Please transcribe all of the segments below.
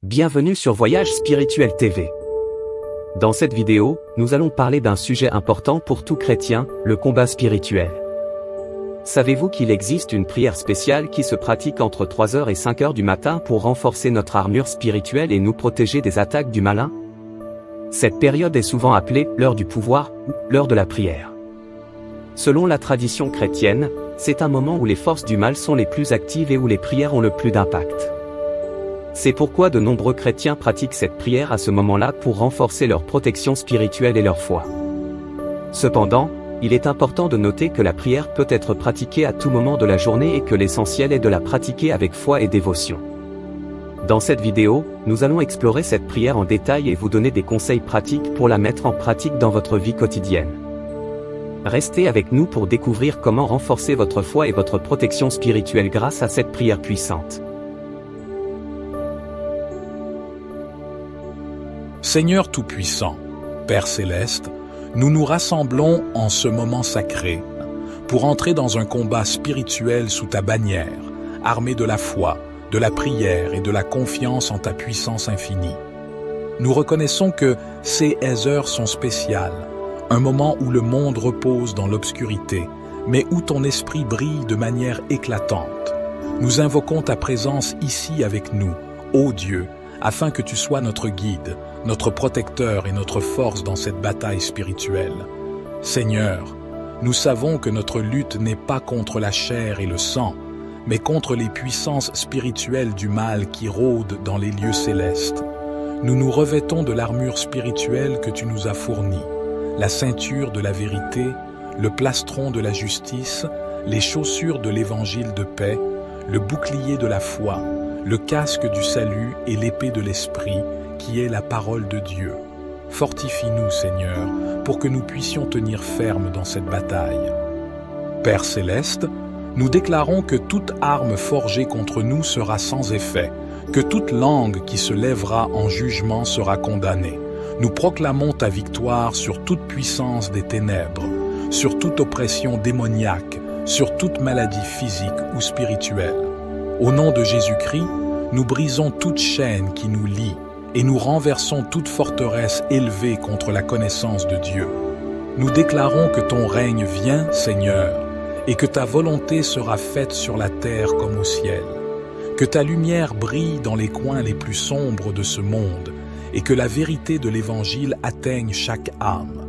Bienvenue sur Voyage Spirituel TV. Dans cette vidéo, nous allons parler d'un sujet important pour tout chrétien, le combat spirituel. Savez-vous qu'il existe une prière spéciale qui se pratique entre 3h et 5h du matin pour renforcer notre armure spirituelle et nous protéger des attaques du malin? Cette période est souvent appelée l'heure du pouvoir ou l'heure de la prière. Selon la tradition chrétienne, c'est un moment où les forces du mal sont les plus actives et où les prières ont le plus d'impact. C'est pourquoi de nombreux chrétiens pratiquent cette prière à ce moment-là pour renforcer leur protection spirituelle et leur foi. Cependant, il est important de noter que la prière peut être pratiquée à tout moment de la journée et que l'essentiel est de la pratiquer avec foi et dévotion. Dans cette vidéo, nous allons explorer cette prière en détail et vous donner des conseils pratiques pour la mettre en pratique dans votre vie quotidienne. Restez avec nous pour découvrir comment renforcer votre foi et votre protection spirituelle grâce à cette prière puissante. Seigneur Tout-Puissant, Père Céleste, nous nous rassemblons en ce moment sacré pour entrer dans un combat spirituel sous ta bannière, armé de la foi, de la prière et de la confiance en ta puissance infinie. Nous reconnaissons que ces heures sont spéciales, un moment où le monde repose dans l'obscurité, mais où ton esprit brille de manière éclatante. Nous invoquons ta présence ici avec nous, ô Dieu, afin que tu sois notre guide, notre protecteur et notre force dans cette bataille spirituelle. Seigneur, nous savons que notre lutte n'est pas contre la chair et le sang, mais contre les puissances spirituelles du mal qui rôdent dans les lieux célestes. Nous nous revêtons de l'armure spirituelle que tu nous as fournie, la ceinture de la vérité, le plastron de la justice, les chaussures de l'évangile de paix, le bouclier de la foi, le casque du salut et l'épée de l'esprit, qui est la parole de Dieu. Fortifie-nous, Seigneur, pour que nous puissions tenir ferme dans cette bataille. Père Céleste, nous déclarons que toute arme forgée contre nous sera sans effet, que toute langue qui se lèvera en jugement sera condamnée. Nous proclamons ta victoire sur toute puissance des ténèbres, sur toute oppression démoniaque, sur toute maladie physique ou spirituelle. Au nom de Jésus-Christ, nous brisons toute chaîne qui nous lie et nous renversons toute forteresse élevée contre la connaissance de Dieu. Nous déclarons que ton règne vient, Seigneur, et que ta volonté sera faite sur la terre comme au ciel. Que ta lumière brille dans les coins les plus sombres de ce monde et que la vérité de l'Évangile atteigne chaque âme.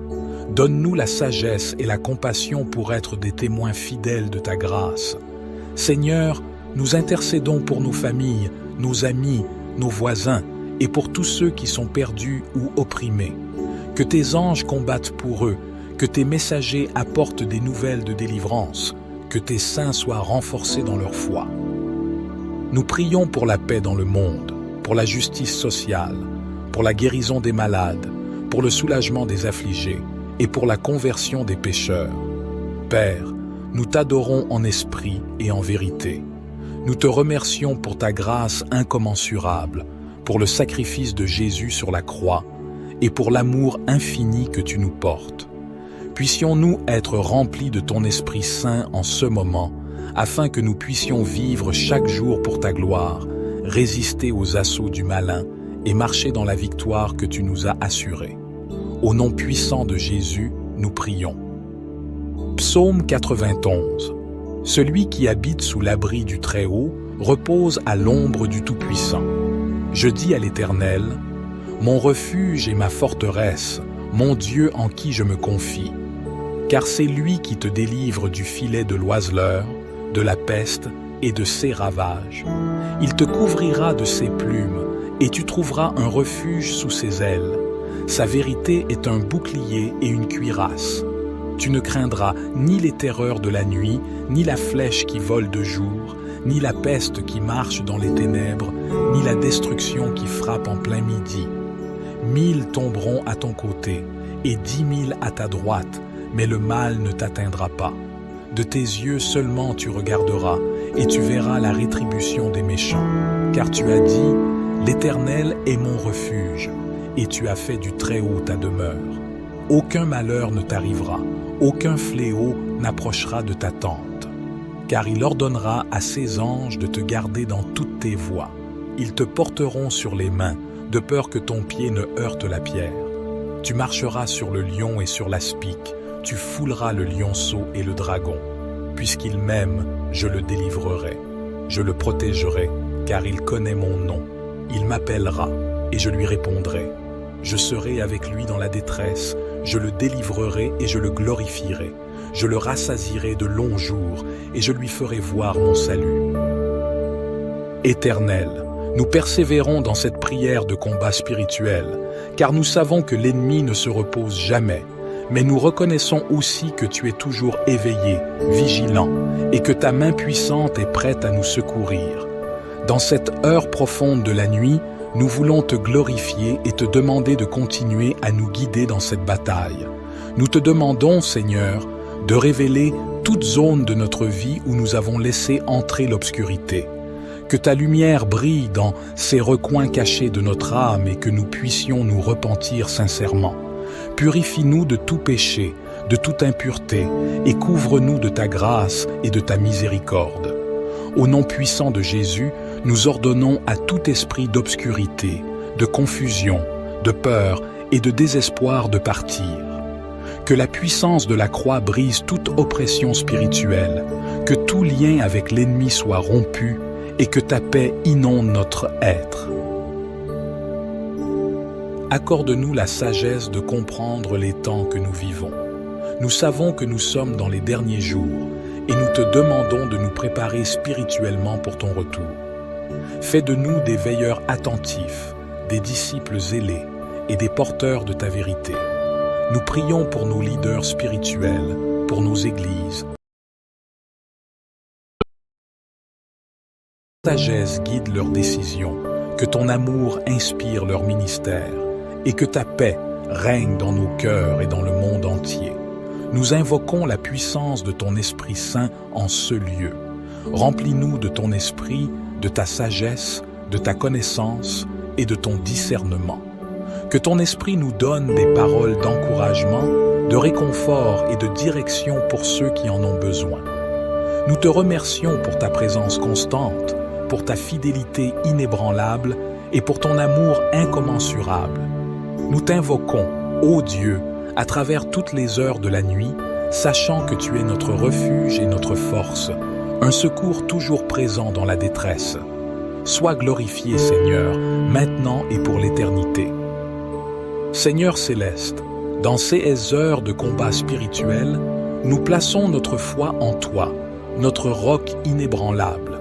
Donne-nous la sagesse et la compassion pour être des témoins fidèles de ta grâce. Seigneur, nous intercédons pour nos familles, nos amis, nos voisins et pour tous ceux qui sont perdus ou opprimés. Que tes anges combattent pour eux, que tes messagers apportent des nouvelles de délivrance, que tes saints soient renforcés dans leur foi. Nous prions pour la paix dans le monde, pour la justice sociale, pour la guérison des malades, pour le soulagement des affligés et pour la conversion des pécheurs. Père, nous t'adorons en esprit et en vérité. Nous te remercions pour ta grâce incommensurable, pour le sacrifice de Jésus sur la croix et pour l'amour infini que tu nous portes. Puissions-nous être remplis de ton Esprit Saint en ce moment, afin que nous puissions vivre chaque jour pour ta gloire, résister aux assauts du malin et marcher dans la victoire que tu nous as assurée. Au nom puissant de Jésus, nous prions. Psaume 91. Celui qui habite sous l'abri du Très-Haut repose à l'ombre du Tout-Puissant. Je dis à l'Éternel, mon refuge et ma forteresse, mon Dieu en qui je me confie. Car c'est lui qui te délivre du filet de l'oiseleur, de la peste et de ses ravages. Il te couvrira de ses plumes et tu trouveras un refuge sous ses ailes. Sa vérité est un bouclier et une cuirasse. Tu ne craindras ni les terreurs de la nuit, ni la flèche qui vole de jour, ni la peste qui marche dans les ténèbres, ni la destruction qui frappe en plein midi. 1000 tomberont à ton côté et 10 000 à ta droite, mais le mal ne t'atteindra pas. De tes yeux seulement tu regarderas et tu verras la rétribution des méchants. Car tu as dit, l'Éternel est mon refuge, et tu as fait du Très-Haut ta demeure. Aucun malheur ne t'arrivera, aucun fléau n'approchera de ta tente. Car il ordonnera à ses anges de te garder dans toutes tes voies. Ils te porteront sur les mains, de peur que ton pied ne heurte la pierre. Tu marcheras sur le lion et sur l'aspic, tu fouleras le lionceau et le dragon. Puisqu'il m'aime, je le délivrerai. Je le protégerai, car il connaît mon nom. Il m'appellera, et je lui répondrai. Je serai avec lui dans la détresse, je le délivrerai et je le glorifierai. Je le rassasierai de longs jours, et je lui ferai voir mon salut. Éternel, nous persévérons dans cette prière de combat spirituel, car nous savons que l'ennemi ne se repose jamais, mais nous reconnaissons aussi que tu es toujours éveillé, vigilant, et que ta main puissante est prête à nous secourir. Dans cette heure profonde de la nuit, nous voulons te glorifier et te demander de continuer à nous guider dans cette bataille. Nous te demandons, Seigneur, de révéler toute zone de notre vie où nous avons laissé entrer l'obscurité. Que ta lumière brille dans ces recoins cachés de notre âme et que nous puissions nous repentir sincèrement. Purifie-nous de tout péché, de toute impureté, et couvre-nous de ta grâce et de ta miséricorde. Au nom puissant de Jésus, nous ordonnons à tout esprit d'obscurité, de confusion, de peur et de désespoir de partir. Que la puissance de la croix brise toute oppression spirituelle, que tout lien avec l'ennemi soit rompu et que ta paix inonde notre être. Accorde-nous la sagesse de comprendre les temps que nous vivons. Nous savons que nous sommes dans les derniers jours et nous te demandons de nous préparer spirituellement pour ton retour. Fais de nous des veilleurs attentifs, des disciples zélés et des porteurs de ta vérité. Nous prions pour nos leaders spirituels, pour nos églises. Que ta sagesse guide leurs décisions, que ton amour inspire leur ministère et que ta paix règne dans nos cœurs et dans le monde entier. Nous invoquons la puissance de ton Esprit Saint en ce lieu. Remplis-nous de ton esprit, de ta sagesse, de ta connaissance et de ton discernement. Que ton esprit nous donne des paroles d'encouragement, de réconfort et de direction pour ceux qui en ont besoin. Nous te remercions pour ta présence constante, pour ta fidélité inébranlable et pour ton amour incommensurable. Nous t'invoquons, ô Dieu, à travers toutes les heures de la nuit, sachant que tu es notre refuge et notre force, un secours toujours présent dans la détresse. Sois glorifié, Seigneur, maintenant et pour l'éternité. Seigneur céleste, dans ces heures de combat spirituel, nous plaçons notre foi en toi, notre roc inébranlable.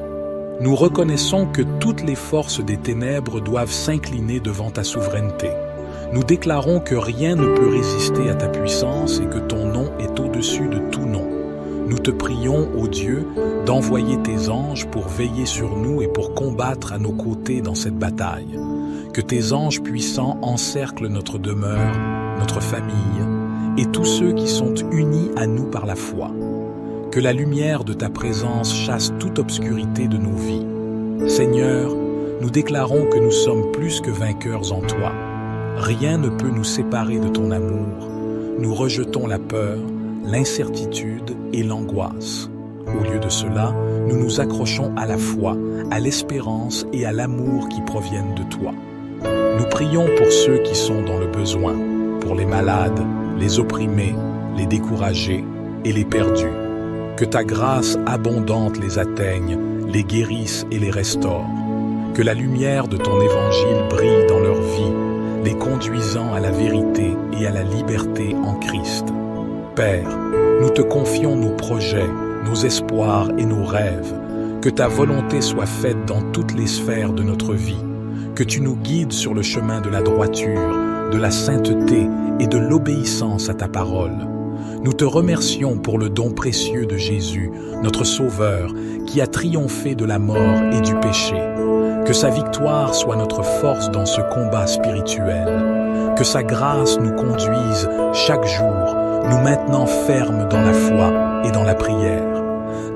Nous reconnaissons que toutes les forces des ténèbres doivent s'incliner devant ta souveraineté. Nous déclarons que rien ne peut résister à ta puissance et que ton nom est au-dessus de tout nom. Nous te prions, ô Dieu, d'envoyer tes anges pour veiller sur nous et pour combattre à nos côtés dans cette bataille. Que tes anges puissants encerclent notre demeure, notre famille et tous ceux qui sont unis à nous par la foi. Que la lumière de ta présence chasse toute obscurité de nos vies. Seigneur, nous déclarons que nous sommes plus que vainqueurs en toi. Rien ne peut nous séparer de ton amour. Nous rejetons la peur, l'incertitude et l'angoisse. Au lieu de cela, nous nous accrochons à la foi, à l'espérance et à l'amour qui proviennent de toi. Nous prions pour ceux qui sont dans le besoin, pour les malades, les opprimés, les découragés et les perdus. Que ta grâce abondante les atteigne, les guérisse et les restaure. Que la lumière de ton évangile brille dans leur vie, les conduisant à la vérité et à la liberté en Christ. Père, nous te confions nos projets, nos espoirs et nos rêves. Que ta volonté soit faite dans toutes les sphères de notre vie. Que tu nous guides sur le chemin de la droiture, de la sainteté et de l'obéissance à ta parole. Nous te remercions pour le don précieux de Jésus, notre Sauveur, qui a triomphé de la mort et du péché. Que sa victoire soit notre force dans ce combat spirituel. Que sa grâce nous conduise chaque jour, nous maintenant fermes dans la foi et dans la prière.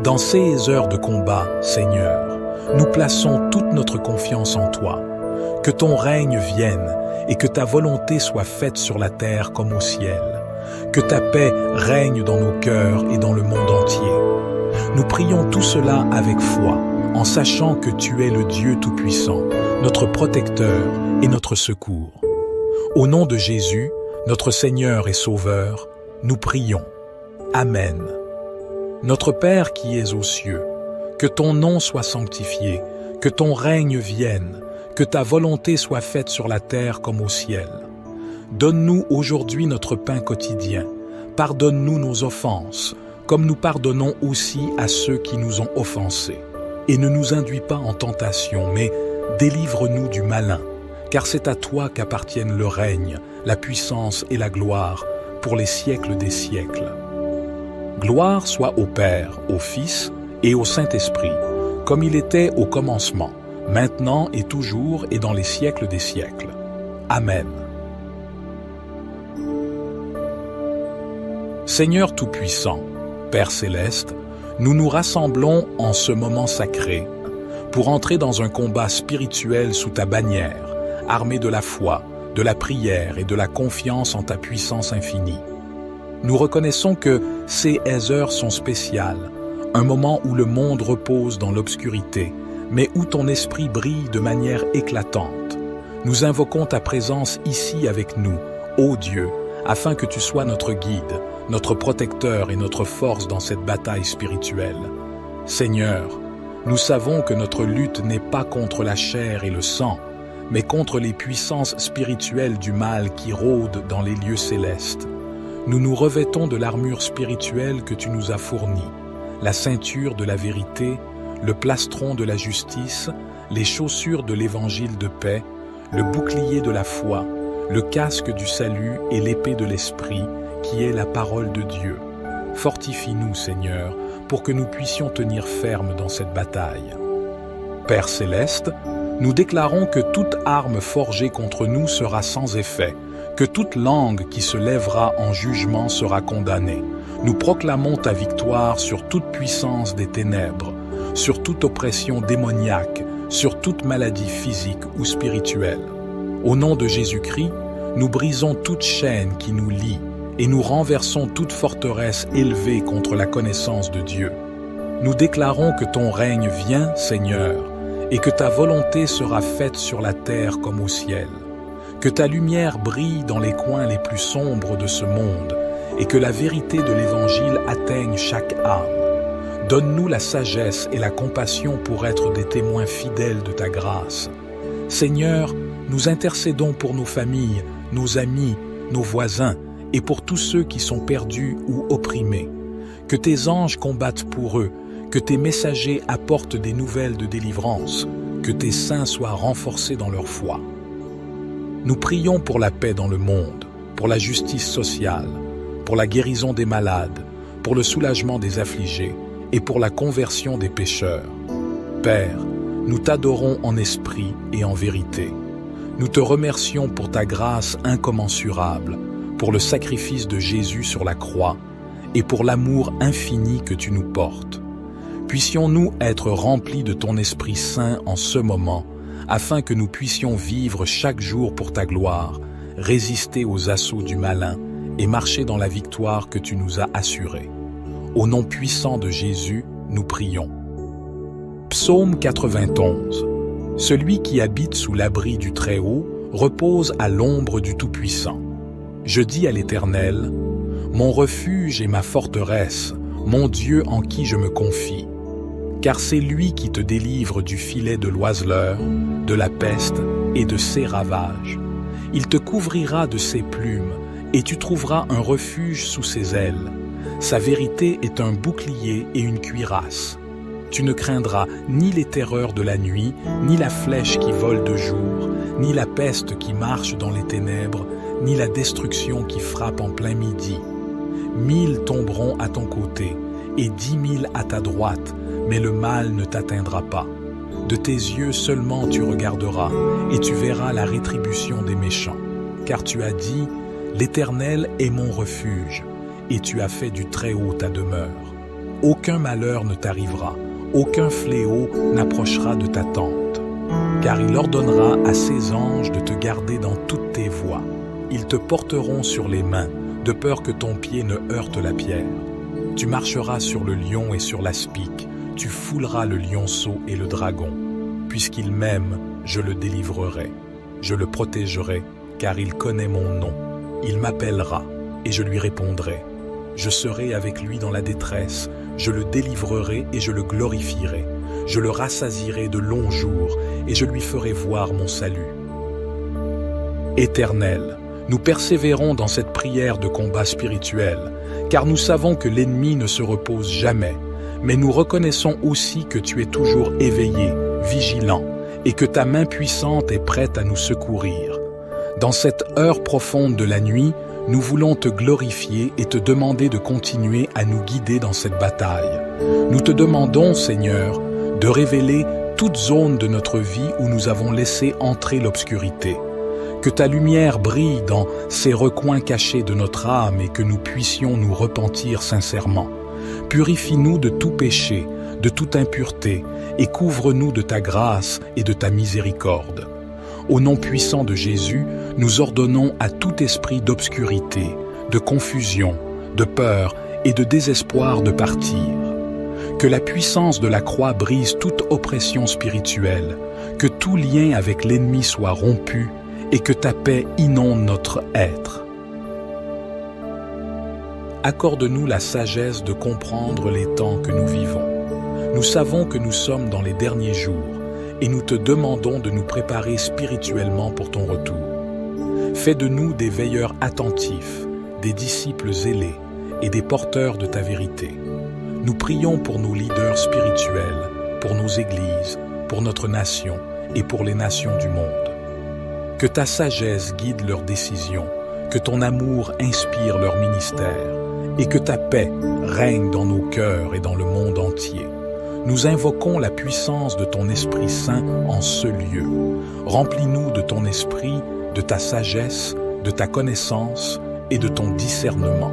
Dans ces heures de combat, Seigneur, nous plaçons toute notre confiance en toi. Que ton règne vienne et que ta volonté soit faite sur la terre comme au ciel. Que ta paix règne dans nos cœurs et dans le monde entier. Nous prions tout cela avec foi, en sachant que tu es le Dieu Tout-Puissant, notre protecteur et notre secours. Au nom de Jésus, notre Seigneur et Sauveur, nous prions. Amen. Notre Père qui es aux cieux, que ton nom soit sanctifié, que ton règne vienne, que ta volonté soit faite sur la terre comme au ciel. Donne-nous aujourd'hui notre pain quotidien. Pardonne-nous nos offenses, comme nous pardonnons aussi à ceux qui nous ont offensés. Et ne nous induis pas en tentation, mais délivre-nous du malin, car c'est à toi qu'appartiennent le règne, la puissance et la gloire, pour les siècles des siècles. Gloire soit au Père, au Fils et au Saint-Esprit, comme il était au commencement, maintenant et toujours et dans les siècles des siècles. Amen. Seigneur Tout-Puissant, Père Céleste, nous nous rassemblons en ce moment sacré pour entrer dans un combat spirituel sous ta bannière, armé de la foi, de la prière et de la confiance en ta puissance infinie. Nous reconnaissons que ces heures sont spéciales, un moment où le monde repose dans l'obscurité, mais où ton esprit brille de manière éclatante. Nous invoquons ta présence ici avec nous, ô Dieu, afin que tu sois notre guide, notre protecteur et notre force dans cette bataille spirituelle. Seigneur, nous savons que notre lutte n'est pas contre la chair et le sang, mais contre les puissances spirituelles du mal qui rôdent dans les lieux célestes. Nous nous revêtons de l'armure spirituelle que tu nous as fournie, la ceinture de la vérité, le plastron de la justice, les chaussures de l'évangile de paix, le bouclier de la foi, le casque du salut et l'épée de l'esprit, qui est la parole de Dieu. Fortifie-nous, Seigneur, pour que nous puissions tenir ferme dans cette bataille. Père Céleste, nous déclarons que toute arme forgée contre nous sera sans effet, que toute langue qui se lèvera en jugement sera condamnée. Nous proclamons ta victoire sur toute puissance des ténèbres, sur toute oppression démoniaque, sur toute maladie physique ou spirituelle. Au nom de Jésus-Christ, nous brisons toute chaîne qui nous lie et nous renversons toute forteresse élevée contre la connaissance de Dieu. Nous déclarons que ton règne vient, Seigneur, et que ta volonté sera faite sur la terre comme au ciel. Que ta lumière brille dans les coins les plus sombres de ce monde et que la vérité de l'Évangile atteigne chaque âme. Donne-nous la sagesse et la compassion pour être des témoins fidèles de ta grâce. Seigneur, nous intercédons pour nos familles, nos amis, nos voisins et pour tous ceux qui sont perdus ou opprimés. Que tes anges combattent pour eux, que tes messagers apportent des nouvelles de délivrance, que tes saints soient renforcés dans leur foi. Nous prions pour la paix dans le monde, pour la justice sociale, pour la guérison des malades, pour le soulagement des affligés et pour la conversion des pécheurs. Père, nous t'adorons en esprit et en vérité. Nous te remercions pour ta grâce incommensurable, pour le sacrifice de Jésus sur la croix et pour l'amour infini que tu nous portes. Puissions-nous être remplis de ton Esprit Saint en ce moment, afin que nous puissions vivre chaque jour pour ta gloire, résister aux assauts du malin et marcher dans la victoire que tu nous as assurée. Au nom puissant de Jésus, nous prions. Psaume 91. Celui qui habite sous l'abri du Très-Haut repose à l'ombre du Tout-Puissant. Je dis à l'Éternel, mon refuge et ma forteresse, mon Dieu en qui je me confie. Car c'est lui qui te délivre du filet de l'oiseleur, de la peste et de ses ravages. Il te couvrira de ses plumes, et tu trouveras un refuge sous ses ailes. Sa vérité est un bouclier et une cuirasse. Tu ne craindras ni les terreurs de la nuit, ni la flèche qui vole de jour, ni la peste qui marche dans les ténèbres, ni la destruction qui frappe en plein midi. 1000 tomberont à ton côté, et 10 000 à ta droite, mais le mal ne t'atteindra pas. De tes yeux seulement tu regarderas, et tu verras la rétribution des méchants. Car tu as dit, l'Éternel est mon refuge, et tu as fait du Très-Haut ta demeure. Aucun malheur ne t'arrivera, aucun fléau n'approchera de ta tente. Car il ordonnera à ses anges de te garder dans toutes tes voies. Ils te porteront sur les mains, de peur que ton pied ne heurte la pierre. Tu marcheras sur le lion et sur l'aspic, tu fouleras le lionceau et le dragon. Puisqu'il m'aime, je le délivrerai. Je le protégerai, car il connaît mon nom. Il m'appellera, et je lui répondrai. Je serai avec lui dans la détresse, je le délivrerai et je le glorifierai. Je le rassasierai de longs jours, et je lui ferai voir mon salut. Éternel, nous persévérons dans cette prière de combat spirituel, car nous savons que l'ennemi ne se repose jamais, mais nous reconnaissons aussi que tu es toujours éveillé, vigilant, et que ta main puissante est prête à nous secourir. Dans cette heure profonde de la nuit, nous voulons te glorifier et te demander de continuer à nous guider dans cette bataille. Nous te demandons, Seigneur, de révéler toute zone de notre vie où nous avons laissé entrer l'obscurité. Que ta lumière brille dans ces recoins cachés de notre âme et que nous puissions nous repentir sincèrement. Purifie-nous de tout péché, de toute impureté, et couvre-nous de ta grâce et de ta miséricorde. Au nom puissant de Jésus, nous ordonnons à tout esprit d'obscurité, de confusion, de peur et de désespoir de partir. Que la puissance de la croix brise toute oppression spirituelle, que tout lien avec l'ennemi soit rompu et que ta paix inonde notre être. Accorde-nous la sagesse de comprendre les temps que nous vivons. Nous savons que nous sommes dans les derniers jours et nous te demandons de nous préparer spirituellement pour ton retour. Fais de nous des veilleurs attentifs, des disciples zélés et des porteurs de ta vérité. Nous prions pour nos leaders spirituels, pour nos églises, pour notre nation et pour les nations du monde. Que ta sagesse guide leurs décisions, que ton amour inspire leur ministère et que ta paix règne dans nos cœurs et dans le monde entier. Nous invoquons la puissance de ton Esprit Saint en ce lieu. Remplis-nous de ton esprit, de ta sagesse, de ta connaissance et de ton discernement.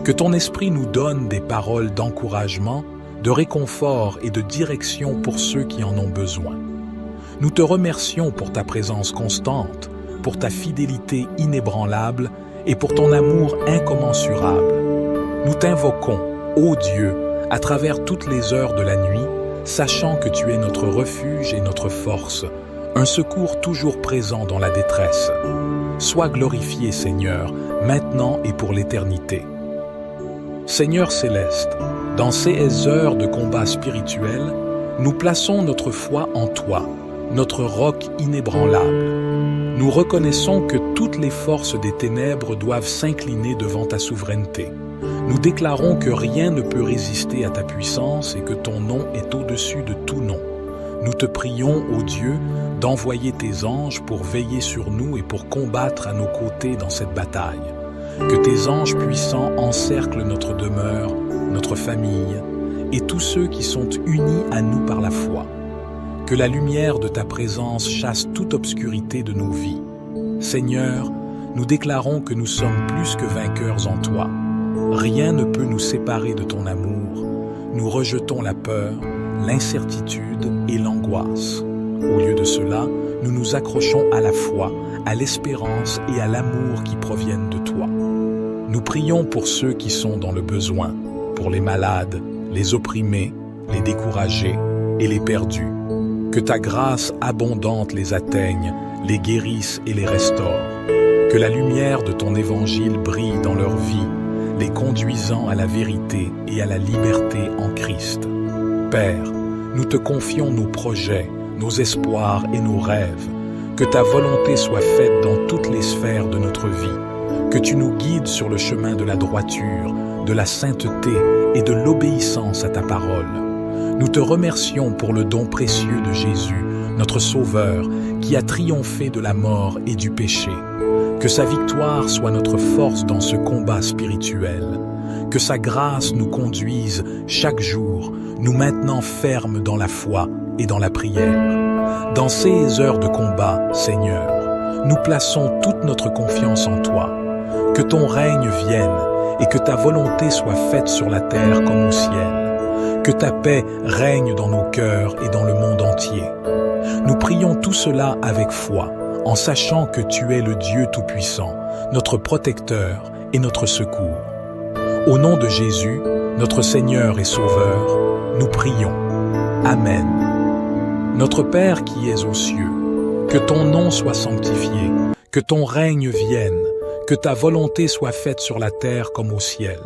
Que ton esprit nous donne des paroles d'encouragement, de réconfort et de direction pour ceux qui en ont besoin. Nous te remercions pour ta présence constante, pour ta fidélité inébranlable et pour ton amour incommensurable. Nous t'invoquons, ô Dieu, à travers toutes les heures de la nuit, sachant que tu es notre refuge et notre force, un secours toujours présent dans la détresse. Sois glorifié, Seigneur, maintenant et pour l'éternité. Seigneur céleste, dans ces heures de combat spirituel, nous plaçons notre foi en toi, notre roc inébranlable. Nous reconnaissons que toutes les forces des ténèbres doivent s'incliner devant ta souveraineté. Nous déclarons que rien ne peut résister à ta puissance et que ton nom est au-dessus de tout nom. Nous te prions, ô Dieu, d'envoyer tes anges pour veiller sur nous et pour combattre à nos côtés dans cette bataille. Que tes anges puissants encerclent notre demeure, notre famille et tous ceux qui sont unis à nous par la foi. Que la lumière de ta présence chasse toute obscurité de nos vies. Seigneur, nous déclarons que nous sommes plus que vainqueurs en toi. Rien ne peut nous séparer de ton amour. Nous rejetons la peur, l'incertitude et l'angoisse. Au lieu de cela, nous nous accrochons à la foi, à l'espérance et à l'amour qui proviennent de toi. Nous prions pour ceux qui sont dans le besoin, pour les malades, les opprimés, les découragés et les perdus. Que ta grâce abondante les atteigne, les guérisse et les restaure. Que la lumière de ton évangile brille dans leur vie, les conduisant à la vérité et à la liberté en Christ. Père, nous te confions nos projets, nos espoirs et nos rêves. Que ta volonté soit faite dans toutes les sphères de notre vie. Que tu nous guides sur le chemin de la droiture, de la sainteté et de l'obéissance à ta parole. Nous te remercions pour le don précieux de Jésus, notre Sauveur, qui a triomphé de la mort et du péché. Que sa victoire soit notre force dans ce combat spirituel. Que sa grâce nous conduise chaque jour, nous maintenant fermes dans la foi et dans la prière. Dans ces heures de combat, Seigneur, nous plaçons toute notre confiance en toi. Que ton règne vienne et que ta volonté soit faite sur la terre comme au ciel. Que ta paix règne dans nos cœurs et dans le monde entier. Nous prions tout cela avec foi, en sachant que tu es le Dieu Tout-Puissant, notre protecteur et notre secours. Au nom de Jésus, notre Seigneur et Sauveur, nous prions. Amen. Notre Père qui es aux cieux, Que ton nom soit sanctifié, que ton règne vienne, que ta volonté soit faite sur la terre comme au ciel.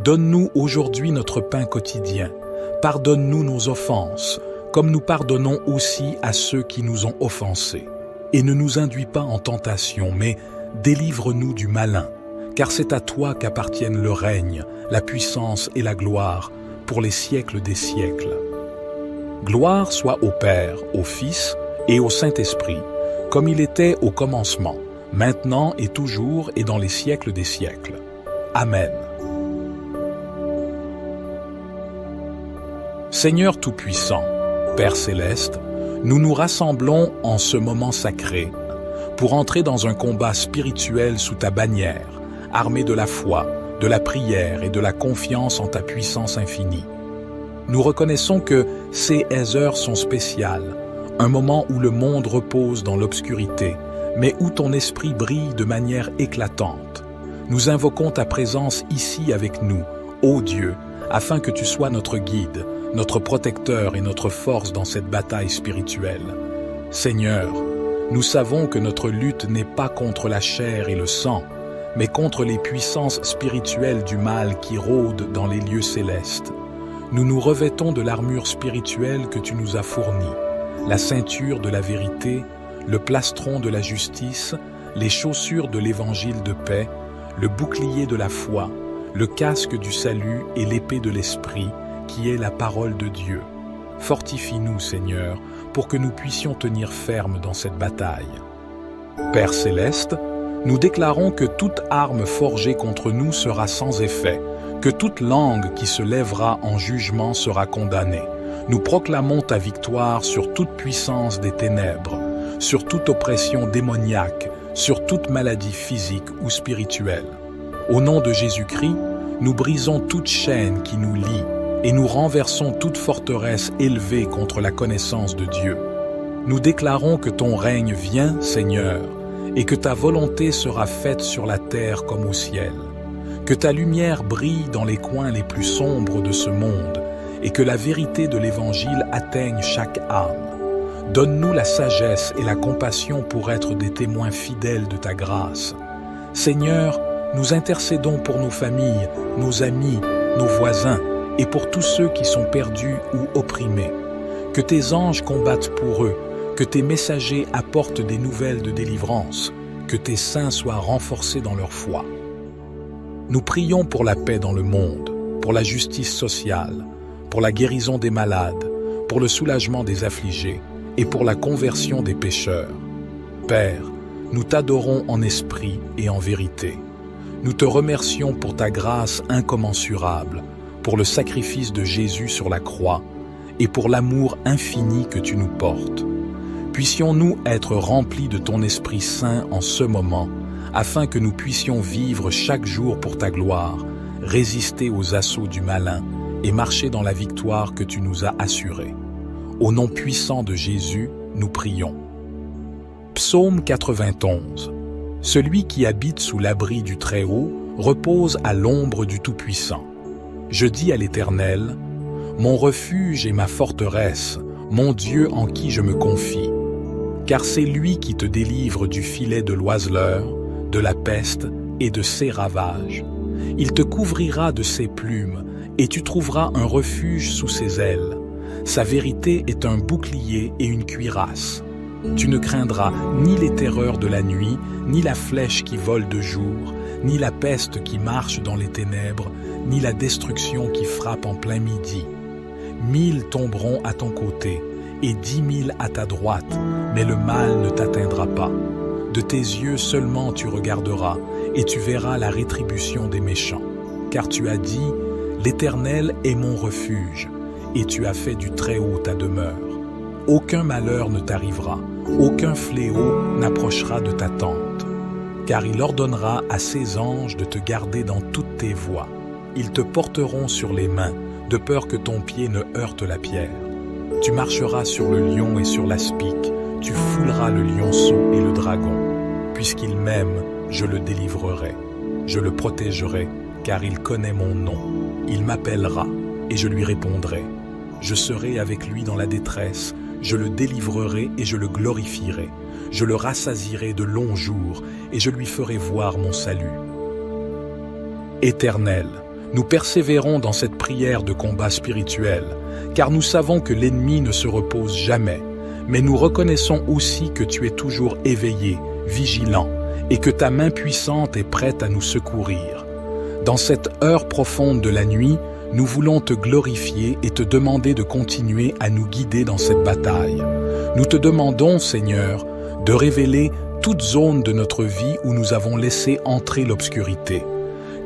Donne-nous aujourd'hui notre pain quotidien. Pardonne-nous nos offenses, comme nous pardonnons aussi à ceux qui nous ont offensés. Et ne nous induis pas en tentation, mais délivre-nous du malin, car c'est à toi qu'appartiennent le règne, la puissance et la gloire, pour les siècles des siècles. Gloire soit au Père, au Fils et au Saint-Esprit, comme il était au commencement, maintenant et toujours et dans les siècles des siècles. Amen. Seigneur Tout-Puissant, Père Céleste, nous nous rassemblons en ce moment sacré pour entrer dans un combat spirituel sous ta bannière, armé de la foi, de la prière et de la confiance en ta puissance infinie. Nous reconnaissons que ces heures sont spéciales, un moment où le monde repose dans l'obscurité, mais où ton esprit brille de manière éclatante. Nous invoquons ta présence ici avec nous, ô Dieu, afin que tu sois notre guide, notre protecteur et notre force dans cette bataille spirituelle. Seigneur, nous savons que notre lutte n'est pas contre la chair et le sang, mais contre les puissances spirituelles du mal qui rôdent dans les lieux célestes. Nous nous revêtons de l'armure spirituelle que tu nous as fournie, la ceinture de la vérité, le plastron de la justice, les chaussures de l'évangile de paix, le bouclier de la foi, le casque du salut et l'épée de l'esprit, qui est la parole de Dieu. Fortifie-nous, Seigneur, pour que nous puissions tenir ferme dans cette bataille. Père Céleste, nous déclarons que toute arme forgée contre nous sera sans effet, que toute langue qui se lèvera en jugement sera condamnée. Nous proclamons ta victoire sur toute puissance des ténèbres, sur toute oppression démoniaque, sur toute maladie physique ou spirituelle. Au nom de Jésus-Christ, nous brisons toute chaîne qui nous lie et nous renversons toute forteresse élevée contre la connaissance de Dieu. Nous déclarons que ton règne vient, Seigneur, et que ta volonté sera faite sur la terre comme au ciel. Que ta lumière brille dans les coins les plus sombres de ce monde et que la vérité de l'Évangile atteigne chaque âme. Donne-nous la sagesse et la compassion pour être des témoins fidèles de ta grâce. Seigneur, nous intercédons pour nos familles, nos amis, nos voisins et pour tous ceux qui sont perdus ou opprimés. Que tes anges combattent pour eux, que tes messagers apportent des nouvelles de délivrance, que tes saints soient renforcés dans leur foi. Nous prions pour la paix dans le monde, pour la justice sociale, pour la guérison des malades, pour le soulagement des affligés et pour la conversion des pécheurs. Père, nous t'adorons en esprit et en vérité. Nous te remercions pour ta grâce incommensurable, pour le sacrifice de Jésus sur la croix et pour l'amour infini que tu nous portes. Puissions-nous être remplis de ton Esprit Saint en ce moment, afin que nous puissions vivre chaque jour pour ta gloire, résister aux assauts du malin et marcher dans la victoire que tu nous as assurée. Au nom puissant de Jésus, nous prions. Psaume 91. Celui qui habite sous l'abri du Très-Haut repose à l'ombre du Tout-Puissant. Je dis à l'Éternel, mon refuge et ma forteresse, mon Dieu en qui je me confie. Car c'est lui qui te délivre du filet de l'oiseleur, de la peste et de ses ravages. Il te couvrira de ses plumes, et tu trouveras un refuge sous ses ailes. Sa vérité est un bouclier et une cuirasse. Tu ne craindras ni les terreurs de la nuit, ni la flèche qui vole de jour, ni la peste qui marche dans les ténèbres, ni la destruction qui frappe en plein midi. 1000 tomberont à ton côté, et 10 000 à ta droite, mais le mal ne t'atteindra pas. De tes yeux seulement tu regarderas, et tu verras la rétribution des méchants. Car tu as dit, l'Éternel est mon refuge, et tu as fait du Très-Haut ta demeure. Aucun malheur ne t'arrivera, aucun fléau n'approchera de ta tente. Car il ordonnera à ses anges de te garder dans toutes tes voies. Ils te porteront sur les mains, de peur que ton pied ne heurte la pierre. Tu marcheras sur le lion et sur l'aspic, tu fouleras le lionceau et le dragon. Puisqu'il m'aime, je le délivrerai. Je le protégerai, car il connaît mon nom. Il m'appellera, et je lui répondrai. Je serai avec lui dans la détresse, je le délivrerai et je le glorifierai. Je le rassasierai de longs jours et je lui ferai voir mon salut. Éternel, nous persévérons dans cette prière de combat spirituel, car nous savons que l'ennemi ne se repose jamais, mais nous reconnaissons aussi que tu es toujours éveillé, vigilant, et que ta main puissante est prête à nous secourir. Dans cette heure profonde de la nuit, nous voulons te glorifier et te demander de continuer à nous guider dans cette bataille. Nous te demandons, Seigneur, de révéler toute zone de notre vie où nous avons laissé entrer l'obscurité.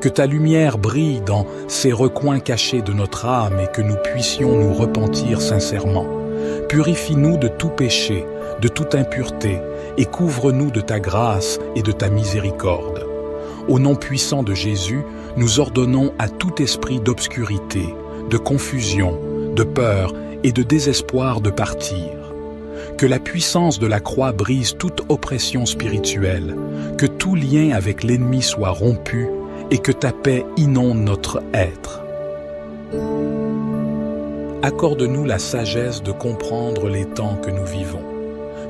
Que ta lumière brille dans ces recoins cachés de notre âme et que nous puissions nous repentir sincèrement. Purifie-nous de tout péché, de toute impureté, et couvre-nous de ta grâce et de ta miséricorde. Au nom puissant de Jésus, nous ordonnons à tout esprit d'obscurité, de confusion, de peur et de désespoir de partir. Que la puissance de la croix brise toute oppression spirituelle, que tout lien avec l'ennemi soit rompu et que ta paix inonde notre être. Accorde-nous la sagesse de comprendre les temps que nous vivons.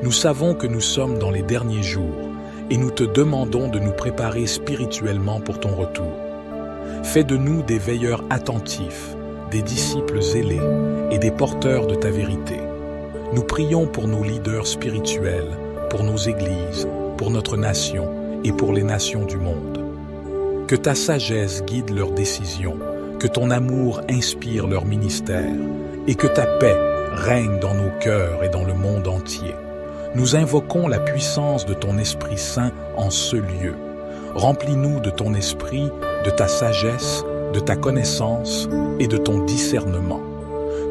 Nous savons que nous sommes dans les derniers jours et nous te demandons de nous préparer spirituellement pour ton retour. Fais de nous des veilleurs attentifs, des disciples zélés et des porteurs de ta vérité. Nous prions pour nos leaders spirituels, pour nos églises, pour notre nation et pour les nations du monde. Que ta sagesse guide leurs décisions, que ton amour inspire leur ministère et que ta paix règne dans nos cœurs et dans le monde entier. Nous invoquons la puissance de ton Esprit Saint en ce lieu. Remplis-nous de ton esprit, de ta sagesse, de ta connaissance et de ton discernement.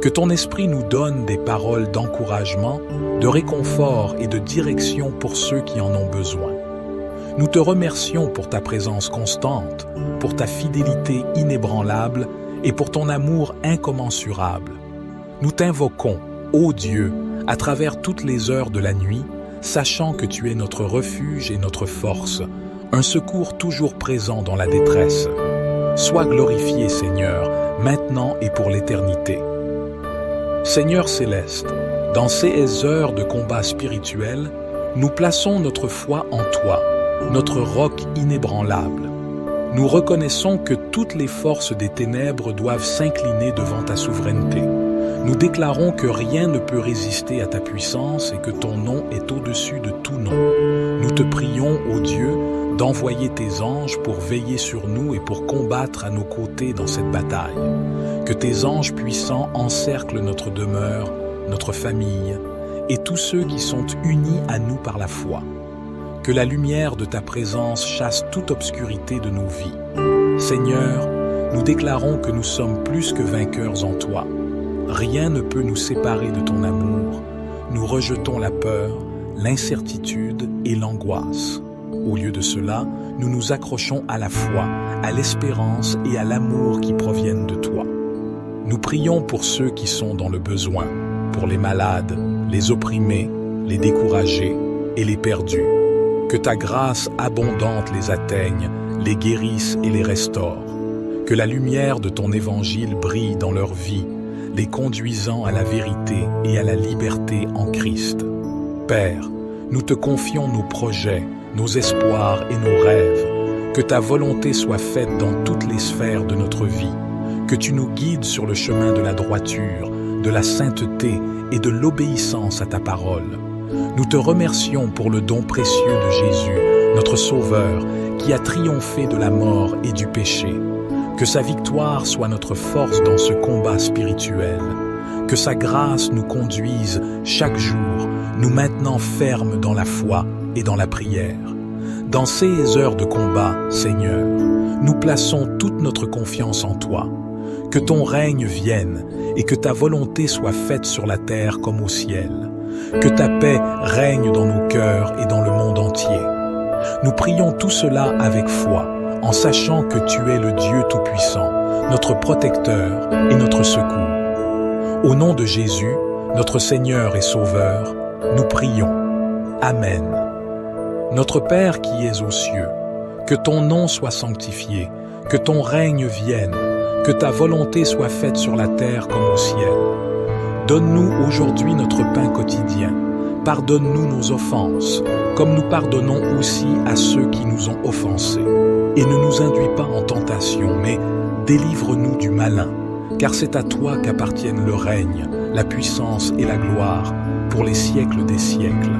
Que ton esprit nous donne des paroles d'encouragement, de réconfort et de direction pour ceux qui en ont besoin. Nous te remercions pour ta présence constante, pour ta fidélité inébranlable et pour ton amour incommensurable. Nous t'invoquons, ô Dieu, à travers toutes les heures de la nuit, sachant que tu es notre refuge et notre force, un secours toujours présent dans la détresse. Sois glorifié, Seigneur, maintenant et pour l'éternité. Seigneur céleste, dans ces heures de combat spirituel, nous plaçons notre foi en toi, notre roc inébranlable. Nous reconnaissons que toutes les forces des ténèbres doivent s'incliner devant ta souveraineté. Nous déclarons que rien ne peut résister à ta puissance et que ton nom est au-dessus de tout nom. Nous te prions, ô Dieu, d'envoyer tes anges pour veiller sur nous et pour combattre à nos côtés dans cette bataille. Que tes anges puissants encerclent notre demeure, notre famille et tous ceux qui sont unis à nous par la foi. Que la lumière de ta présence chasse toute obscurité de nos vies. Seigneur, nous déclarons que nous sommes plus que vainqueurs en toi. Rien ne peut nous séparer de ton amour. Nous rejetons la peur, l'incertitude et l'angoisse. Au lieu de cela, nous nous accrochons à la foi, à l'espérance et à l'amour qui proviennent de toi. Nous prions pour ceux qui sont dans le besoin, pour les malades, les opprimés, les découragés et les perdus. Que ta grâce abondante les atteigne, les guérisse et les restaure. Que la lumière de ton évangile brille dans leur vie, les conduisant à la vérité et à la liberté en Christ. Père, nous te confions nos projets, nos espoirs et nos rêves. Que ta volonté soit faite dans toutes les sphères de notre vie. Que tu nous guides sur le chemin de la droiture, de la sainteté et de l'obéissance à ta parole. Nous te remercions pour le don précieux de Jésus, notre Sauveur, qui a triomphé de la mort et du péché. Que sa victoire soit notre force dans ce combat spirituel. Que sa grâce nous conduise chaque jour, nous maintenant fermes dans la foi et dans la prière. Dans ces heures de combat, Seigneur, nous plaçons toute notre confiance en toi. Que ton règne vienne et que ta volonté soit faite sur la terre comme au ciel. Que ta paix règne dans nos cœurs et dans le monde entier. Nous prions tout cela avec foi, en sachant que tu es le Dieu Tout-Puissant, notre protecteur et notre secours. Au nom de Jésus, notre Seigneur et Sauveur, nous prions. Amen. Notre Père qui es aux cieux, que ton nom soit sanctifié, que ton règne vienne, que ta volonté soit faite sur la terre comme au ciel. Donne-nous aujourd'hui notre pain quotidien. Pardonne-nous nos offenses, comme nous pardonnons aussi à ceux qui nous ont offensés. Et ne nous induis pas en tentation, mais délivre-nous du malin, car c'est à toi qu'appartiennent le règne, la puissance et la gloire, pour les siècles des siècles.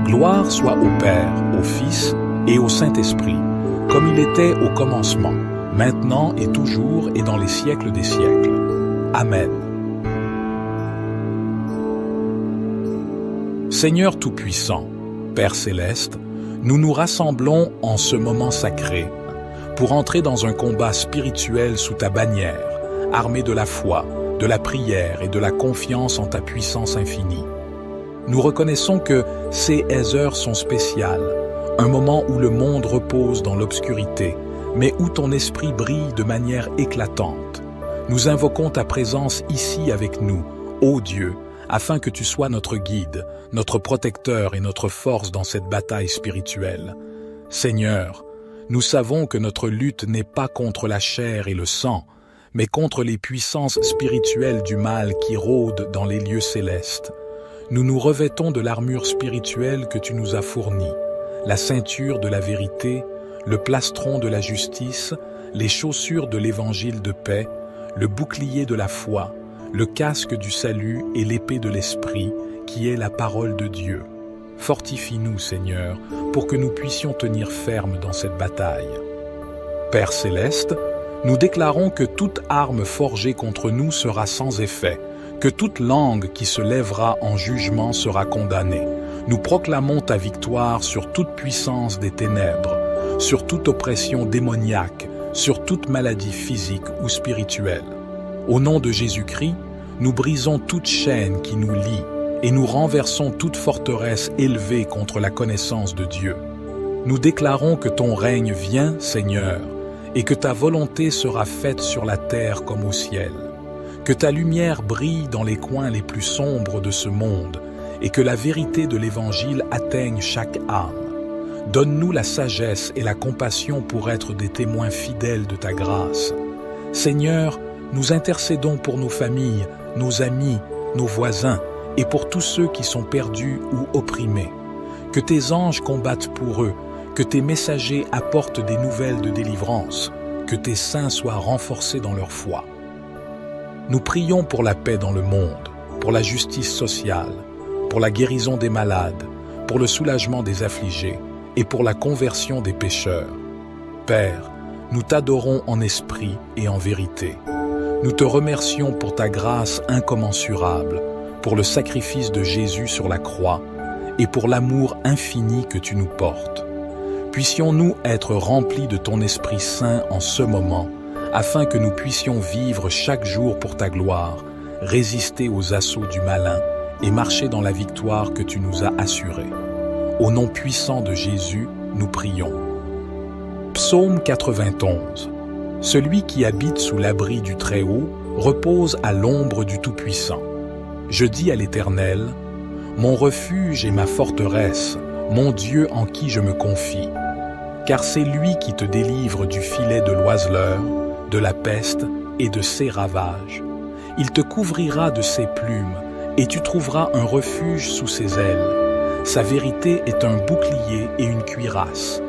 Gloire soit au Père, au Fils et au Saint-Esprit, comme il était au commencement, maintenant et toujours et dans les siècles des siècles. Amen. Seigneur Tout-Puissant, Père Céleste, nous nous rassemblons en ce moment sacré pour entrer dans un combat spirituel sous ta bannière, armé de la foi, de la prière et de la confiance en ta puissance infinie. Nous reconnaissons que ces heures sont spéciales, un moment où le monde repose dans l'obscurité, mais où ton esprit brille de manière éclatante. Nous invoquons ta présence ici avec nous, ô Dieu, afin que tu sois notre guide, notre protecteur et notre force dans cette bataille spirituelle. Seigneur, nous savons que notre lutte n'est pas contre la chair et le sang, mais contre les puissances spirituelles du mal qui rôdent dans les lieux célestes. Nous nous revêtons de l'armure spirituelle que tu nous as fournie, la ceinture de la vérité, le plastron de la justice, les chaussures de l'évangile de paix, le bouclier de la foi, le casque du salut et l'épée de l'esprit, qui est la parole de Dieu. Fortifie-nous, Seigneur, pour que nous puissions tenir ferme dans cette bataille. Père Céleste, nous déclarons que toute arme forgée contre nous sera sans effet, que toute langue qui se lèvera en jugement sera condamnée. Nous proclamons ta victoire sur toute puissance des ténèbres, sur toute oppression démoniaque, sur toute maladie physique ou spirituelle. Au nom de Jésus-Christ, nous brisons toute chaîne qui nous lie et nous renversons toute forteresse élevée contre la connaissance de Dieu. Nous déclarons que ton règne vient, Seigneur, et que ta volonté sera faite sur la terre comme au ciel. Que ta lumière brille dans les coins les plus sombres de ce monde et que la vérité de l'Évangile atteigne chaque âme. Donne-nous la sagesse et la compassion pour être des témoins fidèles de ta grâce. Seigneur, nous intercédons pour nos familles, nos amis, nos voisins et pour tous ceux qui sont perdus ou opprimés. Que tes anges combattent pour eux, que tes messagers apportent des nouvelles de délivrance, que tes saints soient renforcés dans leur foi. Nous prions pour la paix dans le monde, pour la justice sociale, pour la guérison des malades, pour le soulagement des affligés et pour la conversion des pécheurs. Père, nous t'adorons en esprit et en vérité. Nous te remercions pour ta grâce incommensurable, pour le sacrifice de Jésus sur la croix et pour l'amour infini que tu nous portes. Puissions-nous être remplis de ton Esprit Saint en ce moment, afin que nous puissions vivre chaque jour pour ta gloire, résister aux assauts du malin et marcher dans la victoire que tu nous as assurée. Au nom puissant de Jésus, nous prions. Psaume 91. Celui qui habite sous l'abri du Très-Haut repose à l'ombre du Tout-Puissant. Je dis à l'Éternel, mon refuge et ma forteresse, mon Dieu en qui je me confie. Car c'est lui qui te délivre du filet de l'oiseleur, de la peste et de ses ravages. Il te couvrira de ses plumes, et tu trouveras un refuge sous ses ailes. Sa vérité est un bouclier et une cuirasse.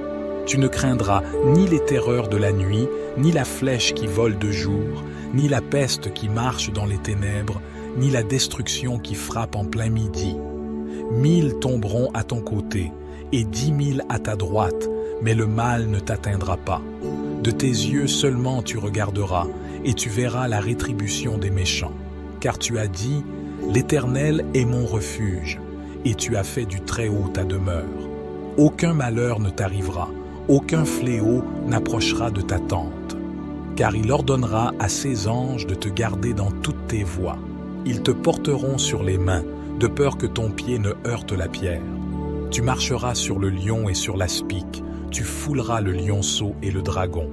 Tu ne craindras ni les terreurs de la nuit, ni la flèche qui vole de jour, ni la peste qui marche dans les ténèbres, ni la destruction qui frappe en plein midi. 1000 tomberont à ton côté, et 10 000 à ta droite, mais le mal ne t'atteindra pas. De tes yeux seulement tu regarderas, et tu verras la rétribution des méchants. Car tu as dit, l'Éternel est mon refuge, et tu as fait du Très-Haut ta demeure. Aucun malheur ne t'arrivera, aucun fléau n'approchera de ta tente. Car il ordonnera à ses anges de te garder dans toutes tes voies. Ils te porteront sur les mains, de peur que ton pied ne heurte la pierre. Tu marcheras sur le lion et sur l'aspic, tu fouleras le lionceau et le dragon.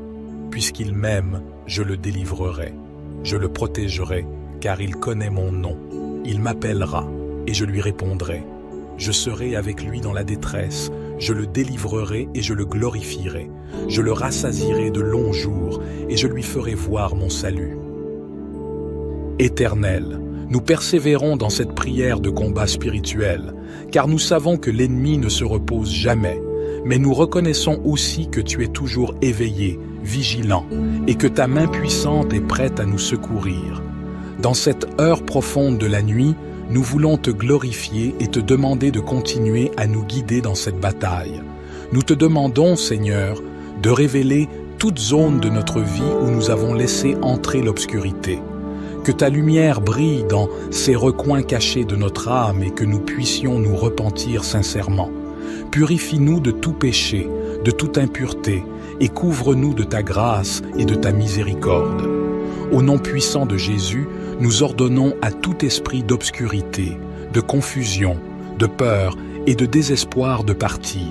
Puisqu'il m'aime, je le délivrerai. Je le protégerai, car il connaît mon nom. Il m'appellera, et je lui répondrai. Je serai avec lui dans la détresse, je le délivrerai et je le glorifierai. Je le rassasierai de longs jours, et je lui ferai voir mon salut. Éternel, Nous persévérons dans cette prière de combat spirituel, car nous savons que l'ennemi ne se repose jamais, mais nous reconnaissons aussi que tu es toujours éveillé, vigilant, et que ta main puissante est prête à nous secourir. Dans cette heure profonde de la nuit, nous voulons te glorifier et te demander de continuer à nous guider dans cette bataille. Nous te demandons, Seigneur, de révéler toute zone de notre vie où nous avons laissé entrer l'obscurité. Que ta lumière brille dans ces recoins cachés de notre âme et que nous puissions nous repentir sincèrement. Purifie-nous de tout péché, de toute impureté, et couvre-nous de ta grâce et de ta miséricorde. Au nom puissant de Jésus, nous ordonnons à tout esprit d'obscurité, de confusion, de peur et de désespoir de partir.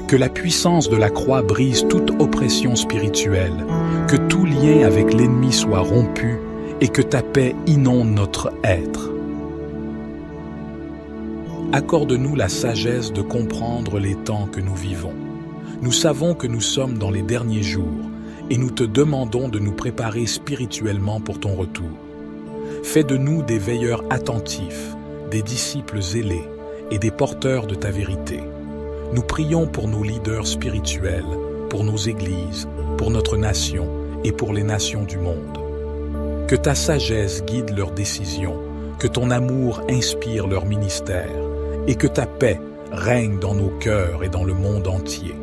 Que la puissance de la croix brise toute oppression spirituelle, que tout lien avec l'ennemi soit rompu et que ta paix inonde notre être. Accorde-nous la sagesse de comprendre les temps que nous vivons. Nous savons que nous sommes dans les derniers jours et nous te demandons de nous préparer spirituellement pour ton retour. Fais de nous des veilleurs attentifs, des disciples zélés et des porteurs de ta vérité. Nous prions pour nos leaders spirituels, pour nos églises, pour notre nation et pour les nations du monde. Que ta sagesse guide leurs décisions, que ton amour inspire leur ministère et que ta paix règne dans nos cœurs et dans le monde entier.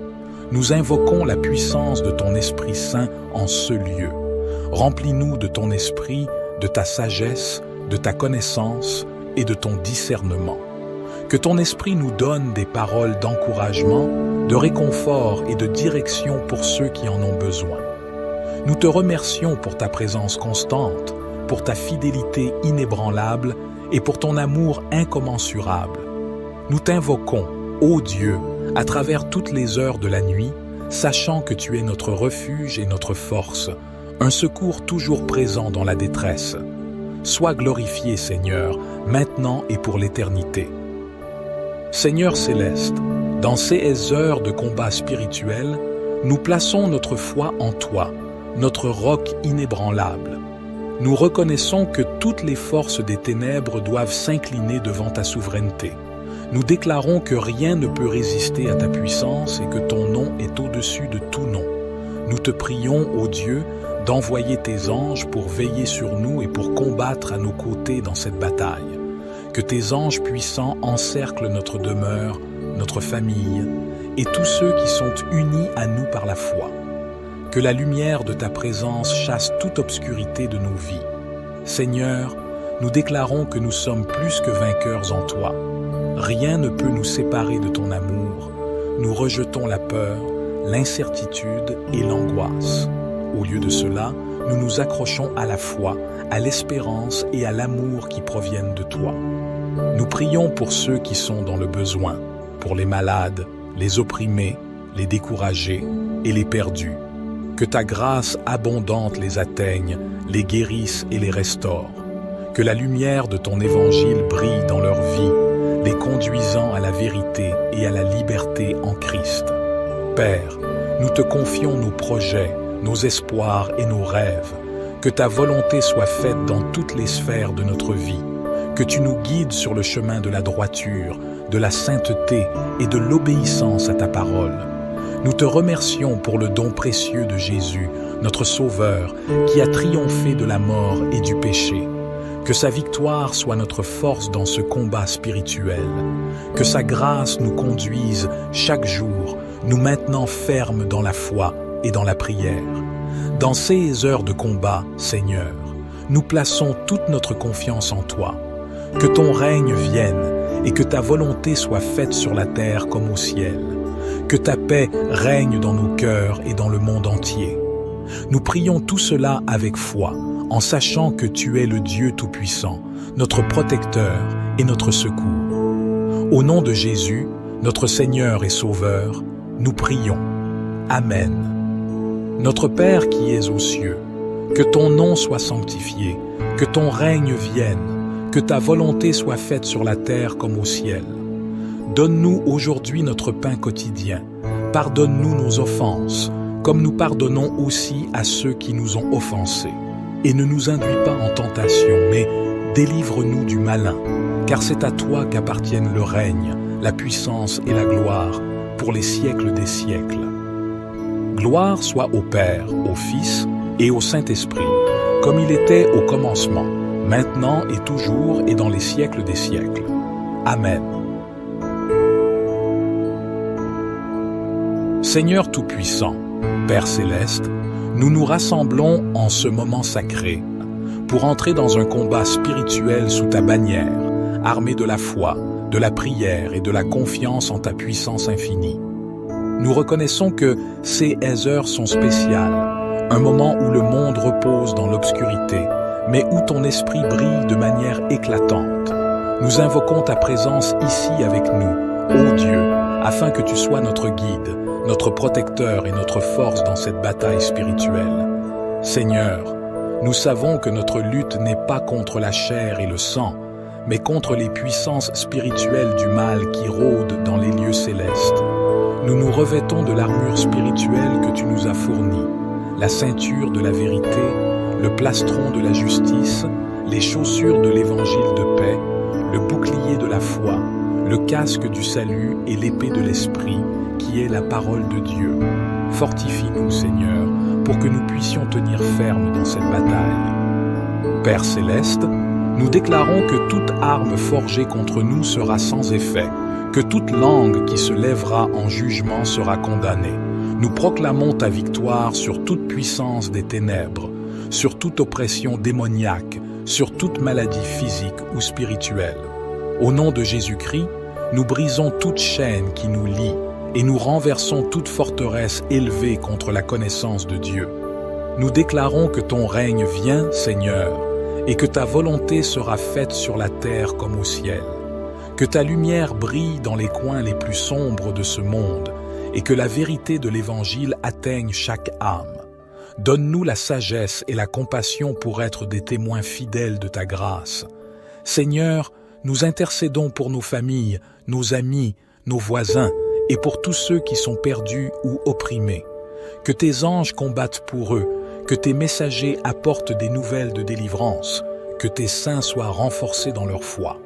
Nous invoquons la puissance de ton Esprit Saint en ce lieu. Remplis-nous de ton esprit, de ta sagesse, de ta connaissance et de ton discernement. Que ton esprit nous donne des paroles d'encouragement, de réconfort et de direction pour ceux qui en ont besoin. Nous te remercions pour ta présence constante, pour ta fidélité inébranlable et pour ton amour incommensurable. Nous t'invoquons, ô Dieu, à travers toutes les heures de la nuit, sachant que tu es notre refuge et notre force, un secours toujours présent dans la détresse. Sois glorifié, Seigneur, maintenant et pour l'éternité. Seigneur céleste, dans ces heures de combat spirituel, nous plaçons notre foi en toi, notre roc inébranlable. Nous reconnaissons que toutes les forces des ténèbres doivent s'incliner devant ta souveraineté. Nous déclarons que rien ne peut résister à ta puissance et que ton nom est au-dessus de tout nom. Nous te prions, ô Dieu, d'envoyer tes anges pour veiller sur nous et pour combattre à nos côtés dans cette bataille. Que tes anges puissants encerclent notre demeure, notre famille et tous ceux qui sont unis à nous par la foi. Que la lumière de ta présence chasse toute obscurité de nos vies. Seigneur, nous déclarons que nous sommes plus que vainqueurs en toi. Rien ne peut nous séparer de ton amour. Nous rejetons la peur, l'incertitude et l'angoisse. Au lieu de cela, nous nous accrochons à la foi, à l'espérance et à l'amour qui proviennent de toi. Nous prions pour ceux qui sont dans le besoin, pour les malades, les opprimés, les découragés et les perdus. Que ta grâce abondante les atteigne, les guérisse et les restaure. Que la lumière de ton évangile brille dans leur vie, les conduisant à la vérité et à la liberté en Christ. Père, nous te confions nos projets, nos espoirs et nos rêves. Que ta volonté soit faite dans toutes les sphères de notre vie. Que tu nous guides sur le chemin de la droiture, de la sainteté et de l'obéissance à ta parole. Nous te remercions pour le don précieux de Jésus, notre Sauveur, qui a triomphé de la mort et du péché. Que sa victoire soit notre force dans ce combat spirituel. Que sa grâce nous conduise chaque jour, nous maintenant fermes dans la foi et dans la prière. Dans ces heures de combat, Seigneur, nous plaçons toute notre confiance en toi. Que ton règne vienne et que ta volonté soit faite sur la terre comme au ciel. Que ta paix règne dans nos cœurs et dans le monde entier. Nous prions tout cela avec foi, en sachant que tu es le Dieu Tout-Puissant, notre protecteur et notre secours. Au nom de Jésus, notre Seigneur et Sauveur, nous prions. Amen. Notre Père qui es aux cieux, que ton nom soit sanctifié, que ton règne vienne, que ta volonté soit faite sur la terre comme au ciel. Donne-nous aujourd'hui notre pain quotidien. Pardonne-nous nos offenses, comme nous pardonnons aussi à ceux qui nous ont offensés. Et ne nous induis pas en tentation, mais Délivre-nous du malin, car c'est à toi qu'appartiennent le règne, la puissance et la gloire, pour les siècles des siècles. Gloire soit au Père, au Fils et au Saint-Esprit, comme il était au commencement, maintenant et toujours et dans les siècles des siècles. Amen. Seigneur Tout-Puissant, Père Céleste, nous nous rassemblons en ce moment sacré pour entrer dans un combat spirituel sous ta bannière, armé de la foi, de la prière et de la confiance en ta puissance infinie. Nous reconnaissons que ces heures sont spéciales, un moment où le monde repose dans l'obscurité, mais où ton esprit brille de manière éclatante. Nous invoquons ta présence ici avec nous, ô Dieu, afin que tu sois notre guide, notre protecteur et notre force dans cette bataille spirituelle. Seigneur, nous savons que notre lutte n'est pas contre la chair et le sang, mais contre les puissances spirituelles du mal qui rôdent dans les lieux célestes. Nous nous revêtons de l'armure spirituelle que tu nous as fournie, la ceinture de la vérité, le plastron de la justice, les chaussures de l'évangile de paix, le bouclier de la foi, le casque du salut et l'épée de l'esprit, qui est la parole de Dieu. Fortifie-nous, Seigneur, pour que nous puissions tenir ferme dans cette bataille. Père Céleste, nous déclarons que toute arme forgée contre nous sera sans effet, que toute langue qui se lèvera en jugement sera condamnée. Nous proclamons ta victoire sur toute puissance des ténèbres, sur toute oppression démoniaque, sur toute maladie physique ou spirituelle. Au nom de Jésus-Christ, nous brisons toute chaîne qui nous lie et nous renversons toute forteresse élevée contre la connaissance de Dieu. Nous déclarons que ton règne vient, Seigneur, et que ta volonté sera faite sur la terre comme au ciel. Que ta lumière brille dans les coins les plus sombres de ce monde et que la vérité de l'Évangile atteigne chaque âme. Donne-nous la sagesse et la compassion pour être des témoins fidèles de ta grâce. Seigneur, nous intercédons pour nos familles, nos amis, nos voisins et pour tous ceux qui sont perdus ou opprimés. Que tes anges combattent pour eux, que tes messagers apportent des nouvelles de délivrance, que tes saints soient renforcés dans leur foi.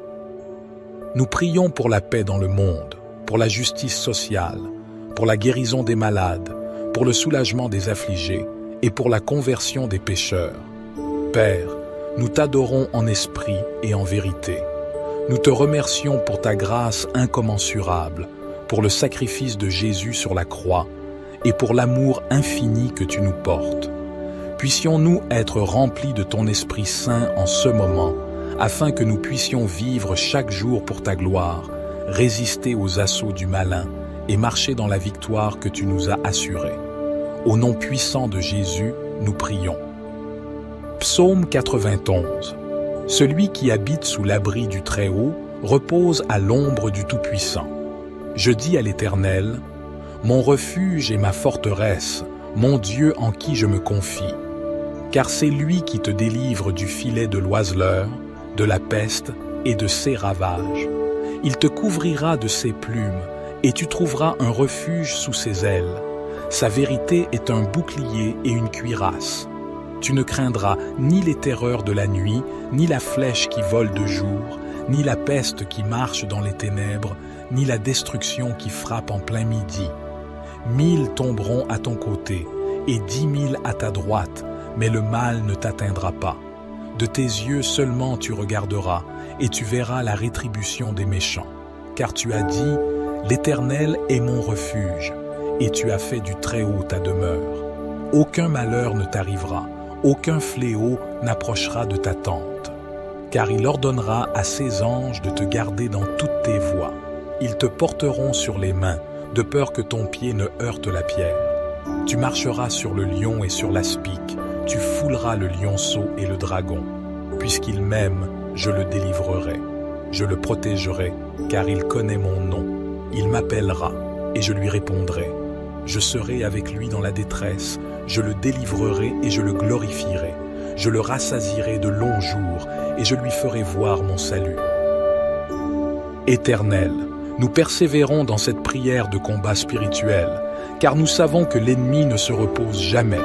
Nous prions pour la paix dans le monde, pour la justice sociale, pour la guérison des malades, pour le soulagement des affligés et pour la conversion des pécheurs. Père, nous t'adorons en esprit et en vérité. Nous te remercions pour ta grâce incommensurable, pour le sacrifice de Jésus sur la croix et pour l'amour infini que tu nous portes. Puissions-nous être remplis de ton Esprit Saint en ce moment, afin que nous puissions vivre chaque jour pour ta gloire, résister aux assauts du malin et marcher dans la victoire que tu nous as assurée. Au nom puissant de Jésus, nous prions. Psaume 91. Celui qui habite sous l'abri du Très-Haut repose à l'ombre du Tout-Puissant. Je dis à l'Éternel, mon refuge et ma forteresse, mon Dieu en qui je me confie. Car c'est lui qui te délivre du filet de l'oiseleur, de la peste et de ses ravages. Il te couvrira de ses plumes, et tu trouveras un refuge sous ses ailes. Sa vérité est un bouclier et une cuirasse. Tu ne craindras ni les terreurs de la nuit, ni la flèche qui vole de jour, ni la peste qui marche dans les ténèbres, ni la destruction qui frappe en plein midi. 1000 tomberont à ton côté, et 10 000 à ta droite, mais le mal ne t'atteindra pas. De tes yeux seulement tu regarderas, et tu verras la rétribution des méchants. Car tu as dit, l'Éternel est mon refuge, et tu as fait du Très-Haut ta demeure. Aucun malheur ne t'arrivera, aucun fléau n'approchera de ta tente. Car il ordonnera à ses anges de te garder dans toutes tes voies. Ils te porteront sur les mains, de peur que ton pied ne heurte la pierre. Tu marcheras sur le lion et sur l'aspic, tu fouleras le lionceau et le dragon. Puisqu'il m'aime, je le délivrerai. Je le protégerai, car il connaît mon nom. Il m'appellera, et je lui répondrai. Je serai avec lui dans la détresse, je le délivrerai et je le glorifierai. Je le rassasierai de longs jours, et je lui ferai voir mon salut. Éternel, nous persévérons dans cette prière de combat spirituel, car nous savons que l'ennemi ne se repose jamais,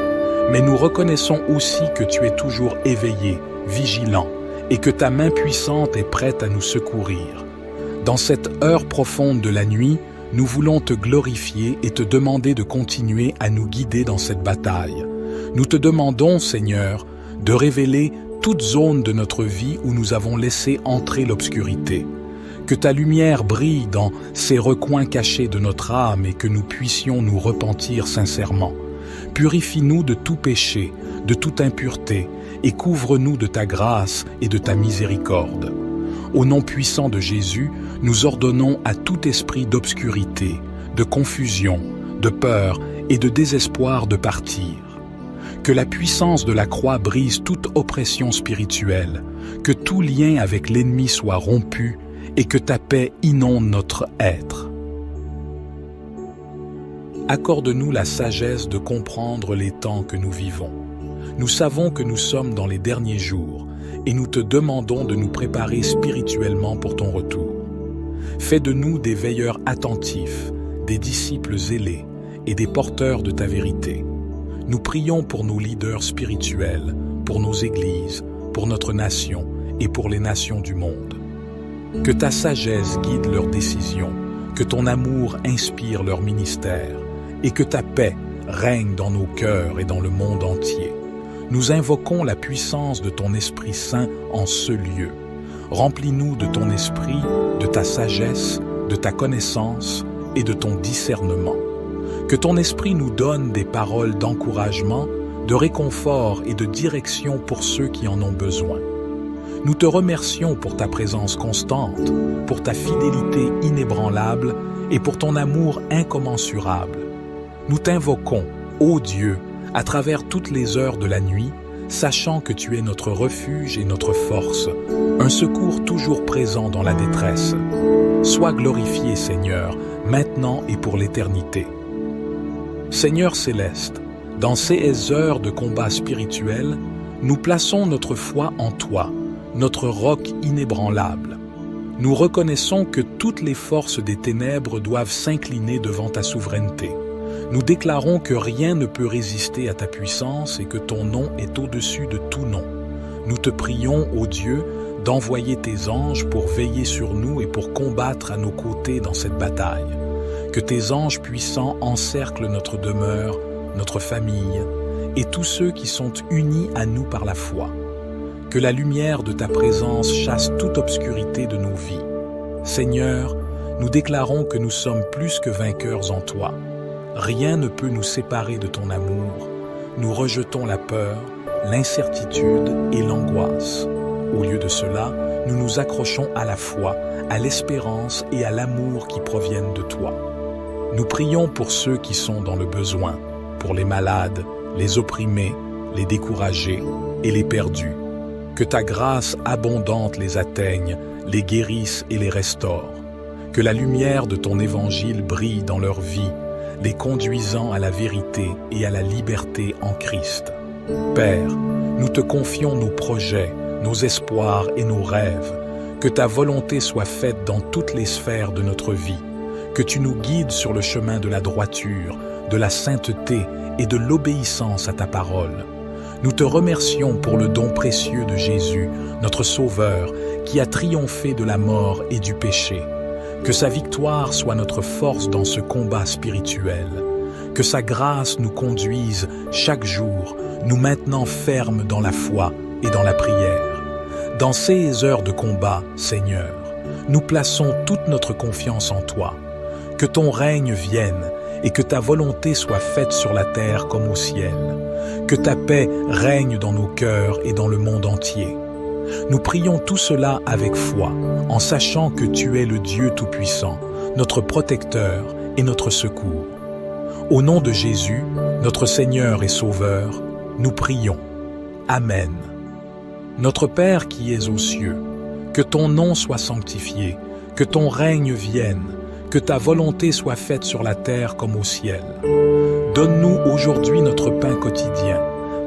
mais nous reconnaissons aussi que tu es toujours éveillé, vigilant, et que ta main puissante est prête à nous secourir. Dans cette heure profonde de la nuit, nous voulons te glorifier et te demander de continuer à nous guider dans cette bataille. Nous te demandons, Seigneur, de révéler toute zone de notre vie où nous avons laissé entrer l'obscurité. Que ta lumière brille dans ces recoins cachés de notre âme et que nous puissions nous repentir sincèrement. Purifie-nous de tout péché, de toute impureté, et couvre-nous de ta grâce et de ta miséricorde. Au nom puissant de Jésus, nous ordonnons à tout esprit d'obscurité, de confusion, de peur et de désespoir de partir. Que la puissance de la croix brise toute oppression spirituelle, que tout lien avec l'ennemi soit rompu et que ta paix inonde notre être. Accorde-nous la sagesse de comprendre les temps que nous vivons. Nous savons que nous sommes dans les derniers jours et nous te demandons de nous préparer spirituellement pour ton retour. Fais de nous des veilleurs attentifs, des disciples zélés et des porteurs de ta vérité. Nous prions pour nos leaders spirituels, pour nos églises, pour notre nation et pour les nations du monde. Que ta sagesse guide leurs décisions, que ton amour inspire leur ministère et que ta paix règne dans nos cœurs et dans le monde entier. Nous invoquons la puissance de ton Esprit Saint en ce lieu. Remplis-nous de ton esprit, de ta sagesse, de ta connaissance et de ton discernement. Que ton esprit nous donne des paroles d'encouragement, de réconfort et de direction pour ceux qui en ont besoin. Nous te remercions pour ta présence constante, pour ta fidélité inébranlable et pour ton amour incommensurable. Nous t'invoquons, ô Dieu, à travers toutes les heures de la nuit, sachant que tu es notre refuge et notre force, un secours toujours présent dans la détresse. Sois glorifié, Seigneur, maintenant et pour l'éternité. Seigneur céleste, dans ces heures de combat spirituel, nous plaçons notre foi en toi, notre roc inébranlable. Nous reconnaissons que toutes les forces des ténèbres doivent s'incliner devant ta souveraineté. Nous déclarons que rien ne peut résister à ta puissance et que ton nom est au-dessus de tout nom. Nous te prions, ô Dieu, d'envoyer tes anges pour veiller sur nous et pour combattre à nos côtés dans cette bataille. Que tes anges puissants encerclent notre demeure, notre famille et tous ceux qui sont unis à nous par la foi. Que la lumière de ta présence chasse toute obscurité de nos vies. Seigneur, nous déclarons que nous sommes plus que vainqueurs en toi. Rien ne peut nous séparer de ton amour. Nous rejetons la peur, l'incertitude et l'angoisse. Au lieu de cela, nous nous accrochons à la foi, à l'espérance et à l'amour qui proviennent de toi. Nous prions pour ceux qui sont dans le besoin, pour les malades, les opprimés, les découragés et les perdus. Que ta grâce abondante les atteigne, les guérisse et les restaure. Que la lumière de ton évangile brille dans leur vie, les conduisant à la vérité et à la liberté en Christ. Père, nous te confions nos projets, nos espoirs et nos rêves. Que ta volonté soit faite dans toutes les sphères de notre vie. Que tu nous guides sur le chemin de la droiture, de la sainteté et de l'obéissance à ta parole. Nous te remercions pour le don précieux de Jésus, notre Sauveur, qui a triomphé de la mort et du péché. Que sa victoire soit notre force dans ce combat spirituel. Que sa grâce nous conduise chaque jour, nous maintenant fermes dans la foi et dans la prière. Dans ces heures de combat, Seigneur, nous plaçons toute notre confiance en toi. Que ton règne vienne et que ta volonté soit faite sur la terre comme au ciel. Que ta paix règne dans nos cœurs et dans le monde entier. Nous prions tout cela avec foi, en sachant que tu es le Dieu Tout-Puissant, notre protecteur et notre secours. Au nom de Jésus, notre Seigneur et Sauveur, nous prions. Amen. Notre Père qui es aux cieux, que ton nom soit sanctifié, que ton règne vienne, que ta volonté soit faite sur la terre comme au ciel. Donne-nous aujourd'hui notre pain quotidien.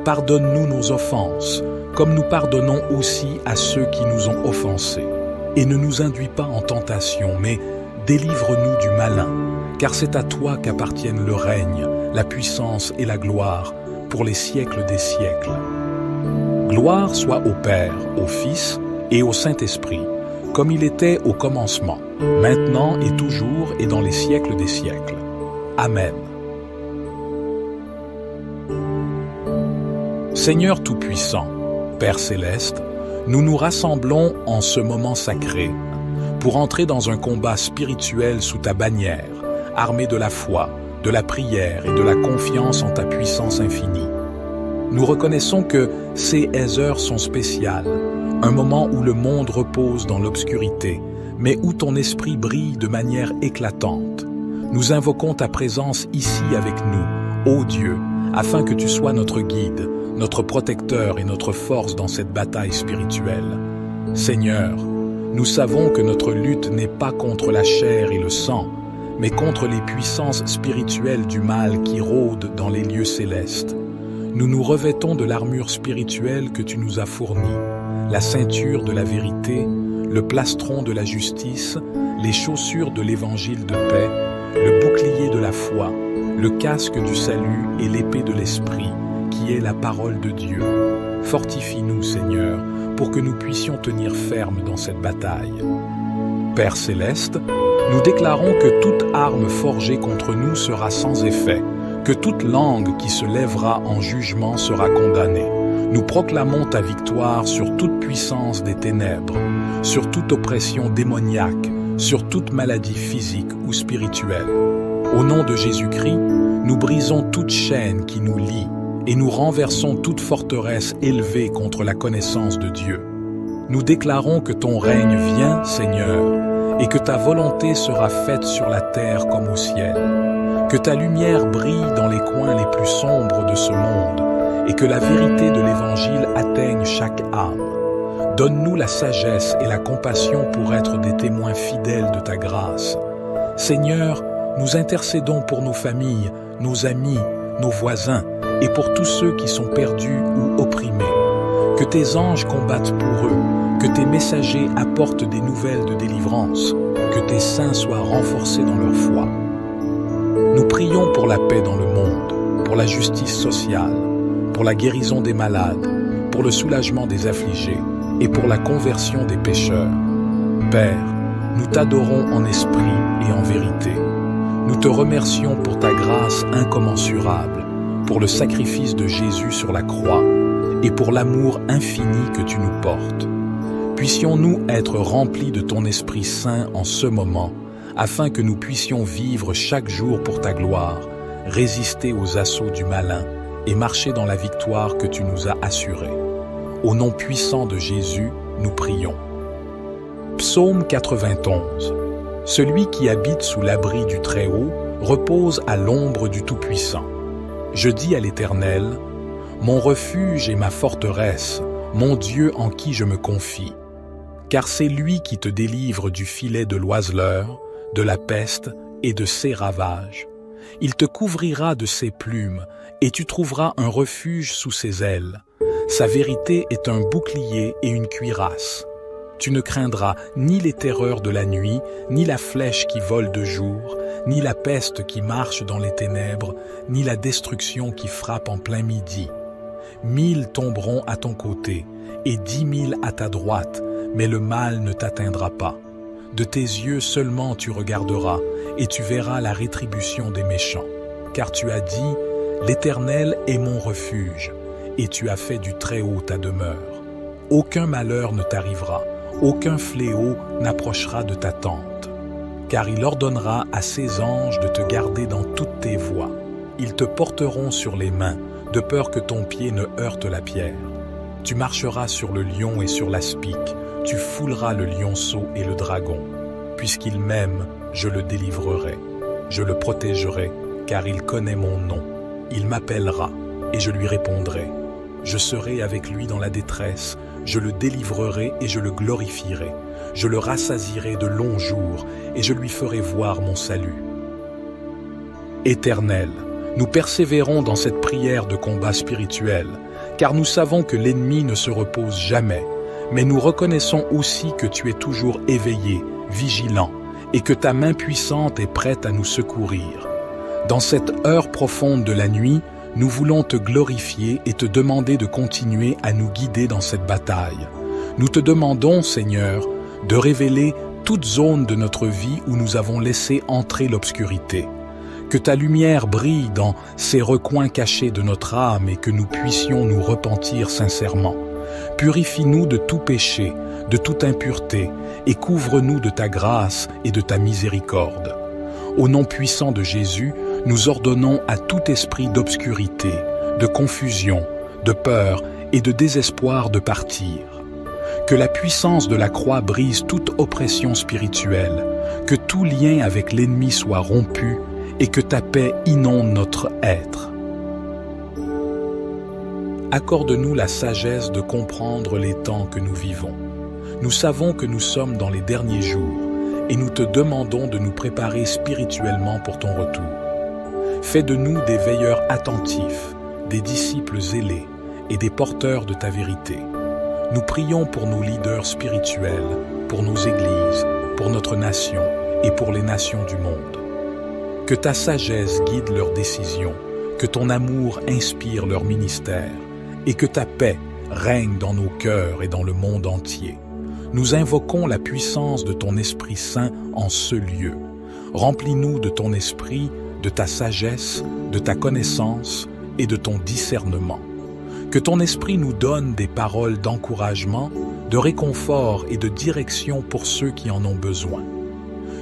Pardonne-nous nos offenses, comme nous pardonnons aussi à ceux qui nous ont offensés. Et ne nous induis pas en tentation, mais délivre-nous du malin, car c'est à toi qu'appartiennent le règne, la puissance et la gloire, pour les siècles des siècles. Gloire soit au Père, au Fils et au Saint-Esprit, comme il était au commencement, maintenant et toujours et dans les siècles des siècles. Amen. Seigneur Tout-Puissant, Père Céleste, nous nous rassemblons en ce moment sacré pour entrer dans un combat spirituel sous ta bannière, armés de la foi, de la prière et de la confiance en ta puissance infinie. Nous reconnaissons que ces heures sont spéciales, un moment où le monde repose dans l'obscurité, mais où ton esprit brille de manière éclatante. Nous invoquons ta présence ici avec nous, ô Dieu, afin que tu sois notre guide, notre protecteur et notre force dans cette bataille spirituelle. Seigneur, nous savons que notre lutte n'est pas contre la chair et le sang, mais contre les puissances spirituelles du mal qui rôdent dans les lieux célestes. Nous nous revêtons de l'armure spirituelle que tu nous as fournie, la ceinture de la vérité, le plastron de la justice, les chaussures de l'évangile de paix, le bouclier de la foi, le casque du salut et l'épée de l'esprit, qui est la parole de Dieu. Fortifie-nous, Seigneur, pour que nous puissions tenir ferme dans cette bataille. Père Céleste, nous déclarons que toute arme forgée contre nous sera sans effet, que toute langue qui se lèvera en jugement sera condamnée. Nous proclamons ta victoire sur toute puissance des ténèbres, sur toute oppression démoniaque, sur toute maladie physique ou spirituelle. Au nom de Jésus-Christ, nous brisons toute chaîne qui nous lie et nous renversons toute forteresse élevée contre la connaissance de Dieu. Nous déclarons que ton règne vient, Seigneur, et que ta volonté sera faite sur la terre comme au ciel. Que ta lumière brille dans les coins les plus sombres de ce monde et que la vérité de l'Évangile atteigne chaque âme. Donne-nous la sagesse et la compassion pour être des témoins fidèles de ta grâce. Seigneur, nous intercédons pour nos familles, nos amis, nos voisins et pour tous ceux qui sont perdus ou opprimés. Que tes anges combattent pour eux, que tes messagers apportent des nouvelles de délivrance, que tes saints soient renforcés dans leur foi. Nous prions pour la paix dans le monde, pour la justice sociale, pour la guérison des malades, pour le soulagement des affligés et pour la conversion des pécheurs. Père, nous t'adorons en esprit et en vérité. Nous te remercions pour ta grâce incommensurable, pour le sacrifice de Jésus sur la croix et pour l'amour infini que tu nous portes. Puissions-nous être remplis de ton Esprit Saint en ce moment, afin que nous puissions vivre chaque jour pour ta gloire, résister aux assauts du malin et marcher dans la victoire que tu nous as assurée. Au nom puissant de Jésus, nous prions. Psaume 91. Celui qui habite sous l'abri du Très-Haut repose à l'ombre du Tout-Puissant. Je dis à l'Éternel, mon refuge et ma forteresse, mon Dieu en qui je me confie. Car c'est lui qui te délivre du filet de l'oiseleur, de la peste et de ses ravages. Il te couvrira de ses plumes, et tu trouveras un refuge sous ses ailes. Sa vérité est un bouclier et une cuirasse. Tu ne craindras ni les terreurs de la nuit, ni la flèche qui vole de jour, ni la peste qui marche dans les ténèbres, ni la destruction qui frappe en plein midi. 1000 tomberont à ton côté, et 10 000 à ta droite, mais le mal ne t'atteindra pas. De tes yeux seulement tu regarderas, et tu verras la rétribution des méchants. Car tu as dit, l'Éternel est mon refuge, et tu as fait du Très-Haut ta demeure. Aucun malheur ne t'arrivera, aucun fléau n'approchera de ta tente. Car il ordonnera à ses anges de te garder dans toutes tes voies. Ils te porteront sur les mains, de peur que ton pied ne heurte la pierre. Tu marcheras sur le lion et sur l'aspic, tu fouleras le lionceau et le dragon. Puisqu'il m'aime, je le délivrerai. Je le protégerai, car il connaît mon nom. Il m'appellera, et je lui répondrai. Je serai avec lui dans la détresse, je le délivrerai et je le glorifierai. Je le rassasierai de longs jours, et je lui ferai voir mon salut. Éternel, nous persévérons dans cette prière de combat spirituel, car nous savons que l'ennemi ne se repose jamais, mais nous reconnaissons aussi que tu es toujours éveillé, vigilant, et que ta main puissante est prête à nous secourir. Dans cette heure profonde de la nuit, nous voulons te glorifier et te demander de continuer à nous guider dans cette bataille. Nous te demandons, Seigneur, de révéler toute zone de notre vie où nous avons laissé entrer l'obscurité. Que ta lumière brille dans ces recoins cachés de notre âme et que nous puissions nous repentir sincèrement. Purifie-nous de tout péché, de toute impureté, et couvre-nous de ta grâce et de ta miséricorde. Au nom puissant de Jésus, nous ordonnons à tout esprit d'obscurité, de confusion, de peur et de désespoir de partir. Que la puissance de la croix brise toute oppression spirituelle, que tout lien avec l'ennemi soit rompu et que ta paix inonde notre être. Accorde-nous la sagesse de comprendre les temps que nous vivons. Nous savons que nous sommes dans les derniers jours et nous te demandons de nous préparer spirituellement pour ton retour. Fais de nous des veilleurs attentifs, des disciples zélés et des porteurs de ta vérité. Nous prions pour nos leaders spirituels, pour nos églises, pour notre nation et pour les nations du monde. Que ta sagesse guide leurs décisions, que ton amour inspire leur ministère et que ta paix règne dans nos cœurs et dans le monde entier. Nous invoquons la puissance de ton Esprit Saint en ce lieu. Remplis-nous de ton esprit, de ta sagesse, de ta connaissance et de ton discernement. Que ton esprit nous donne des paroles d'encouragement, de réconfort et de direction pour ceux qui en ont besoin.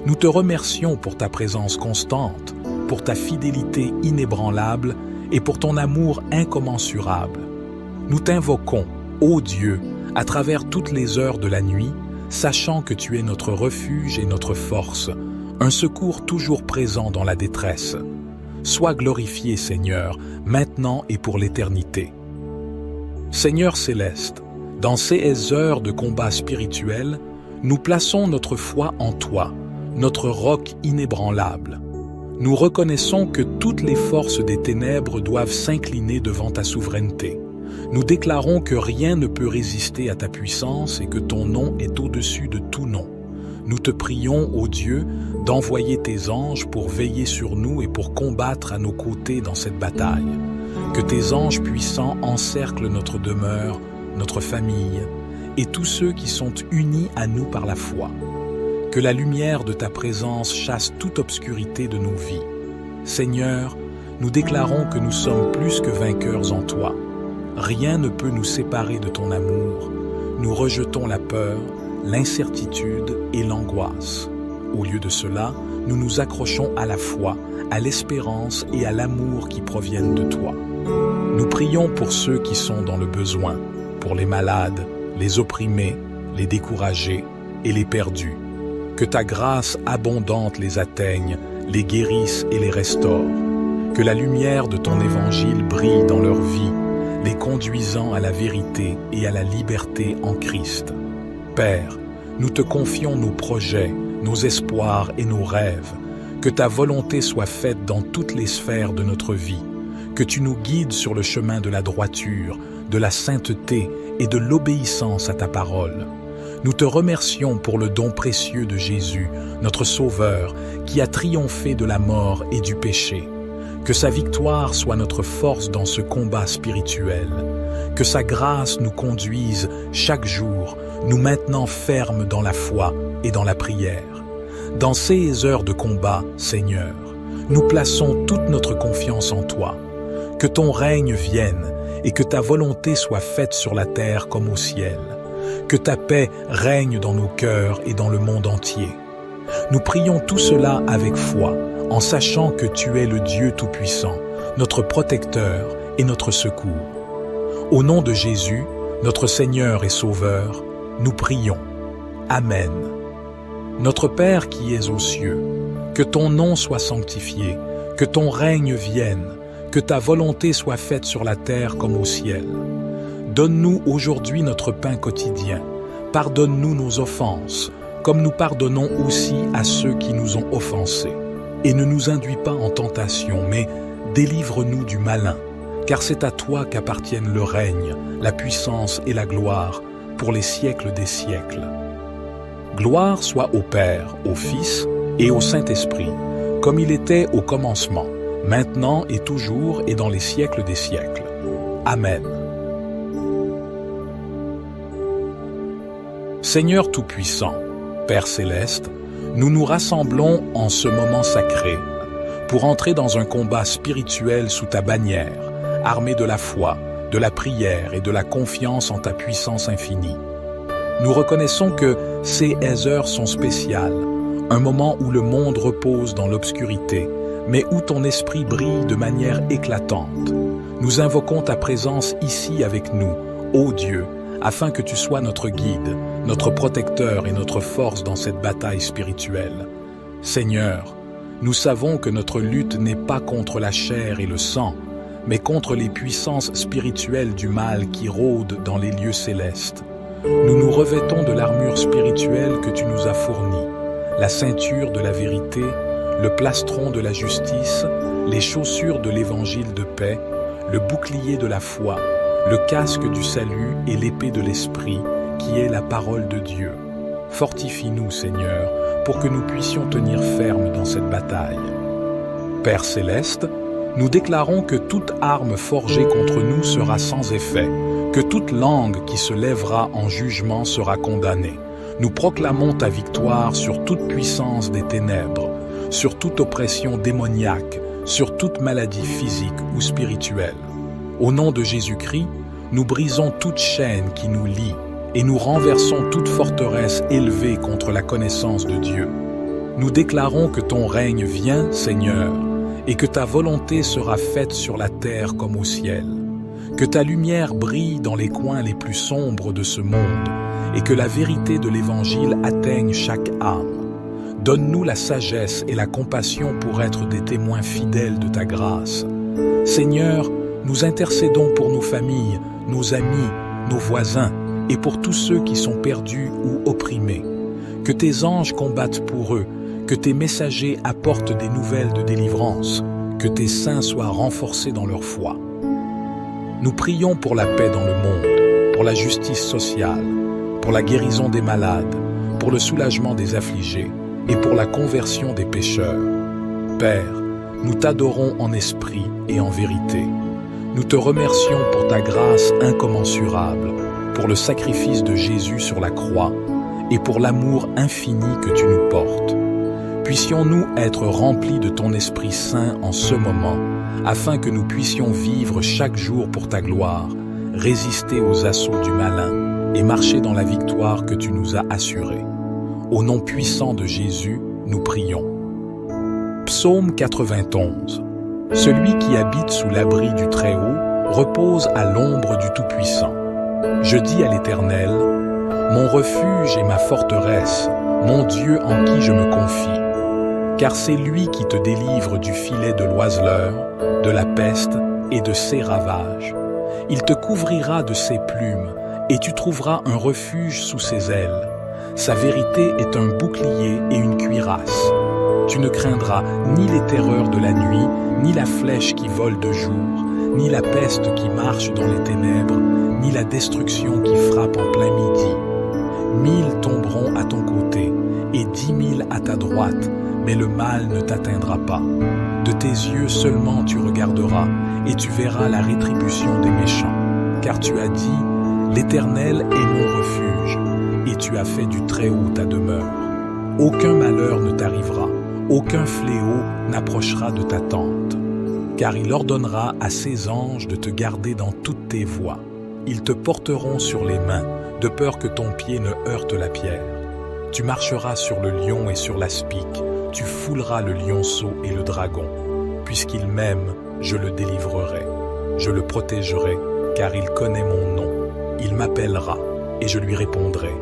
Nous te remercions pour ta présence constante, pour ta fidélité inébranlable et pour ton amour incommensurable. Nous t'invoquons, ô Dieu, à travers toutes les heures de la nuit, sachant que tu es notre refuge et notre force, un secours toujours présent dans la détresse. Sois glorifié, Seigneur, maintenant et pour l'éternité. Seigneur céleste, dans ces heures de combat spirituel, nous plaçons notre foi en toi, notre roc inébranlable. Nous reconnaissons que toutes les forces des ténèbres doivent s'incliner devant ta souveraineté. Nous déclarons que rien ne peut résister à ta puissance et que ton nom est au-dessus de tout nom. Nous te prions, ô Dieu, d'envoyer tes anges pour veiller sur nous et pour combattre à nos côtés dans cette bataille. Que tes anges puissants encerclent notre demeure, notre famille et tous ceux qui sont unis à nous par la foi. Que la lumière de ta présence chasse toute obscurité de nos vies. Seigneur, nous déclarons que nous sommes plus que vainqueurs en toi. Rien ne peut nous séparer de ton amour. Nous rejetons la peur, l'incertitude et l'angoisse. Au lieu de cela, nous nous accrochons à la foi, à l'espérance et à l'amour qui proviennent de toi. Nous prions pour ceux qui sont dans le besoin, pour les malades, les opprimés, les découragés et les perdus. Que ta grâce abondante les atteigne, les guérisse et les restaure. Que la lumière de ton évangile brille dans leur vie, les conduisant à la vérité et à la liberté en Christ. Père, nous te confions nos projets, nos espoirs et nos rêves. Que ta volonté soit faite dans toutes les sphères de notre vie. Que tu nous guides sur le chemin de la droiture, de la sainteté et de l'obéissance à ta parole. Nous te remercions pour le don précieux de Jésus, notre Sauveur, qui a triomphé de la mort et du péché. Que sa victoire soit notre force dans ce combat spirituel. Que sa grâce nous conduise chaque jour, nous maintenant fermes dans la foi et dans la prière. Dans ces heures de combat, Seigneur, nous plaçons toute notre confiance en toi. Que ton règne vienne et que ta volonté soit faite sur la terre comme au ciel. Que ta paix règne dans nos cœurs et dans le monde entier. Nous prions tout cela avec foi, en sachant que tu es le Dieu Tout-Puissant, notre protecteur et notre secours. Au nom de Jésus, notre Seigneur et Sauveur, nous prions. Amen. Notre Père qui es aux cieux, que ton nom soit sanctifié, que ton règne vienne, que ta volonté soit faite sur la terre comme au ciel. Donne-nous aujourd'hui notre pain quotidien. Pardonne-nous nos offenses, comme nous pardonnons aussi à ceux qui nous ont offensés. Et ne nous induis pas en tentation, mais délivre-nous du malin, car c'est à toi qu'appartiennent le règne, la puissance et la gloire, pour les siècles des siècles. Gloire soit au Père, au Fils et au Saint-Esprit, comme il était au commencement, maintenant et toujours et dans les siècles des siècles. Amen. Seigneur Tout-Puissant, Père Céleste, nous nous rassemblons en ce moment sacré pour entrer dans un combat spirituel sous ta bannière, armé de la foi, de la prière et de la confiance en ta puissance infinie. Nous reconnaissons que ces heures sont spéciales, un moment où le monde repose dans l'obscurité, mais où ton esprit brille de manière éclatante. Nous invoquons ta présence ici avec nous, ô Dieu, afin que tu sois notre guide, notre protecteur et notre force dans cette bataille spirituelle. Seigneur, nous savons que notre lutte n'est pas contre la chair et le sang, mais contre les puissances spirituelles du mal qui rôdent dans les lieux célestes. Nous nous revêtons de l'armure spirituelle que tu nous as fournie, la ceinture de la vérité, le plastron de la justice, les chaussures de l'évangile de paix, le bouclier de la foi, le casque du salut et l'épée de l'esprit, qui est la parole de Dieu. Fortifie-nous, Seigneur, pour que nous puissions tenir ferme dans cette bataille. Père Céleste, nous déclarons que toute arme forgée contre nous sera sans effet, que toute langue qui se lèvera en jugement sera condamnée. Nous proclamons ta victoire sur toute puissance des ténèbres, sur toute oppression démoniaque, sur toute maladie physique ou spirituelle. Au nom de Jésus-Christ, nous brisons toute chaîne qui nous lie et nous renversons toute forteresse élevée contre la connaissance de Dieu. Nous déclarons que ton règne vient, Seigneur, et que ta volonté sera faite sur la terre comme au ciel. Que ta lumière brille dans les coins les plus sombres de ce monde et que la vérité de l'Évangile atteigne chaque âme. Donne-nous la sagesse et la compassion pour être des témoins fidèles de ta grâce. Seigneur, nous intercédons pour nos familles, nos amis, nos voisins et pour tous ceux qui sont perdus ou opprimés. Que tes anges combattent pour eux, que tes messagers apportent des nouvelles de délivrance, que tes saints soient renforcés dans leur foi. Nous prions pour la paix dans le monde, pour la justice sociale, pour la guérison des malades, pour le soulagement des affligés et pour la conversion des pécheurs. Père, nous t'adorons en esprit et en vérité. Nous te remercions pour ta grâce incommensurable, pour le sacrifice de Jésus sur la croix et pour l'amour infini que tu nous portes. Puissions-nous être remplis de ton Esprit Saint en ce moment, afin que nous puissions vivre chaque jour pour ta gloire, résister aux assauts du malin et marcher dans la victoire que tu nous as assurée. Au nom puissant de Jésus, nous prions. Psaume 91. Celui qui habite sous l'abri du Très-Haut repose à l'ombre du Tout-Puissant. Je dis à l'Éternel, mon refuge et ma forteresse, mon Dieu en qui je me confie. Car c'est lui qui te délivre du filet de l'oiseleur, de la peste et de ses ravages. Il te couvrira de ses plumes, et tu trouveras un refuge sous ses ailes. Sa vérité est un bouclier et une cuirasse. Tu ne craindras ni les terreurs de la nuit, ni la flèche qui vole de jour, ni la peste qui marche dans les ténèbres, ni la destruction qui frappe en plein midi. 1000 tomberont à ton côté, et 10 000 à ta droite, mais le mal ne t'atteindra pas. De tes yeux seulement tu regarderas, et tu verras la rétribution des méchants. Car tu as dit, l'Éternel est mon refuge, et tu as fait du Très-Haut ta demeure. Aucun malheur ne t'arrivera, aucun fléau n'approchera de ta tente. Car il ordonnera à ses anges de te garder dans toutes tes voies. Ils te porteront sur les mains, de peur que ton pied ne heurte la pierre. Tu marcheras sur le lion et sur l'aspic, tu fouleras le lionceau et le dragon. Puisqu'il m'aime, je le délivrerai. Je le protégerai, car il connaît mon nom. Il m'appellera, et je lui répondrai.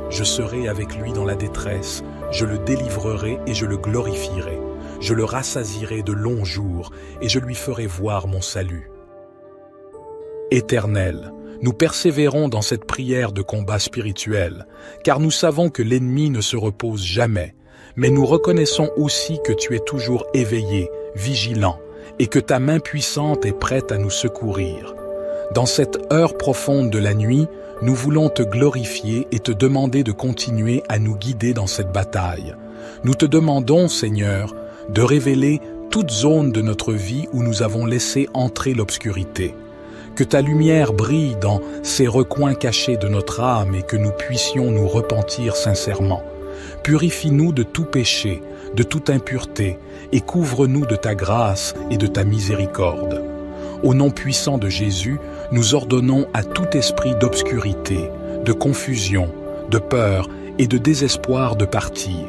Je serai avec lui dans la détresse, je le délivrerai et je le glorifierai. Je le rassasierai de longs jours, et je lui ferai voir mon salut. Éternel, nous persévérons dans cette prière de combat spirituel, car nous savons que l'ennemi ne se repose jamais, mais nous reconnaissons aussi que tu es toujours éveillé, vigilant, et que ta main puissante est prête à nous secourir. Dans cette heure profonde de la nuit, nous voulons te glorifier et te demander de continuer à nous guider dans cette bataille. Nous te demandons, Seigneur, de révéler toute zone de notre vie où nous avons laissé entrer l'obscurité. Que ta lumière brille dans ces recoins cachés de notre âme et que nous puissions nous repentir sincèrement. Purifie-nous de tout péché, de toute impureté, et couvre-nous de ta grâce et de ta miséricorde. Au nom puissant de Jésus, nous ordonnons à tout esprit d'obscurité, de confusion, de peur et de désespoir de partir.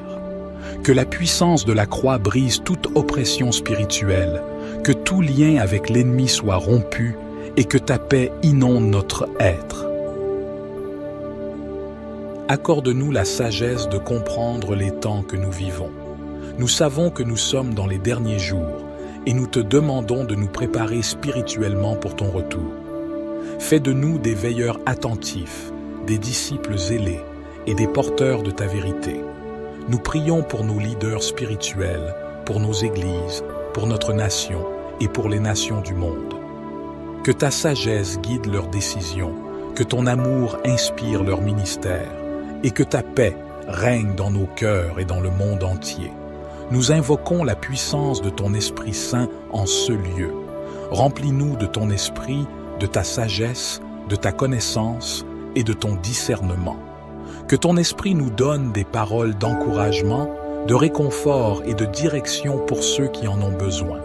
Que la puissance de la croix brise toute oppression spirituelle, que tout lien avec l'ennemi soit rompu et que ta paix inonde notre être. Accorde-nous la sagesse de comprendre les temps que nous vivons. Nous savons que nous sommes dans les derniers jours et nous te demandons de nous préparer spirituellement pour ton retour. Fais de nous des veilleurs attentifs, des disciples zélés et des porteurs de ta vérité. Nous prions pour nos leaders spirituels, pour nos églises, pour notre nation et pour les nations du monde. Que ta sagesse guide leurs décisions, que ton amour inspire leur ministère et que ta paix règne dans nos cœurs et dans le monde entier. Nous invoquons la puissance de ton Esprit Saint en ce lieu. Remplis-nous de ton esprit, de ta sagesse, de ta connaissance et de ton discernement. Que ton esprit nous donne des paroles d'encouragement, de réconfort et de direction pour ceux qui en ont besoin.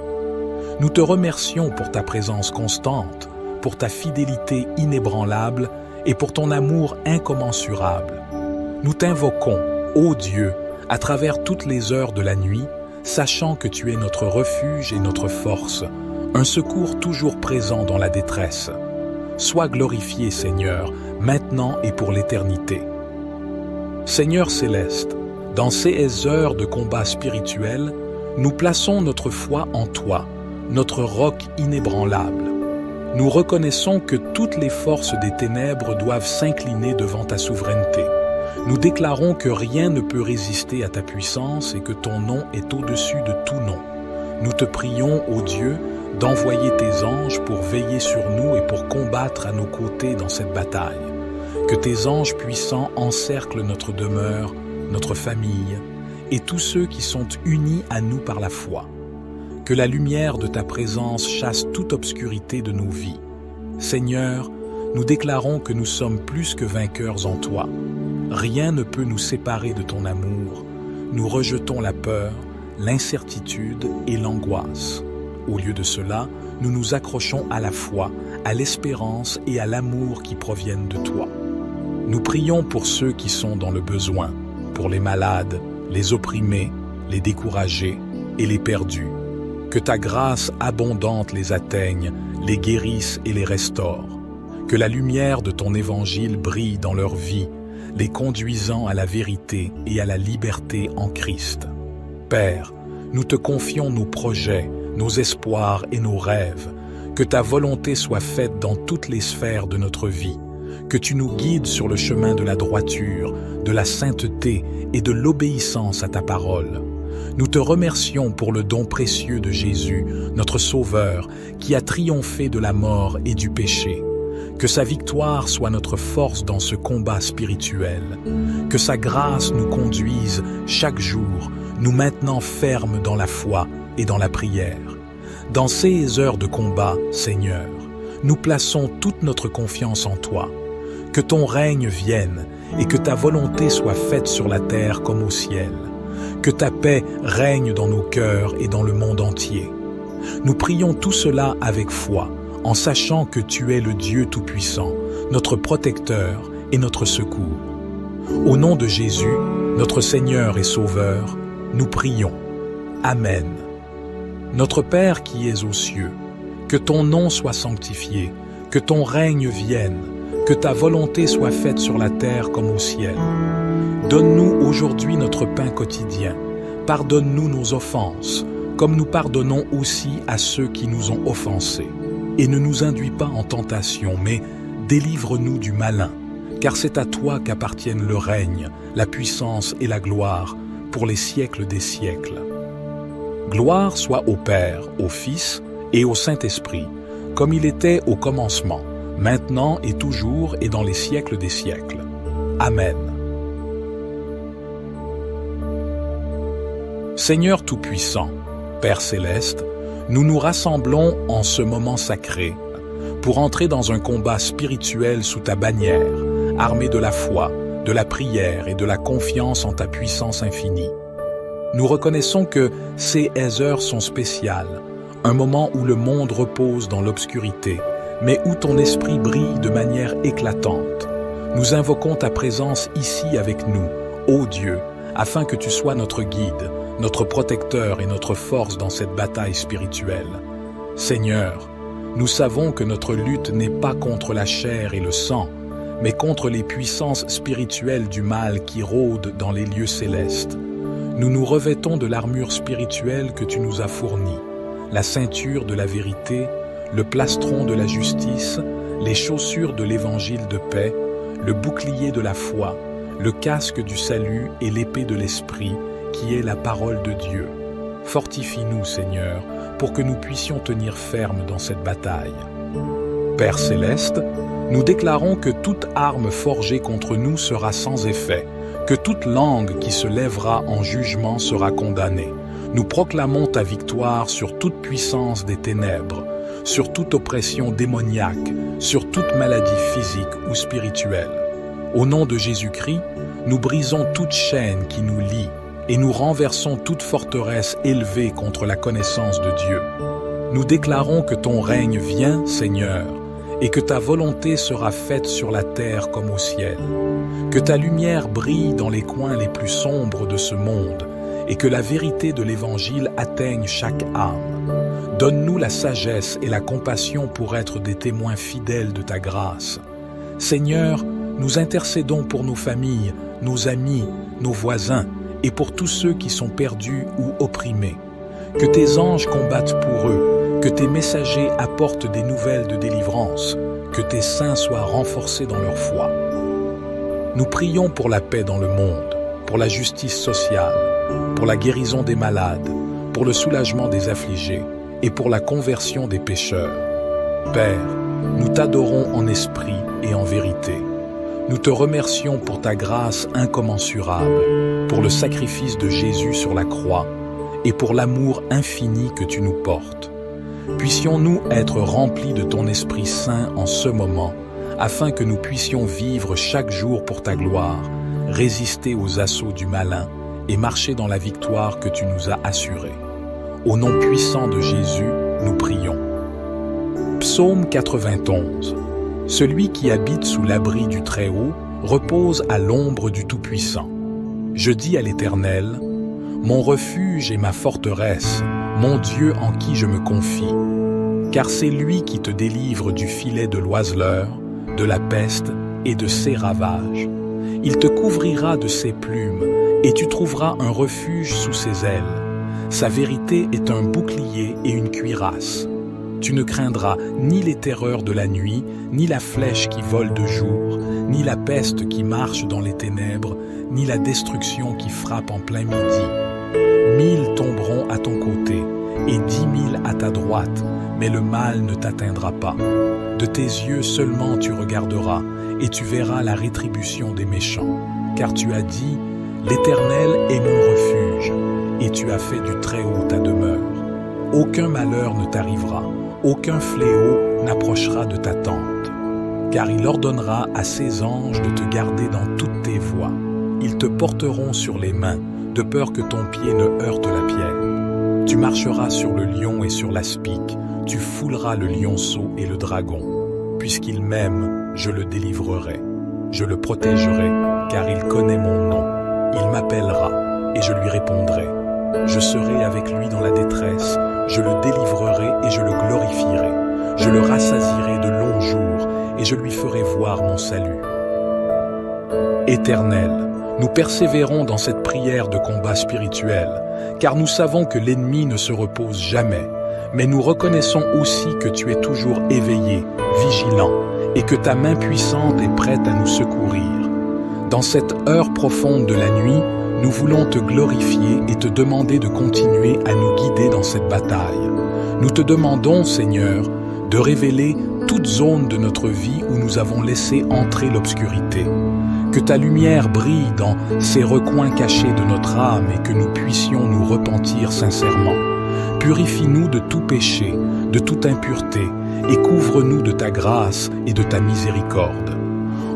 Nous te remercions pour ta présence constante, pour ta fidélité inébranlable et pour ton amour incommensurable. Nous t'invoquons, ô Dieu, à travers toutes les heures de la nuit, sachant que tu es notre refuge et notre force, un secours toujours présent dans la détresse. Sois glorifié, Seigneur, maintenant et pour l'éternité. Seigneur céleste, dans ces heures de combat spirituel, nous plaçons notre foi en toi, notre roc inébranlable. Nous reconnaissons que toutes les forces des ténèbres doivent s'incliner devant ta souveraineté. Nous déclarons que rien ne peut résister à ta puissance et que ton nom est au-dessus de tout nom. Nous te prions, ô Dieu, d'envoyer tes anges pour veiller sur nous et pour combattre à nos côtés dans cette bataille. Que tes anges puissants encerclent notre demeure, notre famille et tous ceux qui sont unis à nous par la foi. Que la lumière de ta présence chasse toute obscurité de nos vies. Seigneur, nous déclarons que nous sommes plus que vainqueurs en toi. Rien ne peut nous séparer de ton amour. Nous rejetons la peur, l'incertitude et l'angoisse. Au lieu de cela, nous nous accrochons à la foi, à l'espérance et à l'amour qui proviennent de toi. Nous prions pour ceux qui sont dans le besoin, pour les malades, les opprimés, les découragés et les perdus. Que ta grâce abondante les atteigne, les guérisse et les restaure. Que la lumière de ton évangile brille dans leur vie, les conduisant à la vérité et à la liberté en Christ. Père, nous te confions nos projets, nos espoirs et nos rêves. Que ta volonté soit faite dans toutes les sphères de notre vie. Que tu nous guides sur le chemin de la droiture, de la sainteté et de l'obéissance à ta parole. Nous te remercions pour le don précieux de Jésus, notre Sauveur, qui a triomphé de la mort et du péché. Que sa victoire soit notre force dans ce combat spirituel. Que sa grâce nous conduise chaque jour, nous maintenant fermes dans la foi et dans la prière. Dans ces heures de combat, Seigneur, nous plaçons toute notre confiance en toi. Que ton règne vienne et que ta volonté soit faite sur la terre comme au ciel. Que ta paix règne dans nos cœurs et dans le monde entier. Nous prions tout cela avec foi, en sachant que tu es le Dieu Tout-Puissant, notre protecteur et notre secours. Au nom de Jésus, notre Seigneur et Sauveur, nous prions. Amen. Notre Père qui es aux cieux, que ton nom soit sanctifié, que ton règne vienne, que ta volonté soit faite sur la terre comme au ciel. Donne-nous aujourd'hui notre pain quotidien. Pardonne-nous nos offenses, comme nous pardonnons aussi à ceux qui nous ont offensés. Et ne nous induis pas en tentation, mais délivre-nous du malin, car c'est à toi qu'appartiennent le règne, la puissance et la gloire, pour les siècles des siècles. Gloire soit au Père, au Fils et au Saint-Esprit, comme il était au commencement, maintenant et toujours et dans les siècles des siècles. Amen. Seigneur Tout-Puissant, Père Céleste, nous nous rassemblons en ce moment sacré pour entrer dans un combat spirituel sous ta bannière, armé de la foi, de la prière et de la confiance en ta puissance infinie. Nous reconnaissons que ces heures sont spéciales, un moment où le monde repose dans l'obscurité, mais où ton esprit brille de manière éclatante. Nous invoquons ta présence ici avec nous, ô Dieu, afin que tu sois notre guide, notre protecteur et notre force dans cette bataille spirituelle. Seigneur, nous savons que notre lutte n'est pas contre la chair et le sang, mais contre les puissances spirituelles du mal qui rôdent dans les lieux célestes. Nous nous revêtons de l'armure spirituelle que tu nous as fournie, la ceinture de la vérité, le plastron de la justice, les chaussures de l'évangile de paix, le bouclier de la foi, le casque du salut et l'épée de l'esprit, qui est la parole de Dieu. Fortifie-nous, Seigneur, pour que nous puissions tenir ferme dans cette bataille. Père céleste, nous déclarons que toute arme forgée contre nous sera sans effet, que toute langue qui se lèvera en jugement sera condamnée. Nous proclamons ta victoire sur toute puissance des ténèbres, sur toute oppression démoniaque, sur toute maladie physique ou spirituelle. Au nom de Jésus-Christ, nous brisons toute chaîne qui nous lie et nous renversons toute forteresse élevée contre la connaissance de Dieu. Nous déclarons que ton règne vient, Seigneur, et que ta volonté sera faite sur la terre comme au ciel. Que ta lumière brille dans les coins les plus sombres de ce monde et que la vérité de l'Évangile atteigne chaque âme. Donne-nous la sagesse et la compassion pour être des témoins fidèles de ta grâce. Seigneur, nous intercédons pour nos familles, nos amis, nos voisins et pour tous ceux qui sont perdus ou opprimés. Que tes anges combattent pour eux, que tes messagers apportent des nouvelles de délivrance, que tes saints soient renforcés dans leur foi. Nous prions pour la paix dans le monde, pour la justice sociale, pour la guérison des malades, pour le soulagement des affligés et pour la conversion des pécheurs. Père, nous t'adorons en esprit et en vérité. Nous te remercions pour ta grâce incommensurable, pour le sacrifice de Jésus sur la croix et pour l'amour infini que tu nous portes. Puissions-nous être remplis de ton Esprit Saint en ce moment, afin que nous puissions vivre chaque jour pour ta gloire, résister aux assauts du malin et marcher dans la victoire que tu nous as assurée. Au nom puissant de Jésus, nous prions. Psaume 91. Celui qui habite sous l'abri du Très-Haut repose à l'ombre du Tout-Puissant. Je dis à l'Éternel, mon refuge et ma forteresse, mon Dieu en qui je me confie. Car c'est lui qui te délivre du filet de l'oiseleur, de la peste et de ses ravages. Il te couvrira de ses plumes et tu trouveras un refuge sous ses ailes. Sa vérité est un bouclier et une cuirasse. Tu ne craindras ni les terreurs de la nuit, ni la flèche qui vole de jour, ni la peste qui marche dans les ténèbres, ni la destruction qui frappe en plein midi. 1000 tomberont à ton côté et 10 000 à ta droite, mais le mal ne t'atteindra pas. De tes yeux seulement tu regarderas et tu verras la rétribution des méchants. Car tu as dit, l'Éternel est mon refuge, et tu as fait du Très-Haut ta demeure. Aucun malheur ne t'arrivera, aucun fléau n'approchera de ta tente. Car il ordonnera à ses anges de te garder dans toutes tes voies. Ils te porteront sur les mains, de peur que ton pied ne heurte la pierre. Tu marcheras sur le lion et sur l'aspic, tu fouleras le lionceau et le dragon. Puisqu'il m'aime, je le délivrerai. Je le protégerai, car il connaît mon nom. Il m'appellera, et je lui répondrai. Je serai avec lui dans la détresse, je le délivrerai et je le glorifierai. Je le rassasierai de longs jours, et je lui ferai voir mon salut. Éternel, nous persévérons dans cette prière de combat spirituel, car nous savons que l'ennemi ne se repose jamais, mais nous reconnaissons aussi que tu es toujours éveillé, vigilant, et que ta main puissante est prête à nous secourir. Dans cette heure profonde de la nuit, nous voulons te glorifier et te demander de continuer à nous guider dans cette bataille. Nous te demandons, Seigneur, de révéler toute zone de notre vie où nous avons laissé entrer l'obscurité. Que ta lumière brille dans ces recoins cachés de notre âme et que nous puissions nous repentir sincèrement. Purifie-nous de tout péché, de toute impureté, et couvre-nous de ta grâce et de ta miséricorde.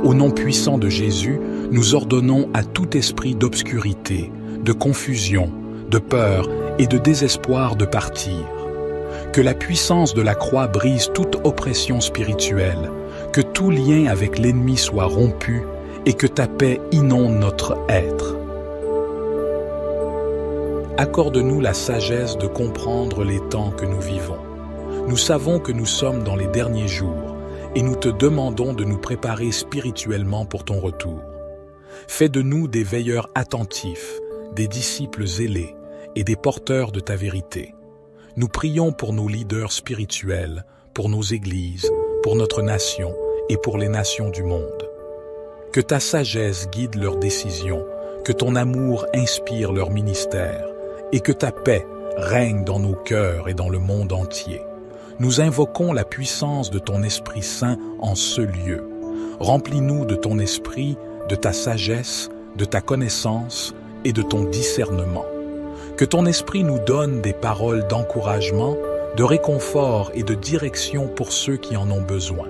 Au nom puissant de Jésus, nous ordonnons à tout esprit d'obscurité, de confusion, de peur et de désespoir de partir. Que la puissance de la croix brise toute oppression spirituelle, que tout lien avec l'ennemi soit rompu et que ta paix inonde notre être. Accorde-nous la sagesse de comprendre les temps que nous vivons. Nous savons que nous sommes dans les derniers jours et nous te demandons de nous préparer spirituellement pour ton retour. Fais de nous des veilleurs attentifs, des disciples zélés et des porteurs de ta vérité. Nous prions pour nos leaders spirituels, pour nos églises, pour notre nation et pour les nations du monde. Que ta sagesse guide leurs décisions, que ton amour inspire leur ministère et que ta paix règne dans nos cœurs et dans le monde entier. Nous invoquons la puissance de ton Esprit Saint en ce lieu. Remplis-nous de ton esprit, de ta sagesse, de ta connaissance et de ton discernement. Que ton esprit nous donne des paroles d'encouragement, de réconfort et de direction pour ceux qui en ont besoin.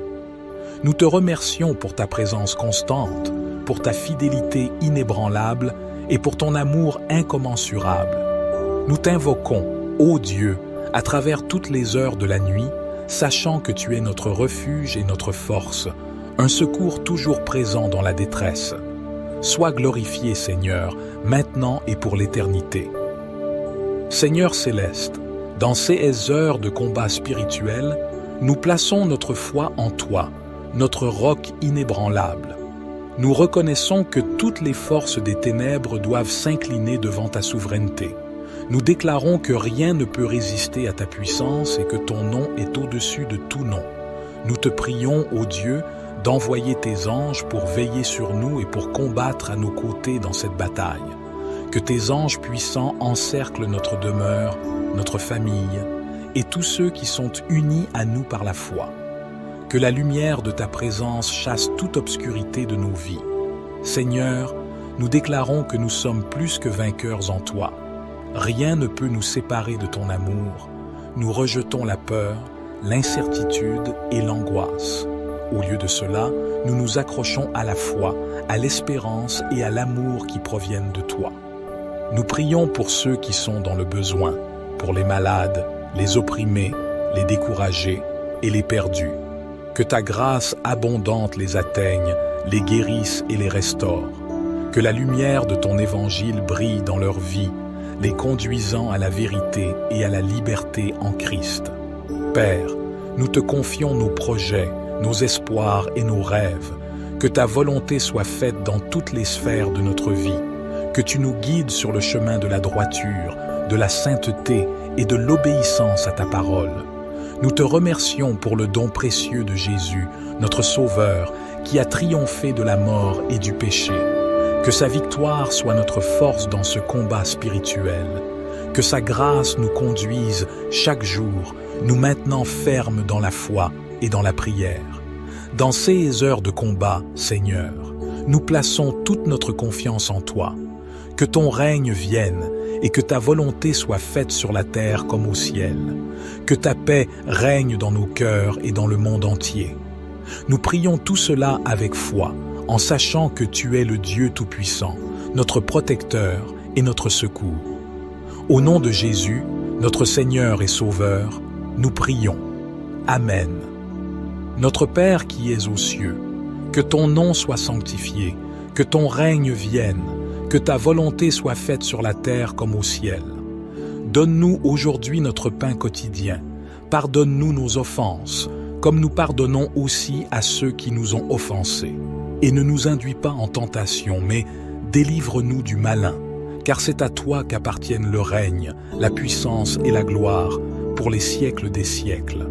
Nous te remercions pour ta présence constante, pour ta fidélité inébranlable et pour ton amour incommensurable. Nous t'invoquons, ô Dieu, à travers toutes les heures de la nuit, sachant que tu es notre refuge et notre force, un secours toujours présent dans la détresse. Sois glorifié, Seigneur, maintenant et pour l'éternité. Seigneur céleste, dans ces heures de combat spirituel, nous plaçons notre foi en toi, notre roc inébranlable. Nous reconnaissons que toutes les forces des ténèbres doivent s'incliner devant ta souveraineté. Nous déclarons que rien ne peut résister à ta puissance et que ton nom est au-dessus de tout nom. Nous te prions, ô Dieu, d'envoyer tes anges pour veiller sur nous et pour combattre à nos côtés dans cette bataille. Que tes anges puissants encerclent notre demeure, notre famille et tous ceux qui sont unis à nous par la foi. Que la lumière de ta présence chasse toute obscurité de nos vies. Seigneur, nous déclarons que nous sommes plus que vainqueurs en toi. Rien ne peut nous séparer de ton amour. Nous rejetons la peur, l'incertitude et l'angoisse. Au lieu de cela, nous nous accrochons à la foi, à l'espérance et à l'amour qui proviennent de toi. Nous prions pour ceux qui sont dans le besoin, pour les malades, les opprimés, les découragés et les perdus. Que ta grâce abondante les atteigne, les guérisse et les restaure. Que la lumière de ton évangile brille dans leur vie, les conduisant à la vérité et à la liberté en Christ. Père, nous te confions nos projets, nos espoirs et nos rêves. Que ta volonté soit faite dans toutes les sphères de notre vie. Que tu nous guides sur le chemin de la droiture, de la sainteté et de l'obéissance à ta parole. Nous te remercions pour le don précieux de Jésus, notre Sauveur, qui a triomphé de la mort et du péché. Que sa victoire soit notre force dans ce combat spirituel. Que sa grâce nous conduise chaque jour, nous maintenant fermes dans la foi et dans la prière. Dans ces heures de combat, Seigneur, nous plaçons toute notre confiance en toi. Que ton règne vienne et que ta volonté soit faite sur la terre comme au ciel. Que ta paix règne dans nos cœurs et dans le monde entier. Nous prions tout cela avec foi, en sachant que tu es le Dieu Tout-Puissant, notre protecteur et notre secours. Au nom de Jésus, notre Seigneur et Sauveur, nous prions. Amen. Notre Père qui es aux cieux, que ton nom soit sanctifié, que ton règne vienne, que ta volonté soit faite sur la terre comme au ciel. Donne-nous aujourd'hui notre pain quotidien. Pardonne-nous nos offenses, comme nous pardonnons aussi à ceux qui nous ont offensés. Et ne nous induis pas en tentation, mais délivre-nous du malin, car c'est à toi qu'appartiennent le règne, la puissance et la gloire, pour les siècles des siècles.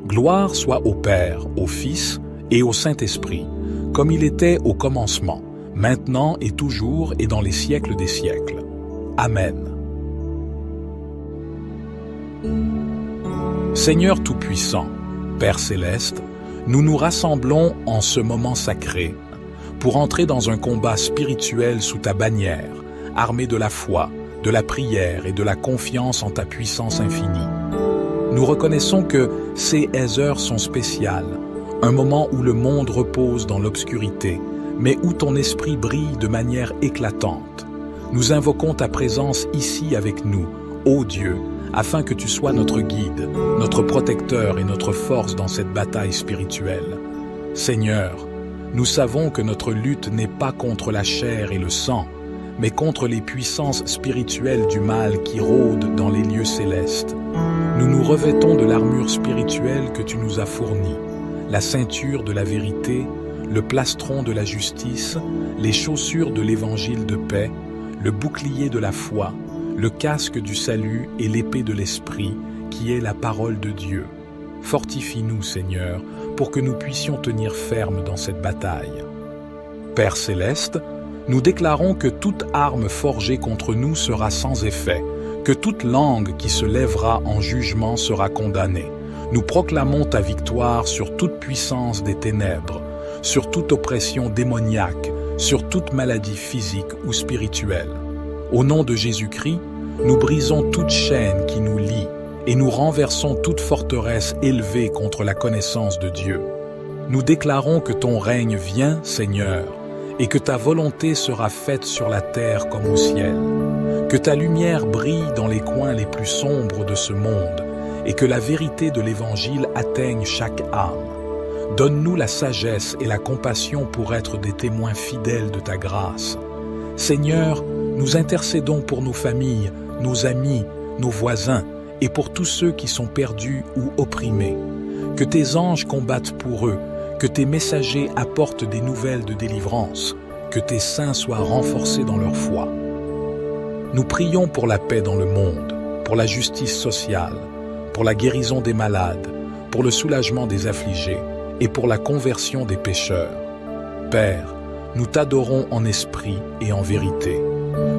Gloire soit au Père, au Fils et au Saint-Esprit, comme il était au commencement, maintenant et toujours et dans les siècles des siècles. Amen. Seigneur Tout-Puissant, Père Céleste, nous nous rassemblons en ce moment sacré pour entrer dans un combat spirituel sous ta bannière, armés de la foi, de la prière et de la confiance en ta puissance infinie. Nous reconnaissons que ces heures sont spéciales, un moment où le monde repose dans l'obscurité, mais où ton esprit brille de manière éclatante. Nous invoquons ta présence ici avec nous, ô Dieu, afin que tu sois notre guide, notre protecteur et notre force dans cette bataille spirituelle. Seigneur, nous savons que notre lutte n'est pas contre la chair et le sang, mais contre les puissances spirituelles du mal qui rôdent dans les lieux célestes. Nous nous revêtons de l'armure spirituelle que tu nous as fournie, la ceinture de la vérité, le plastron de la justice, les chaussures de l'évangile de paix, le bouclier de la foi, le casque du salut et l'épée de l'esprit, qui est la parole de Dieu. Fortifie-nous, Seigneur, pour que nous puissions tenir ferme dans cette bataille. Père céleste, nous déclarons que toute arme forgée contre nous sera sans effet, que toute langue qui se lèvera en jugement sera condamnée. Nous proclamons ta victoire sur toute puissance des ténèbres, sur toute oppression démoniaque, sur toute maladie physique ou spirituelle. Au nom de Jésus-Christ, nous brisons toute chaîne qui nous lie et nous renversons toute forteresse élevée contre la connaissance de Dieu. Nous déclarons que ton règne vient, Seigneur, et que ta volonté sera faite sur la terre comme au ciel. Que ta lumière brille dans les coins les plus sombres de ce monde et que la vérité de l'Évangile atteigne chaque âme. Donne-nous la sagesse et la compassion pour être des témoins fidèles de ta grâce. Seigneur, nous intercédons pour nos familles, nos amis, nos voisins et pour tous ceux qui sont perdus ou opprimés. Que tes anges combattent pour eux, que tes messagers apportent des nouvelles de délivrance, que tes saints soient renforcés dans leur foi. Nous prions pour la paix dans le monde, pour la justice sociale, pour la guérison des malades, pour le soulagement des affligés et pour la conversion des pécheurs. Père, nous t'adorons en esprit et en vérité.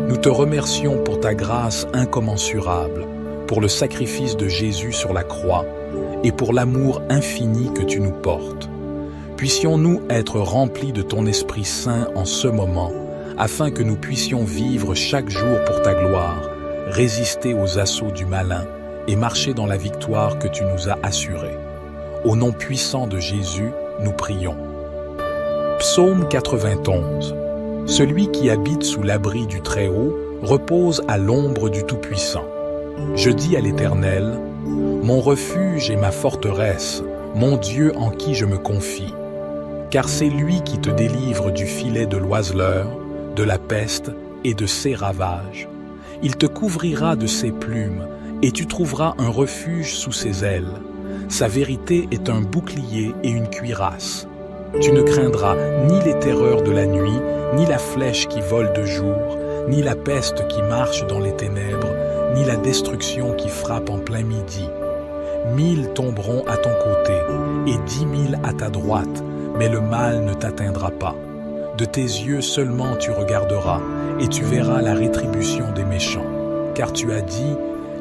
Nous te remercions pour ta grâce incommensurable, pour le sacrifice de Jésus sur la croix et pour l'amour infini que tu nous portes. Puissions-nous être remplis de ton Esprit Saint en ce moment, afin que nous puissions vivre chaque jour pour ta gloire, résister aux assauts du malin et marcher dans la victoire que tu nous as assurée. Au nom puissant de Jésus, nous prions. Psaume 91. Celui qui habite sous l'abri du Très-Haut repose à l'ombre du Tout-Puissant. Je dis à l'Éternel, mon refuge et ma forteresse, mon Dieu en qui je me confie. Car c'est lui qui te délivre du filet de l'oiseleur, de la peste et de ses ravages. Il te couvrira de ses plumes, et tu trouveras un refuge sous ses ailes. Sa vérité est un bouclier et une cuirasse. Tu ne craindras ni les terreurs de la nuit, ni la flèche qui vole de jour, ni la peste qui marche dans les ténèbres, ni la destruction qui frappe en plein midi. 1000 tomberont à ton côté, et 10 000 à ta droite, mais le mal ne t'atteindra pas. De tes yeux seulement tu regarderas, et tu verras la rétribution des méchants. Car tu as dit,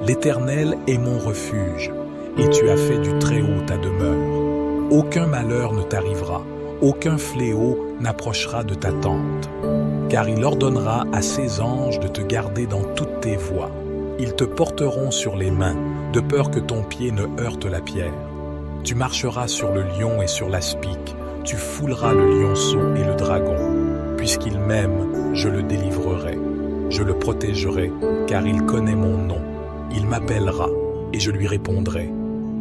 l'Éternel est mon refuge, et tu as fait du Très-Haut ta demeure. Aucun malheur ne t'arrivera, aucun fléau n'approchera de ta tente. Car il ordonnera à ses anges de te garder dans toutes tes voies. Ils te porteront sur les mains, de peur que ton pied ne heurte la pierre. Tu marcheras sur le lion et sur l'aspic, tu fouleras le lionceau et le dragon. Puisqu'il m'aime, je le délivrerai. Je le protégerai, car il connaît mon nom. Il m'appellera, et je lui répondrai.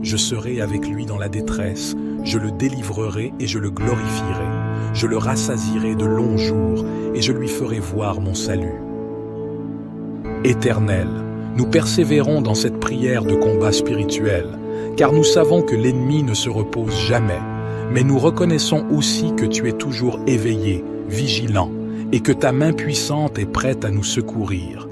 Je serai avec lui dans la détresse, je le délivrerai et je le glorifierai. Je le rassasierai de longs jours, et je lui ferai voir mon salut. Éternel, nous persévérons dans cette prière de combat spirituel, car nous savons que l'ennemi ne se repose jamais, mais nous reconnaissons aussi que tu es toujours éveillé, vigilant, et que ta main puissante est prête à nous secourir.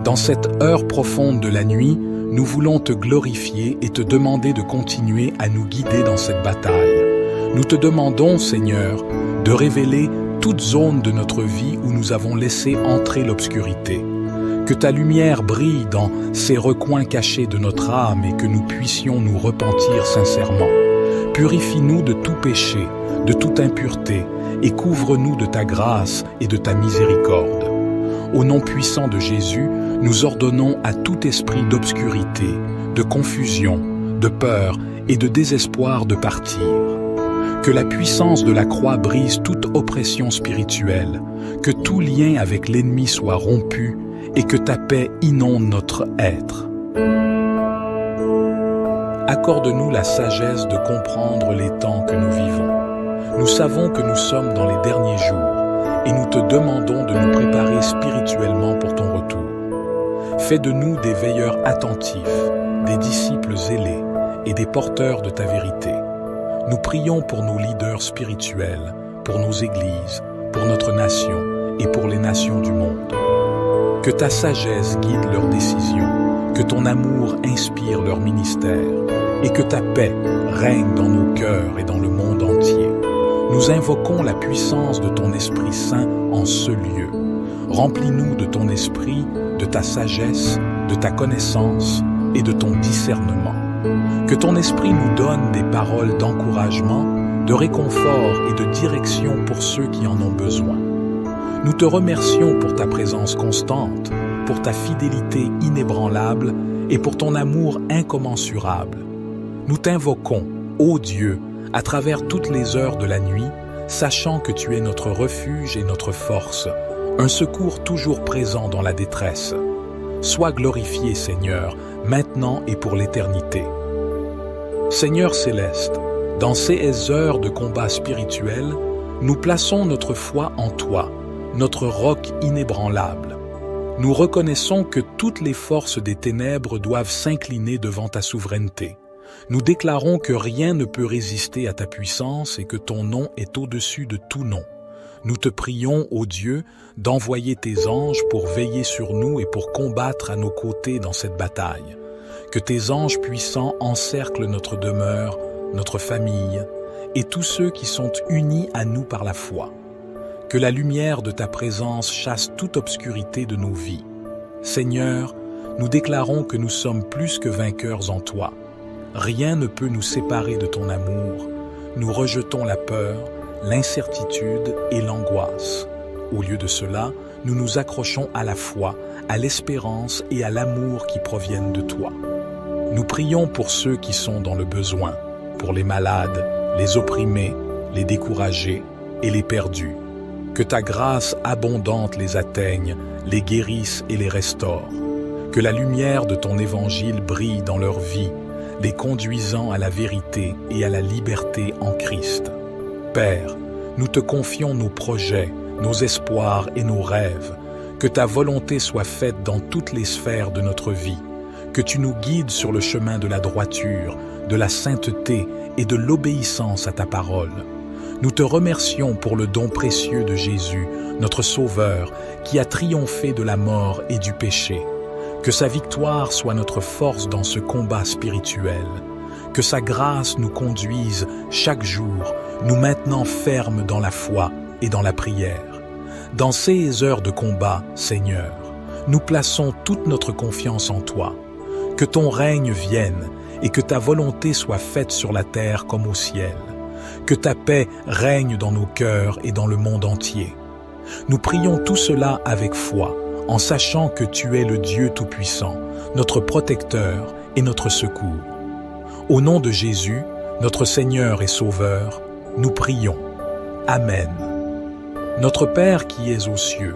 Dans cette heure profonde de la nuit, nous voulons te glorifier et te demander de continuer à nous guider dans cette bataille. Nous te demandons, Seigneur, de révéler toute zone de notre vie où nous avons laissé entrer l'obscurité. Que ta lumière brille dans ces recoins cachés de notre âme et que nous puissions nous repentir sincèrement. Purifie-nous de tout péché, de toute impureté, et couvre-nous de ta grâce et de ta miséricorde. Au nom puissant de Jésus, nous ordonnons à tout esprit d'obscurité, de confusion, de peur et de désespoir de partir. Que la puissance de la croix brise toute oppression spirituelle, que tout lien avec l'ennemi soit rompu et que ta paix inonde notre être. Accorde-nous la sagesse de comprendre les temps que nous vivons. Nous savons que nous sommes dans les derniers jours et nous te demandons de nous préparer spirituellement pour ton retour. Fais de nous des veilleurs attentifs, des disciples zélés et des porteurs de ta vérité. Nous prions pour nos leaders spirituels, pour nos églises, pour notre nation et pour les nations du monde. Que ta sagesse guide leurs décisions, que ton amour inspire leur ministère et que ta paix règne dans nos cœurs et dans le monde entier. Nous invoquons la puissance de ton Esprit Saint en ce lieu. Remplis-nous de ton esprit, de ta sagesse, de ta connaissance et de ton discernement. Que ton esprit nous donne des paroles d'encouragement, de réconfort et de direction pour ceux qui en ont besoin. Nous te remercions pour ta présence constante, pour ta fidélité inébranlable et pour ton amour incommensurable. Nous t'invoquons, ô Dieu, à travers toutes les heures de la nuit, sachant que tu es notre refuge et notre force, un secours toujours présent dans la détresse. Sois glorifié, Seigneur, maintenant et pour l'éternité. Seigneur céleste, dans ces heures de combat spirituel, nous plaçons notre foi en toi, notre roc inébranlable. Nous reconnaissons que toutes les forces des ténèbres doivent s'incliner devant ta souveraineté. Nous déclarons que rien ne peut résister à ta puissance et que ton nom est au-dessus de tout nom. Nous te prions, ô Dieu, d'envoyer tes anges pour veiller sur nous et pour combattre à nos côtés dans cette bataille. Que tes anges puissants encerclent notre demeure, notre famille et tous ceux qui sont unis à nous par la foi. Que la lumière de ta présence chasse toute obscurité de nos vies. Seigneur, nous déclarons que nous sommes plus que vainqueurs en toi. Rien ne peut nous séparer de ton amour. Nous rejetons la peur, l'incertitude et l'angoisse. Au lieu de cela, nous nous accrochons à la foi, à l'espérance et à l'amour qui proviennent de toi. Nous prions pour ceux qui sont dans le besoin, pour les malades, les opprimés, les découragés et les perdus. Que ta grâce abondante les atteigne, les guérisse et les restaure. Que la lumière de ton évangile brille dans leur vie, les conduisant à la vérité et à la liberté en Christ. Père, nous te confions nos projets, nos espoirs et nos rêves. Que ta volonté soit faite dans toutes les sphères de notre vie. Que tu nous guides sur le chemin de la droiture, de la sainteté et de l'obéissance à ta parole. Nous te remercions pour le don précieux de Jésus, notre Sauveur, qui a triomphé de la mort et du péché. Que sa victoire soit notre force dans ce combat spirituel. Que sa grâce nous conduise chaque jour, nous maintenant fermes dans la foi et dans la prière. Dans ces heures de combat, Seigneur, nous plaçons toute notre confiance en toi. Que ton règne vienne et que ta volonté soit faite sur la terre comme au ciel. Que ta paix règne dans nos cœurs et dans le monde entier. Nous prions tout cela avec foi, en sachant que tu es le Dieu Tout-Puissant, notre protecteur et notre secours. Au nom de Jésus, notre Seigneur et Sauveur, nous prions. Amen. Notre Père qui es aux cieux,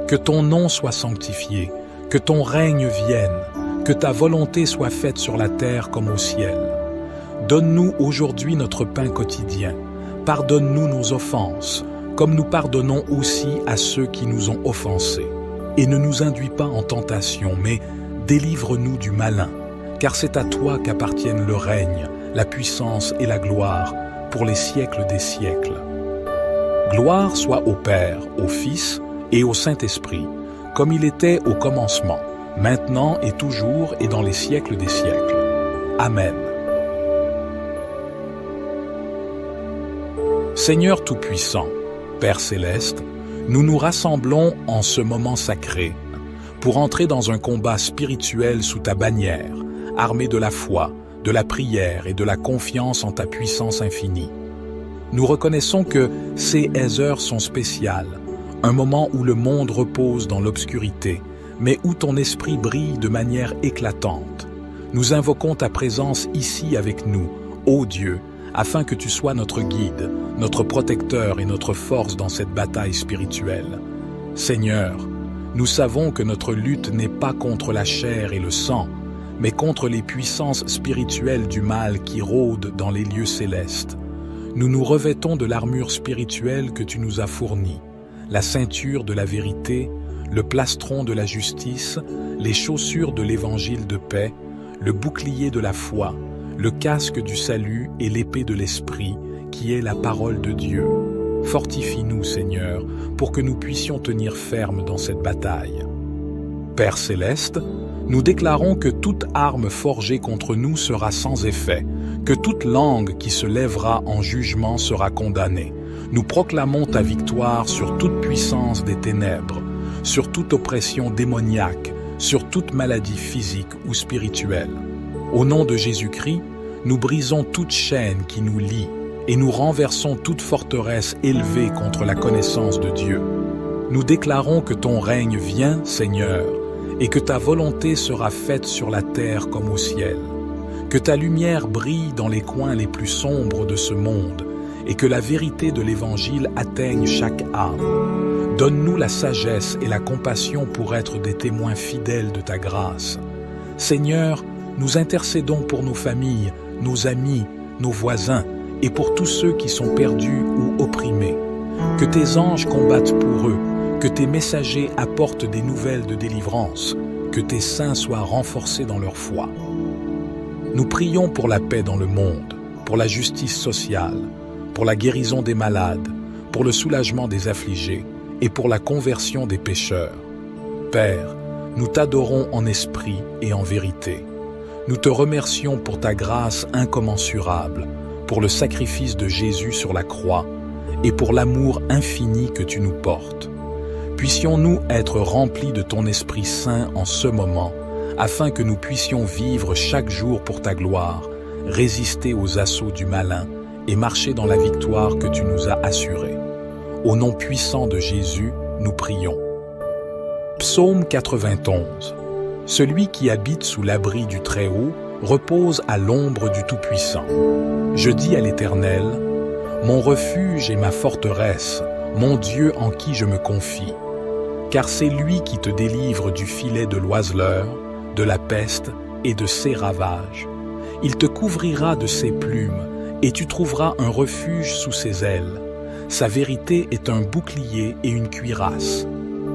que ton nom soit sanctifié, que ton règne vienne, que ta volonté soit faite sur la terre comme au ciel. Donne-nous aujourd'hui notre pain quotidien. Pardonne-nous nos offenses, comme nous pardonnons aussi à ceux qui nous ont offensés. Et ne nous induis pas en tentation, mais délivre-nous du malin, car c'est à toi qu'appartiennent le règne, la puissance et la gloire, pour les siècles des siècles. Gloire soit au Père, au Fils et au Saint-Esprit, comme il était au commencement, maintenant et toujours et dans les siècles des siècles. Amen. Seigneur Tout-Puissant, Père Céleste, nous nous rassemblons en ce moment sacré pour entrer dans un combat spirituel sous ta bannière, armés de la foi, de la prière et de la confiance en ta puissance infinie. Nous reconnaissons que ces heures sont spéciales, un moment où le monde repose dans l'obscurité, mais où ton esprit brille de manière éclatante. Nous invoquons ta présence ici avec nous, ô Dieu, afin que tu sois notre guide, notre protecteur et notre force dans cette bataille spirituelle. Seigneur, nous savons que notre lutte n'est pas contre la chair et le sang, mais contre les puissances spirituelles du mal qui rôdent dans les lieux célestes. Nous nous revêtons de l'armure spirituelle que tu nous as fournie, la ceinture de la vérité, le plastron de la justice, les chaussures de l'évangile de paix, le bouclier de la foi, le casque du salut et l'épée de l'esprit, qui est la parole de Dieu. Fortifie-nous, Seigneur, pour que nous puissions tenir ferme dans cette bataille. Père céleste, nous déclarons que toute arme forgée contre nous sera sans effet, que toute langue qui se lèvera en jugement sera condamnée. Nous proclamons ta victoire sur toute puissance des ténèbres, sur toute oppression démoniaque, sur toute maladie physique ou spirituelle. Au nom de Jésus-Christ, nous brisons toute chaîne qui nous lie et nous renversons toute forteresse élevée contre la connaissance de Dieu. Nous déclarons que ton règne vient, Seigneur, et que ta volonté sera faite sur la terre comme au ciel. Que ta lumière brille dans les coins les plus sombres de ce monde et que la vérité de l'Évangile atteigne chaque âme. Donne-nous la sagesse et la compassion pour être des témoins fidèles de ta grâce. Seigneur, nous intercédons pour nos familles, nos amis, nos voisins et pour tous ceux qui sont perdus ou opprimés. Que tes anges combattent pour eux, que tes messagers apportent des nouvelles de délivrance, que tes saints soient renforcés dans leur foi. Nous prions pour la paix dans le monde, pour la justice sociale, pour la guérison des malades, pour le soulagement des affligés et pour la conversion des pécheurs. Père, nous t'adorons en esprit et en vérité. Nous te remercions pour ta grâce incommensurable, pour le sacrifice de Jésus sur la croix et pour l'amour infini que tu nous portes. Puissions-nous être remplis de ton Esprit Saint en ce moment, afin que nous puissions vivre chaque jour pour ta gloire, résister aux assauts du malin et marcher dans la victoire que tu nous as assurée. Au nom puissant de Jésus, nous prions. Psaume 91. Celui qui habite sous l'abri du Très-Haut repose à l'ombre du Tout-Puissant. Je dis à l'Éternel, mon refuge et ma forteresse, mon Dieu en qui je me confie. Car c'est lui qui te délivre du filet de l'oiseleur, de la peste et de ses ravages. Il te couvrira de ses plumes, et tu trouveras un refuge sous ses ailes. Sa vérité est un bouclier et une cuirasse.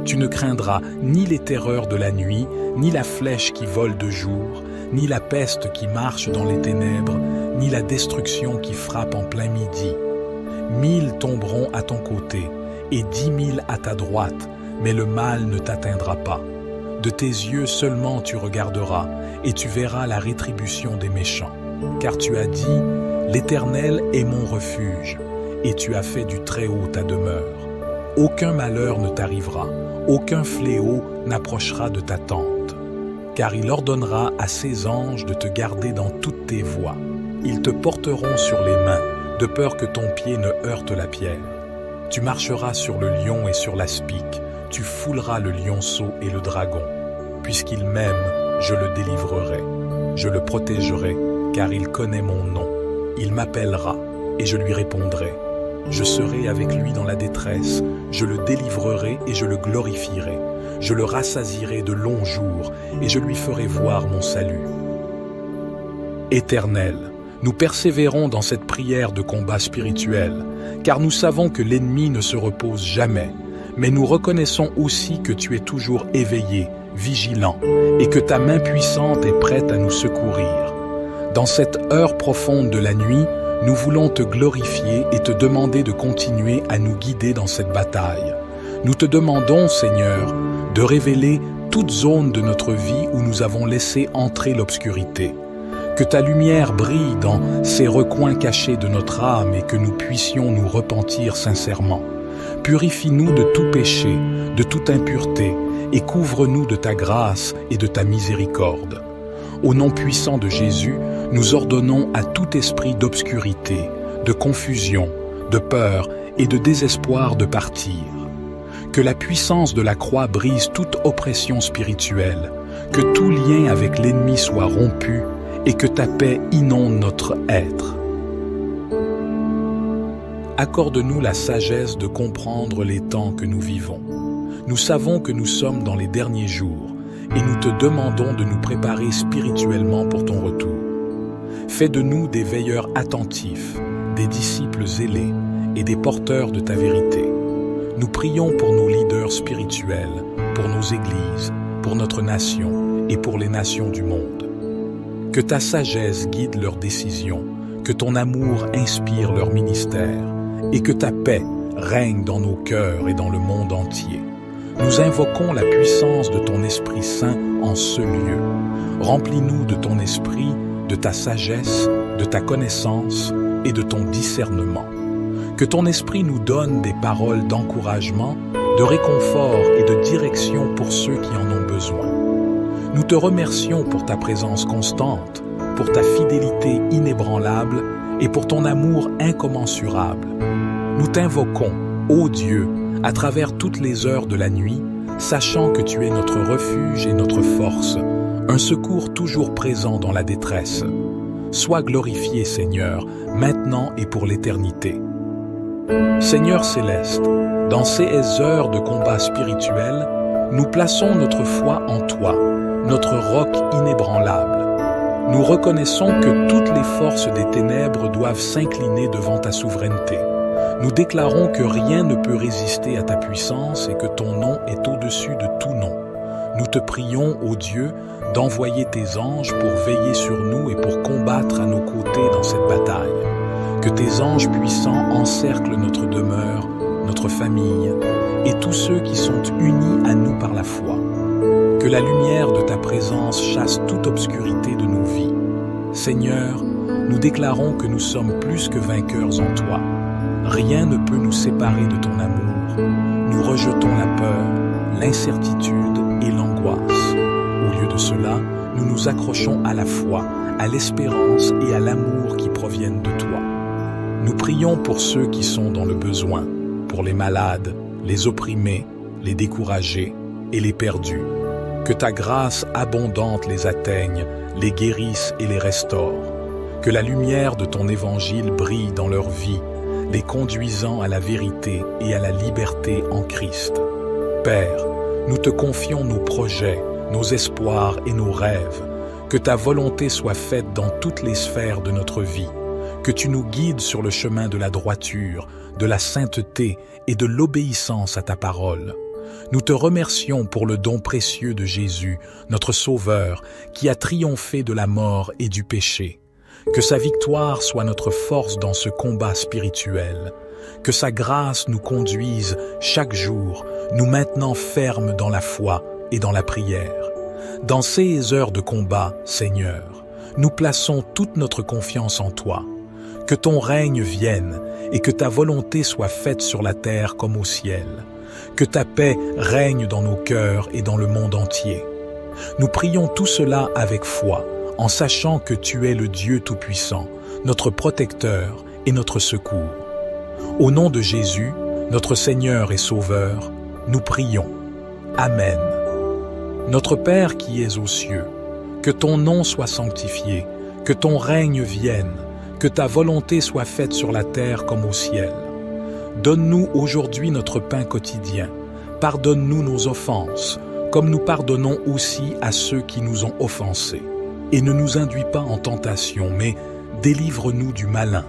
Tu ne craindras ni les terreurs de la nuit, ni la flèche qui vole de jour, ni la peste qui marche dans les ténèbres, ni la destruction qui frappe en plein midi. 1000 tomberont à ton côté, et 10 000 à ta droite, mais le mal ne t'atteindra pas. De tes yeux seulement tu regarderas, et tu verras la rétribution des méchants. Car tu as dit, l'Éternel est mon refuge, et tu as fait du Très-Haut ta demeure. Aucun malheur ne t'arrivera, aucun fléau n'approchera de ta tente. Car il ordonnera à ses anges de te garder dans toutes tes voies. Ils te porteront sur les mains, de peur que ton pied ne heurte la pierre. Tu marcheras sur le lion et sur l'aspic, tu fouleras le lionceau et le dragon. Puisqu'il m'aime, je le délivrerai. Je le protégerai, car il connaît mon nom. Il m'appellera, et je lui répondrai. Je serai avec lui dans la détresse, je le délivrerai et je le glorifierai. Je le rassasierai de longs jours, et je lui ferai voir mon salut. Éternel, nous persévérons dans cette prière de combat spirituel, car nous savons que l'ennemi ne se repose jamais, mais nous reconnaissons aussi que tu es toujours éveillé, vigilant, et que ta main puissante est prête à nous secourir. Dans cette heure profonde de la nuit, nous voulons te glorifier et te demander de continuer à nous guider dans cette bataille. Nous te demandons, Seigneur, de révéler toute zone de notre vie où nous avons laissé entrer l'obscurité. Que ta lumière brille dans ces recoins cachés de notre âme et que nous puissions nous repentir sincèrement. Purifie-nous de tout péché, de toute impureté, et couvre-nous de ta grâce et de ta miséricorde. Au nom puissant de Jésus, nous ordonnons à tout esprit d'obscurité, de confusion, de peur et de désespoir de partir. Que la puissance de la croix brise toute oppression spirituelle, que tout lien avec l'ennemi soit rompu et que ta paix inonde notre être. Accorde-nous la sagesse de comprendre les temps que nous vivons. Nous savons que nous sommes dans les derniers jours et nous te demandons de nous préparer spirituellement pour ton retour. Fais de nous des veilleurs attentifs, des disciples zélés et des porteurs de ta vérité. Nous prions pour nos leaders spirituels, pour nos églises, pour notre nation et pour les nations du monde. Que ta sagesse guide leurs décisions, que ton amour inspire leur ministère et que ta paix règne dans nos cœurs et dans le monde entier. Nous invoquons la puissance de ton Esprit Saint en ce lieu. Remplis-nous de ton esprit, de ta sagesse, de ta connaissance et de ton discernement. Que ton esprit nous donne des paroles d'encouragement, de réconfort et de direction pour ceux qui en ont besoin. Nous te remercions pour ta présence constante, pour ta fidélité inébranlable et pour ton amour incommensurable. Nous t'invoquons, ô Dieu, à travers toutes les heures de la nuit, sachant que tu es notre refuge et notre force, un secours toujours présent dans la détresse. Sois glorifié, Seigneur, maintenant et pour l'éternité. Seigneur céleste, dans ces heures de combat spirituel, nous plaçons notre foi en toi, notre roc inébranlable. Nous reconnaissons que toutes les forces des ténèbres doivent s'incliner devant ta souveraineté. Nous déclarons que rien ne peut résister à ta puissance et que ton nom est au-dessus de tout nom. Nous te prions, ô Dieu, d'envoyer tes anges pour veiller sur nous et pour combattre à nos côtés dans cette bataille. Que tes anges puissants encerclent notre demeure, notre famille et tous ceux qui sont unis à nous par la foi. Que la lumière de ta présence chasse toute obscurité de nos vies. Seigneur, nous déclarons que nous sommes plus que vainqueurs en toi. Rien ne peut nous séparer de ton amour. Nous rejetons la peur, l'incertitude et l'angoisse. Au lieu de cela, nous nous accrochons à la foi, à l'espérance et à l'amour qui proviennent de toi. Nous prions pour ceux qui sont dans le besoin, pour les malades, les opprimés, les découragés et les perdus. Que ta grâce abondante les atteigne, les guérisse et les restaure. Que la lumière de ton évangile brille dans leur vie, les conduisant à la vérité et à la liberté en Christ. Père, nous te confions nos projets, nos espoirs et nos rêves. Que ta volonté soit faite dans toutes les sphères de notre vie. Que tu nous guides sur le chemin de la droiture, de la sainteté et de l'obéissance à ta parole. Nous te remercions pour le don précieux de Jésus, notre Sauveur, qui a triomphé de la mort et du péché. Que sa victoire soit notre force dans ce combat spirituel. Que sa grâce nous conduise chaque jour, nous maintenant fermes dans la foi et dans la prière. Dans ces heures de combat, Seigneur, nous plaçons toute notre confiance en toi. Que ton règne vienne et que ta volonté soit faite sur la terre comme au ciel. Que ta paix règne dans nos cœurs et dans le monde entier. Nous prions tout cela avec foi, en sachant que tu es le Dieu Tout-Puissant, notre protecteur et notre secours. Au nom de Jésus, notre Seigneur et Sauveur, nous prions. Amen. Notre Père qui es aux cieux, que ton nom soit sanctifié, que ton règne vienne, que ta volonté soit faite sur la terre comme au ciel. Donne-nous aujourd'hui notre pain quotidien. Pardonne-nous nos offenses, comme nous pardonnons aussi à ceux qui nous ont offensés. Et ne nous induis pas en tentation, mais délivre-nous du malin,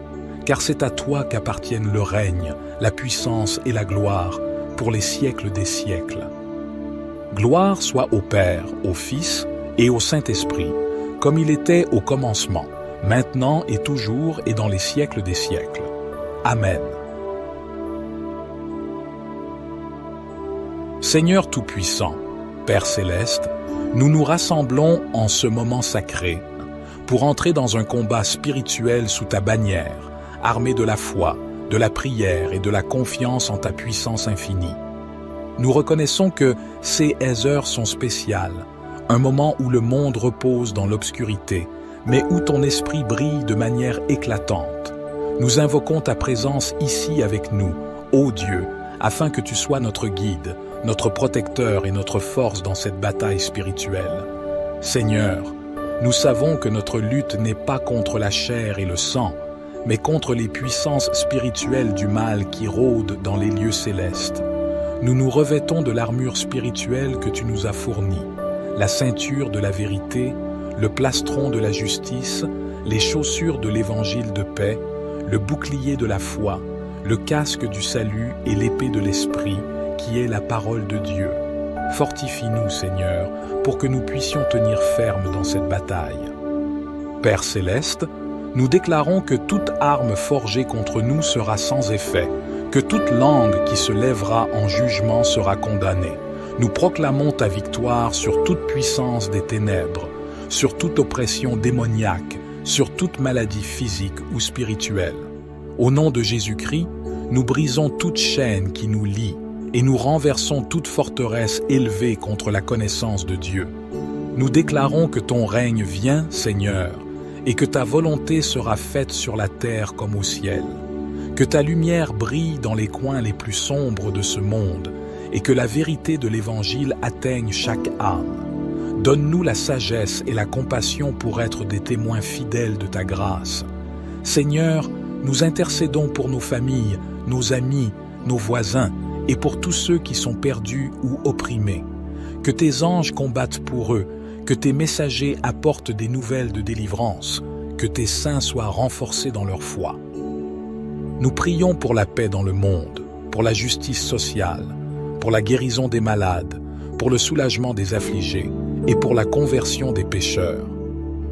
car c'est à toi qu'appartiennent le règne, la puissance et la gloire, pour les siècles des siècles. Gloire soit au Père, au Fils et au Saint-Esprit, comme il était au commencement, maintenant et toujours et dans les siècles des siècles. Amen. Seigneur Tout-Puissant, Père Céleste, nous nous rassemblons en ce moment sacré pour entrer dans un combat spirituel sous ta bannière, armés de la foi, de la prière et de la confiance en ta puissance infinie. Nous reconnaissons que ces heures sont spéciales, un moment où le monde repose dans l'obscurité, mais où ton esprit brille de manière éclatante. Nous invoquons ta présence ici avec nous, ô Dieu, afin que tu sois notre guide, notre protecteur et notre force dans cette bataille spirituelle. Seigneur, nous savons que notre lutte n'est pas contre la chair et le sang, mais contre les puissances spirituelles du mal qui rôdent dans les lieux célestes. Nous nous revêtons de l'armure spirituelle que tu nous as fournie, la ceinture de la vérité, le plastron de la justice, les chaussures de l'évangile de paix, le bouclier de la foi, le casque du salut et l'épée de l'esprit, qui est la parole de Dieu. Fortifie-nous, Seigneur, pour que nous puissions tenir ferme dans cette bataille. Père céleste, nous déclarons que toute arme forgée contre nous sera sans effet, que toute langue qui se lèvera en jugement sera condamnée. Nous proclamons ta victoire sur toute puissance des ténèbres, sur toute oppression démoniaque, sur toute maladie physique ou spirituelle. Au nom de Jésus-Christ, nous brisons toute chaîne qui nous lie et nous renversons toute forteresse élevée contre la connaissance de Dieu. Nous déclarons que ton règne vient, Seigneur, et que ta volonté sera faite sur la terre comme au ciel. Que ta lumière brille dans les coins les plus sombres de ce monde et que la vérité de l'Évangile atteigne chaque âme. Donne-nous la sagesse et la compassion pour être des témoins fidèles de ta grâce. Seigneur, nous intercédons pour nos familles, nos amis, nos voisins et pour tous ceux qui sont perdus ou opprimés. Que tes anges combattent pour eux, que tes messagers apportent des nouvelles de délivrance, que tes saints soient renforcés dans leur foi. Nous prions pour la paix dans le monde, pour la justice sociale, pour la guérison des malades, pour le soulagement des affligés et pour la conversion des pécheurs.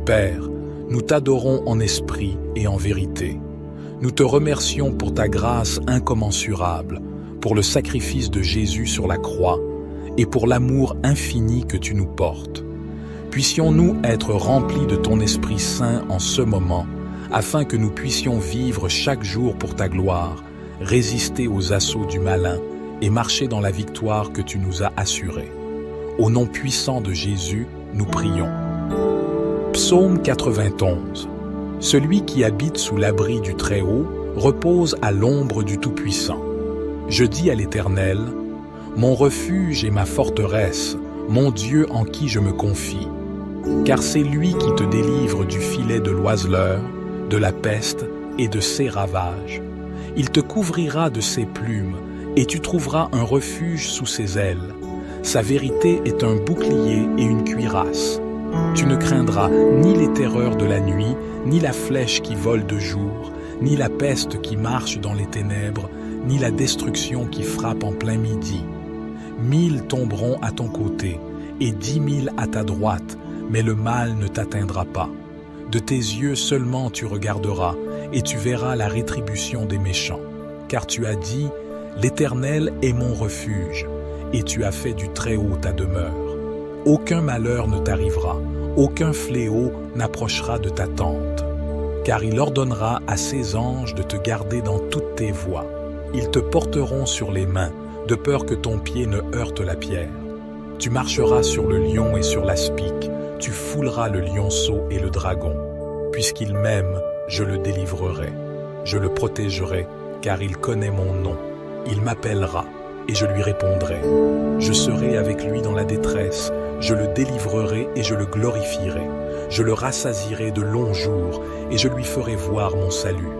Père, nous t'adorons en esprit et en vérité. Nous te remercions pour ta grâce incommensurable, pour le sacrifice de Jésus sur la croix et pour l'amour infini que tu nous portes. Puissions-nous être remplis de ton Esprit Saint en ce moment, afin que nous puissions vivre chaque jour pour ta gloire, résister aux assauts du malin et marcher dans la victoire que tu nous as assurée. Au nom puissant de Jésus, nous prions. Psaume 91. Celui qui habite sous l'abri du Très-Haut repose à l'ombre du Tout-Puissant. Je dis à l'Éternel, mon refuge et ma forteresse, mon Dieu en qui je me confie. Car c'est lui qui te délivre du filet de l'oiseleur, de la peste et de ses ravages. Il te couvrira de ses plumes, et tu trouveras un refuge sous ses ailes. Sa vérité est un bouclier et une cuirasse. Tu ne craindras ni les terreurs de la nuit, ni la flèche qui vole de jour, ni la peste qui marche dans les ténèbres, ni la destruction qui frappe en plein midi. 1000 tomberont à ton côté, et 10 000 à ta droite, mais le mal ne t'atteindra pas. De tes yeux seulement tu regarderas, et tu verras la rétribution des méchants. Car tu as dit, l'Éternel est mon refuge, et tu as fait du Très-Haut ta demeure. Aucun malheur ne t'arrivera, aucun fléau n'approchera de ta tente. Car il ordonnera à ses anges de te garder dans toutes tes voies. Ils te porteront sur les mains, de peur que ton pied ne heurte la pierre. Tu marcheras sur le lion et sur l'aspic, tu fouleras le lionceau et le dragon. Puisqu'il m'aime, je le délivrerai. Je le protégerai, car il connaît mon nom. Il m'appellera, et je lui répondrai. Je serai avec lui dans la détresse, je le délivrerai et je le glorifierai. Je le rassasierai de longs jours, et je lui ferai voir mon salut.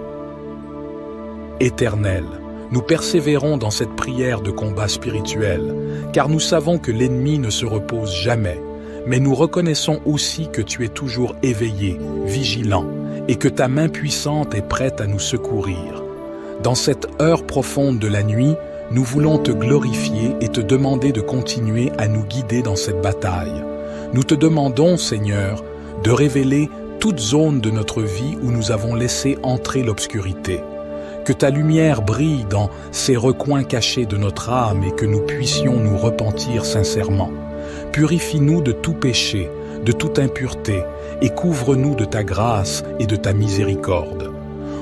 Éternel, nous persévérons dans cette prière de combat spirituel, car nous savons que l'ennemi ne se repose jamais, mais nous reconnaissons aussi que tu es toujours éveillé, vigilant, et que ta main puissante est prête à nous secourir. Dans cette heure profonde de la nuit, nous voulons te glorifier et te demander de continuer à nous guider dans cette bataille. Nous te demandons, Seigneur, de révéler toute zone de notre vie où nous avons laissé entrer l'obscurité. Que ta lumière brille dans ces recoins cachés de notre âme et que nous puissions nous repentir sincèrement. Purifie-nous de tout péché, de toute impureté, et couvre-nous de ta grâce et de ta miséricorde.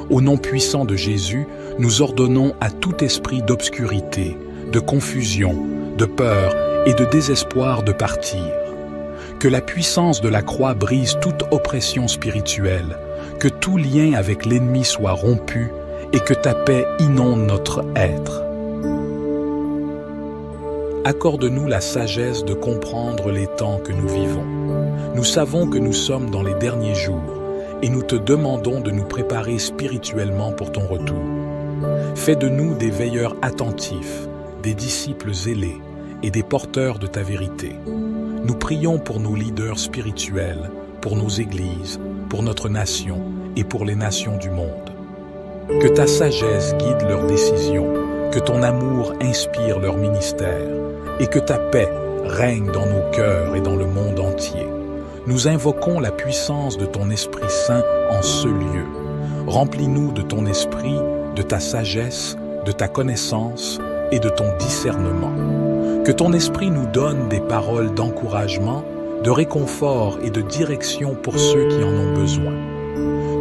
Au nom puissant de Jésus, nous ordonnons à tout esprit d'obscurité, de confusion, de peur et de désespoir de partir. Que la puissance de la croix brise toute oppression spirituelle, que tout lien avec l'ennemi soit rompu et que ta paix inonde notre être. Accorde-nous la sagesse de comprendre les temps que nous vivons. Nous savons que nous sommes dans les derniers jours et nous te demandons de nous préparer spirituellement pour ton retour. Fais de nous des veilleurs attentifs, des disciples zélés et des porteurs de ta vérité. Nous prions pour nos leaders spirituels, pour nos églises, pour notre nation et pour les nations du monde. Que ta sagesse guide leurs décisions, que ton amour inspire leur ministère et que ta paix règne dans nos cœurs et dans le monde entier. Nous invoquons la puissance de ton Esprit Saint en ce lieu. Remplis-nous de ton esprit, de ta sagesse, de ta connaissance et de ton discernement. Que ton esprit nous donne des paroles d'encouragement, de réconfort et de direction pour ceux qui en ont besoin.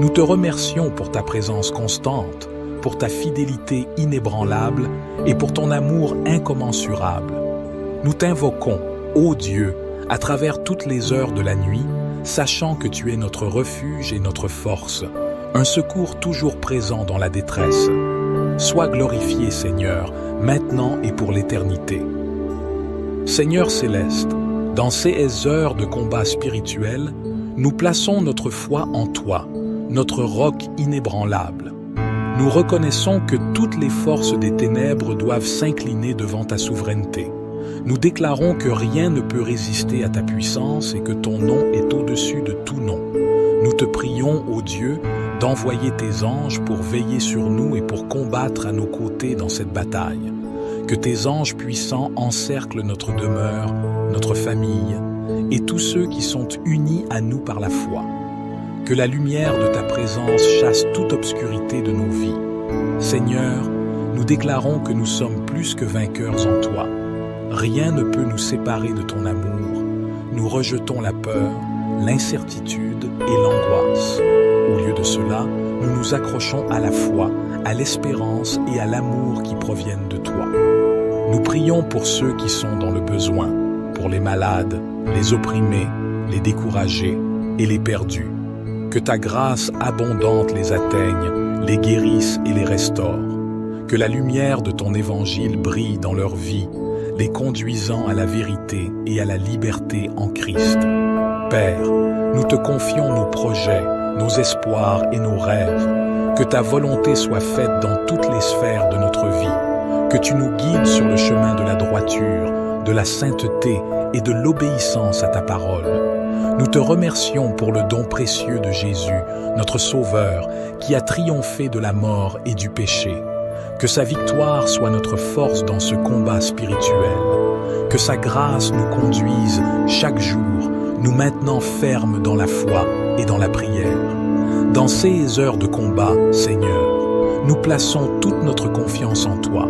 Nous te remercions pour ta présence constante, pour ta fidélité inébranlable et pour ton amour incommensurable. Nous t'invoquons, ô Dieu, à travers toutes les heures de la nuit, sachant que tu es notre refuge et notre force, un secours toujours présent dans la détresse. Sois glorifié, Seigneur, maintenant et pour l'éternité. Seigneur céleste, dans ces heures de combat spirituel, nous plaçons notre foi en toi, notre roc inébranlable. Nous reconnaissons que toutes les forces des ténèbres doivent s'incliner devant ta souveraineté. Nous déclarons que rien ne peut résister à ta puissance et que ton nom est au-dessus de tout nom. Nous te prions, ô Dieu, d'envoyer tes anges pour veiller sur nous et pour combattre à nos côtés dans cette bataille. Que tes anges puissants encerclent notre demeure, notre famille et tous ceux qui sont unis à nous par la foi. Que la lumière de ta présence chasse toute obscurité de nos vies. Seigneur, nous déclarons que nous sommes plus que vainqueurs en toi. Rien ne peut nous séparer de ton amour. Nous rejetons la peur, l'incertitude et l'angoisse. Au lieu de cela, nous nous accrochons à la foi, à l'espérance et à l'amour qui proviennent de toi. Nous prions pour ceux qui sont dans le besoin, pour les malades, les opprimés, les découragés et les perdus. Que ta grâce abondante les atteigne, les guérisse et les restaure. Que la lumière de ton évangile brille dans leur vie, les conduisant à la vérité et à la liberté en Christ. Père, nous te confions nos projets, nos espoirs et nos rêves. Que ta volonté soit faite dans toutes les sphères de notre vie. Que tu nous guides sur le chemin de la droiture, de la sainteté et de l'obéissance à ta parole. Nous te remercions pour le don précieux de Jésus, notre Sauveur, qui a triomphé de la mort et du péché. Que sa victoire soit notre force dans ce combat spirituel. Que sa grâce nous conduise chaque jour, nous maintenant fermes dans la foi et dans la prière. Dans ces heures de combat, Seigneur, nous plaçons toute notre confiance en toi.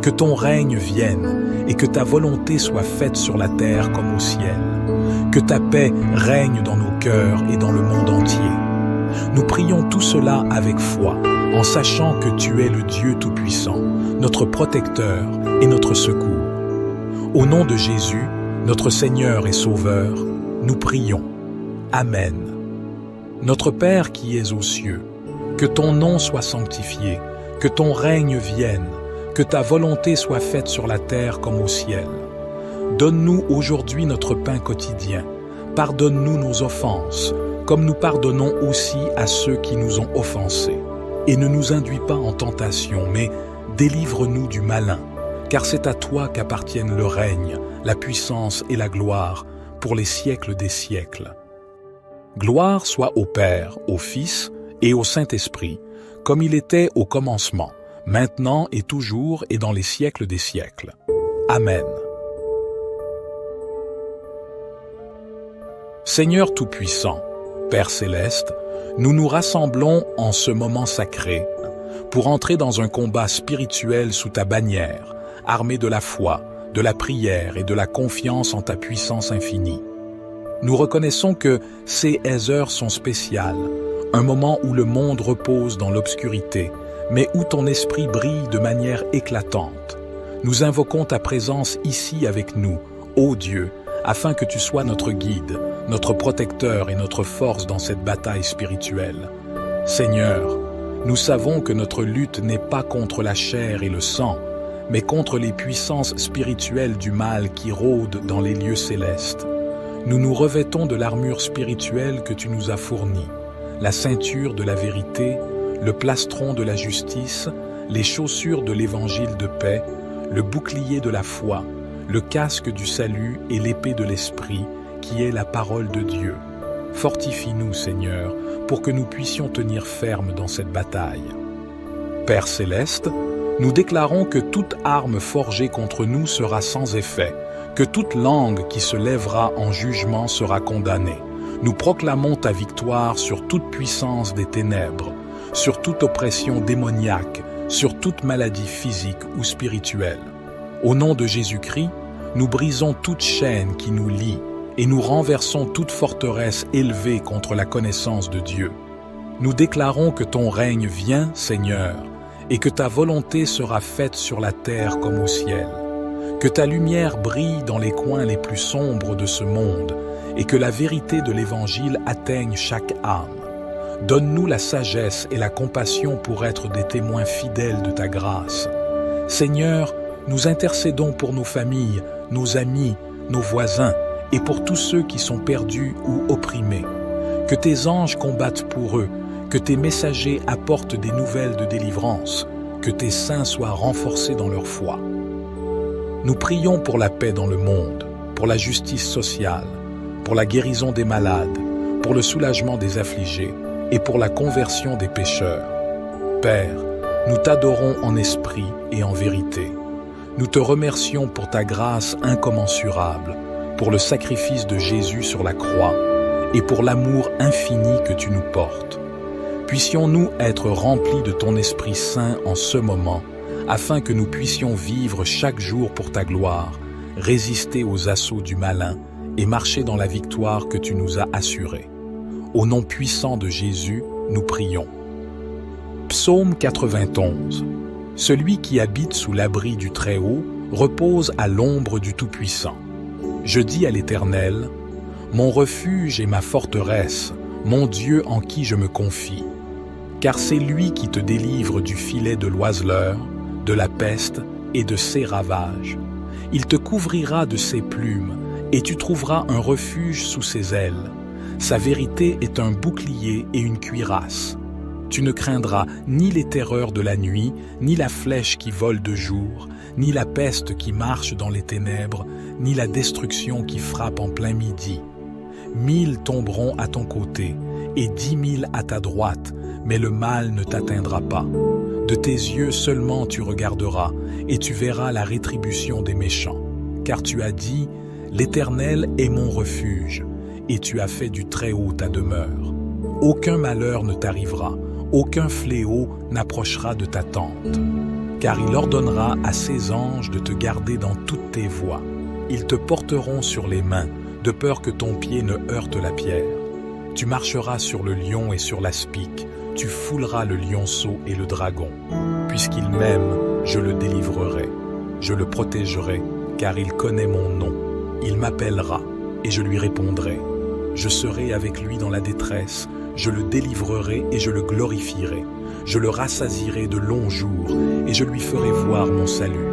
Que ton règne vienne et que ta volonté soit faite sur la terre comme au ciel. Que ta paix règne dans nos cœurs et dans le monde entier. Nous prions tout cela avec foi, en sachant que tu es le Dieu Tout-Puissant, notre protecteur et notre secours. Au nom de Jésus, notre Seigneur et Sauveur, nous prions. Amen. Notre Père qui es aux cieux, que ton nom soit sanctifié, que ton règne vienne, que ta volonté soit faite sur la terre comme au ciel. Donne-nous aujourd'hui notre pain quotidien. Pardonne-nous nos offenses, comme nous pardonnons aussi à ceux qui nous ont offensés. Et ne nous induis pas en tentation, mais délivre-nous du malin, car c'est à toi qu'appartiennent le règne, la puissance et la gloire, pour les siècles des siècles. Gloire soit au Père, au Fils et au Saint-Esprit, comme il était au commencement, maintenant et toujours et dans les siècles des siècles. Amen. Seigneur Tout-Puissant, Père Céleste, nous nous rassemblons en ce moment sacré pour entrer dans un combat spirituel sous ta bannière, armés de la foi, de la prière et de la confiance en ta puissance infinie. Nous reconnaissons que ces heures sont spéciales, un moment où le monde repose dans l'obscurité, mais où ton esprit brille de manière éclatante. Nous invoquons ta présence ici avec nous, ô Dieu, afin que tu sois notre guide, notre protecteur et notre force dans cette bataille spirituelle. Seigneur, nous savons que notre lutte n'est pas contre la chair et le sang, mais contre les puissances spirituelles du mal qui rôdent dans les lieux célestes. nous nous revêtons de l'armure spirituelle que tu nous as fournie, la ceinture de la vérité, le plastron de la justice, les chaussures de l'évangile de paix, le bouclier de la foi, le casque du salut et l'épée de l'esprit, qui est la parole de Dieu. Fortifie-nous, Seigneur, pour que nous puissions tenir ferme dans cette bataille. Père céleste, nous déclarons que toute arme forgée contre nous sera sans effet, que toute langue qui se lèvera en jugement sera condamnée. Nous proclamons ta victoire sur toute puissance des ténèbres, sur toute oppression démoniaque, sur toute maladie physique ou spirituelle. Au nom de Jésus-Christ, nous brisons toute chaîne qui nous lie et nous renversons toute forteresse élevée contre la connaissance de Dieu. Nous déclarons que ton règne vient, Seigneur, et que ta volonté sera faite sur la terre comme au ciel. Que ta lumière brille dans les coins les plus sombres de ce monde et que la vérité de l'Évangile atteigne chaque âme. Donne-nous la sagesse et la compassion pour être des témoins fidèles de ta grâce. Seigneur, nous intercédons pour nos familles, nos amis, nos voisins et pour tous ceux qui sont perdus ou opprimés. Que tes anges combattent pour eux, que tes messagers apportent des nouvelles de délivrance, que tes saints soient renforcés dans leur foi. Nous prions pour la paix dans le monde, pour la justice sociale, pour la guérison des malades, pour le soulagement des affligés et pour la conversion des pécheurs. Père, nous t'adorons en esprit et en vérité. Nous te remercions pour ta grâce incommensurable, pour le sacrifice de Jésus sur la croix et pour l'amour infini que tu nous portes. Puissions-nous être remplis de ton Esprit Saint en ce moment, afin que nous puissions vivre chaque jour pour ta gloire, résister aux assauts du malin et marcher dans la victoire que tu nous as assurée. Au nom puissant de Jésus, nous prions. Psaume 91. Celui qui habite sous l'abri du Très-Haut repose à l'ombre du Tout-Puissant. Je dis à l'Éternel, mon refuge et ma forteresse, mon Dieu en qui je me confie. Car c'est lui qui te délivre du filet de l'oiseleur, de la peste et de ses ravages. Il te couvrira de ses plumes, et tu trouveras un refuge sous ses ailes. Sa vérité est un bouclier et une cuirasse. Tu ne craindras ni les terreurs de la nuit, ni la flèche qui vole de jour, ni la peste qui marche dans les ténèbres, ni la destruction qui frappe en plein midi. 1000 tomberont à ton côté, et 10 000 à ta droite, mais le mal ne t'atteindra pas. De tes yeux seulement tu regarderas, et tu verras la rétribution des méchants. Car tu as dit, l'Éternel est mon refuge, et tu as fait du Très-Haut ta demeure. Aucun malheur ne t'arrivera, aucun fléau n'approchera de ta tente. Car il ordonnera à ses anges de te garder dans toutes tes voies. Ils te porteront sur les mains, de peur que ton pied ne heurte la pierre. Tu marcheras sur le lion et sur l'aspic, tu fouleras le lionceau et le dragon. Puisqu'il m'aime, je le délivrerai. Je le protégerai, car il connaît mon nom. Il m'appellera, et je lui répondrai. Je serai avec lui dans la détresse, je le délivrerai et je le glorifierai. Je le rassasierai de longs jours, et je lui ferai voir mon salut.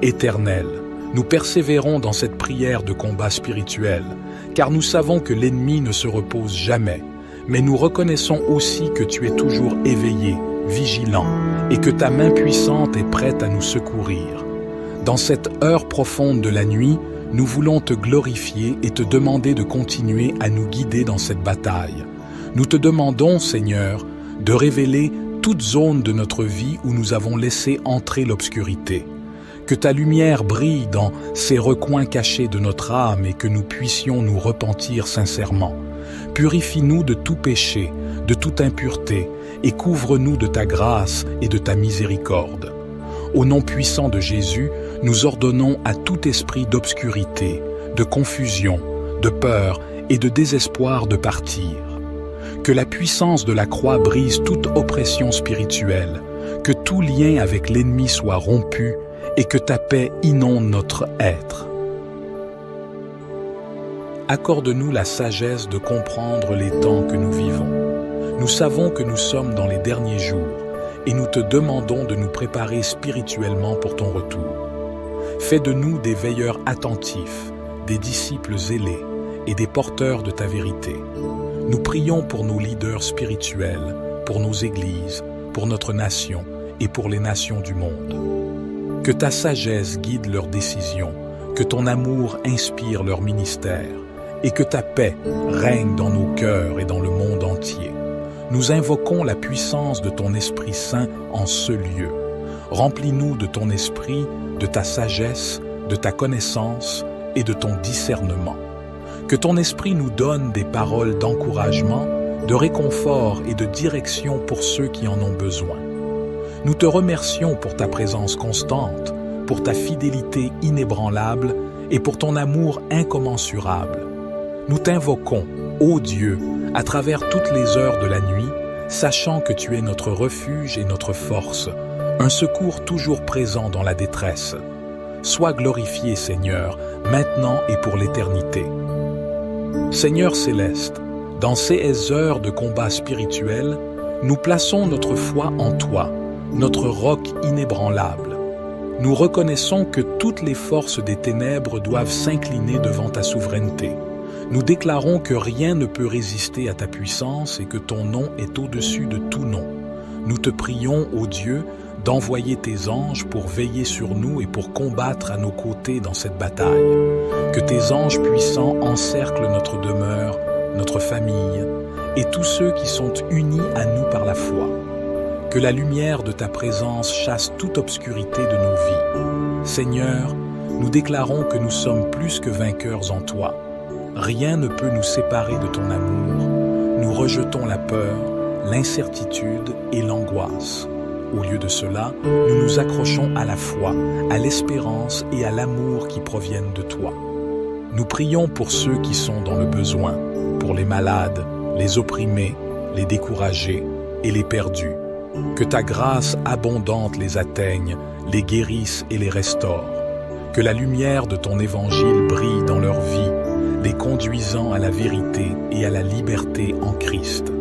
Éternel, nous persévérons dans cette prière de combat spirituel, car nous savons que l'ennemi ne se repose jamais, mais nous reconnaissons aussi que tu es toujours éveillé, vigilant, et que ta main puissante est prête à nous secourir. Dans cette heure profonde de la nuit, nous voulons te glorifier et te demander de continuer à nous guider dans cette bataille. Nous te demandons, Seigneur, de révéler toute zone de notre vie où nous avons laissé entrer l'obscurité. Que ta lumière brille dans ces recoins cachés de notre âme et que nous puissions nous repentir sincèrement. Purifie-nous de tout péché, de toute impureté, et couvre-nous de ta grâce et de ta miséricorde. Au nom puissant de Jésus, nous ordonnons à tout esprit d'obscurité, de confusion, de peur et de désespoir de partir. Que la puissance de la croix brise toute oppression spirituelle, que tout lien avec l'ennemi soit rompu et que ta paix inonde notre être. Accorde-nous la sagesse de comprendre les temps que nous vivons. Nous savons que nous sommes dans les derniers jours et nous te demandons de nous préparer spirituellement pour ton retour. Fais de nous des veilleurs attentifs, des disciples zélés et des porteurs de ta vérité. Nous prions pour nos leaders spirituels, pour nos églises, pour notre nation et pour les nations du monde. Que ta sagesse guide leurs décisions, que ton amour inspire leur ministère et que ta paix règne dans nos cœurs et dans le monde entier. Nous invoquons la puissance de ton Esprit Saint en ce lieu. Remplis-nous de ton esprit, de ta sagesse, de ta connaissance et de ton discernement. Que ton esprit nous donne des paroles d'encouragement, de réconfort et de direction pour ceux qui en ont besoin. Nous te remercions pour ta présence constante, pour ta fidélité inébranlable et pour ton amour incommensurable. Nous t'invoquons, ô Dieu, à travers toutes les heures de la nuit, sachant que tu es notre refuge et notre force, un secours toujours présent dans la détresse. Sois glorifié, Seigneur, maintenant et pour l'éternité. Seigneur céleste, dans ces heures de combat spirituel, nous plaçons notre foi en toi, notre roc inébranlable. Nous reconnaissons que toutes les forces des ténèbres doivent s'incliner devant ta souveraineté. Nous déclarons que rien ne peut résister à ta puissance et que ton nom est au-dessus de tout nom. Nous te prions, ô Dieu, d'envoyer tes anges pour veiller sur nous et pour combattre à nos côtés dans cette bataille. Que tes anges puissants encerclent notre demeure, notre famille et tous ceux qui sont unis à nous par la foi. Que la lumière de ta présence chasse toute obscurité de nos vies. Seigneur, nous déclarons que nous sommes plus que vainqueurs en toi. Rien ne peut nous séparer de ton amour. Nous rejetons la peur, l'incertitude et l'angoisse. Au lieu de cela, nous nous accrochons à la foi, à l'espérance et à l'amour qui proviennent de toi. Nous prions pour ceux qui sont dans le besoin, pour les malades, les opprimés, les découragés et les perdus. Que ta grâce abondante les atteigne, les guérisse et les restaure. Que la lumière de ton évangile brille dans leur vie, les conduisant à la vérité et à la liberté en Christ.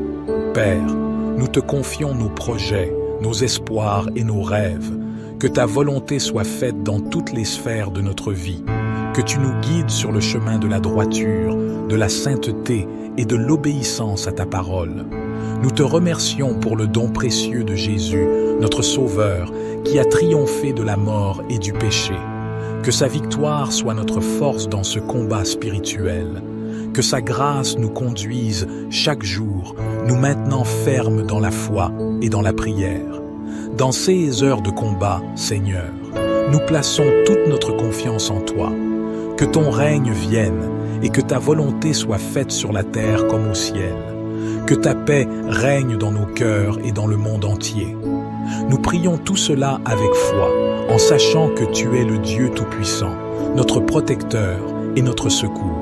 Père, nous te confions nos projets, nos espoirs et nos rêves. Que ta volonté soit faite dans toutes les sphères de notre vie. Que tu nous guides sur le chemin de la droiture, de la sainteté et de l'obéissance à ta parole. Nous te remercions pour le don précieux de Jésus, notre Sauveur, qui a triomphé de la mort et du péché. Que sa victoire soit notre force dans ce combat spirituel. Que sa grâce nous conduise chaque jour, nous maintenant fermes dans la foi et dans la prière. Dans ces heures de combat, Seigneur, nous plaçons toute notre confiance en toi. Que ton règne vienne et que ta volonté soit faite sur la terre comme au ciel. Que ta paix règne dans nos cœurs et dans le monde entier. Nous prions tout cela avec foi, en sachant que tu es le Dieu Tout-Puissant, notre protecteur et notre secours.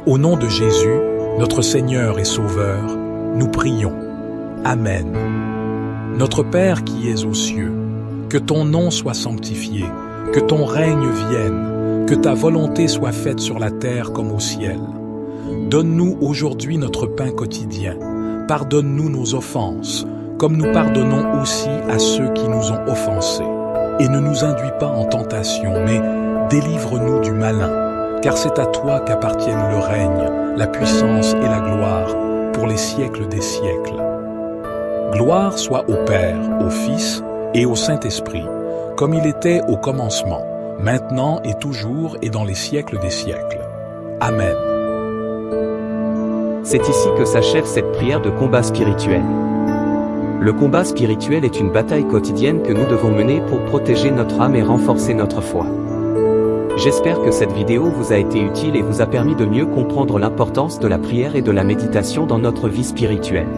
Au nom de Jésus, notre Seigneur et Sauveur, nous prions. Amen. Notre Père qui es aux cieux, que ton nom soit sanctifié, que ton règne vienne, que ta volonté soit faite sur la terre comme au ciel. Donne-nous aujourd'hui notre pain quotidien. Pardonne-nous nos offenses, comme nous pardonnons aussi à ceux qui nous ont offensés. Et ne nous induis pas en tentation, mais délivre-nous du malin, car c'est à toi qu'appartiennent le règne, la puissance et la gloire, pour les siècles des siècles. Gloire soit au Père, au Fils et au Saint-Esprit, comme il était au commencement, maintenant et toujours et dans les siècles des siècles. Amen. C'est ici que s'achève cette prière de combat spirituel. Le combat spirituel est une bataille quotidienne que nous devons mener pour protéger notre âme et renforcer notre foi. J'espère que cette vidéo vous a été utile et vous a permis de mieux comprendre l'importance de la prière et de la méditation dans notre vie spirituelle.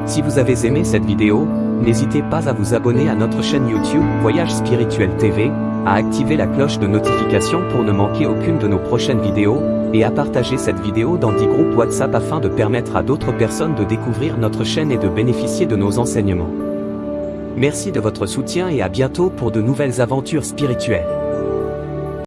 Si vous avez aimé cette vidéo, n'hésitez pas à vous abonner à notre chaîne YouTube Voyage Spirituel TV, à activer la cloche de notification pour ne manquer aucune de nos prochaines vidéos, et à partager cette vidéo dans 10 groupes WhatsApp afin de permettre à d'autres personnes de découvrir notre chaîne et de bénéficier de nos enseignements. Merci de votre soutien et à bientôt pour de nouvelles aventures spirituelles.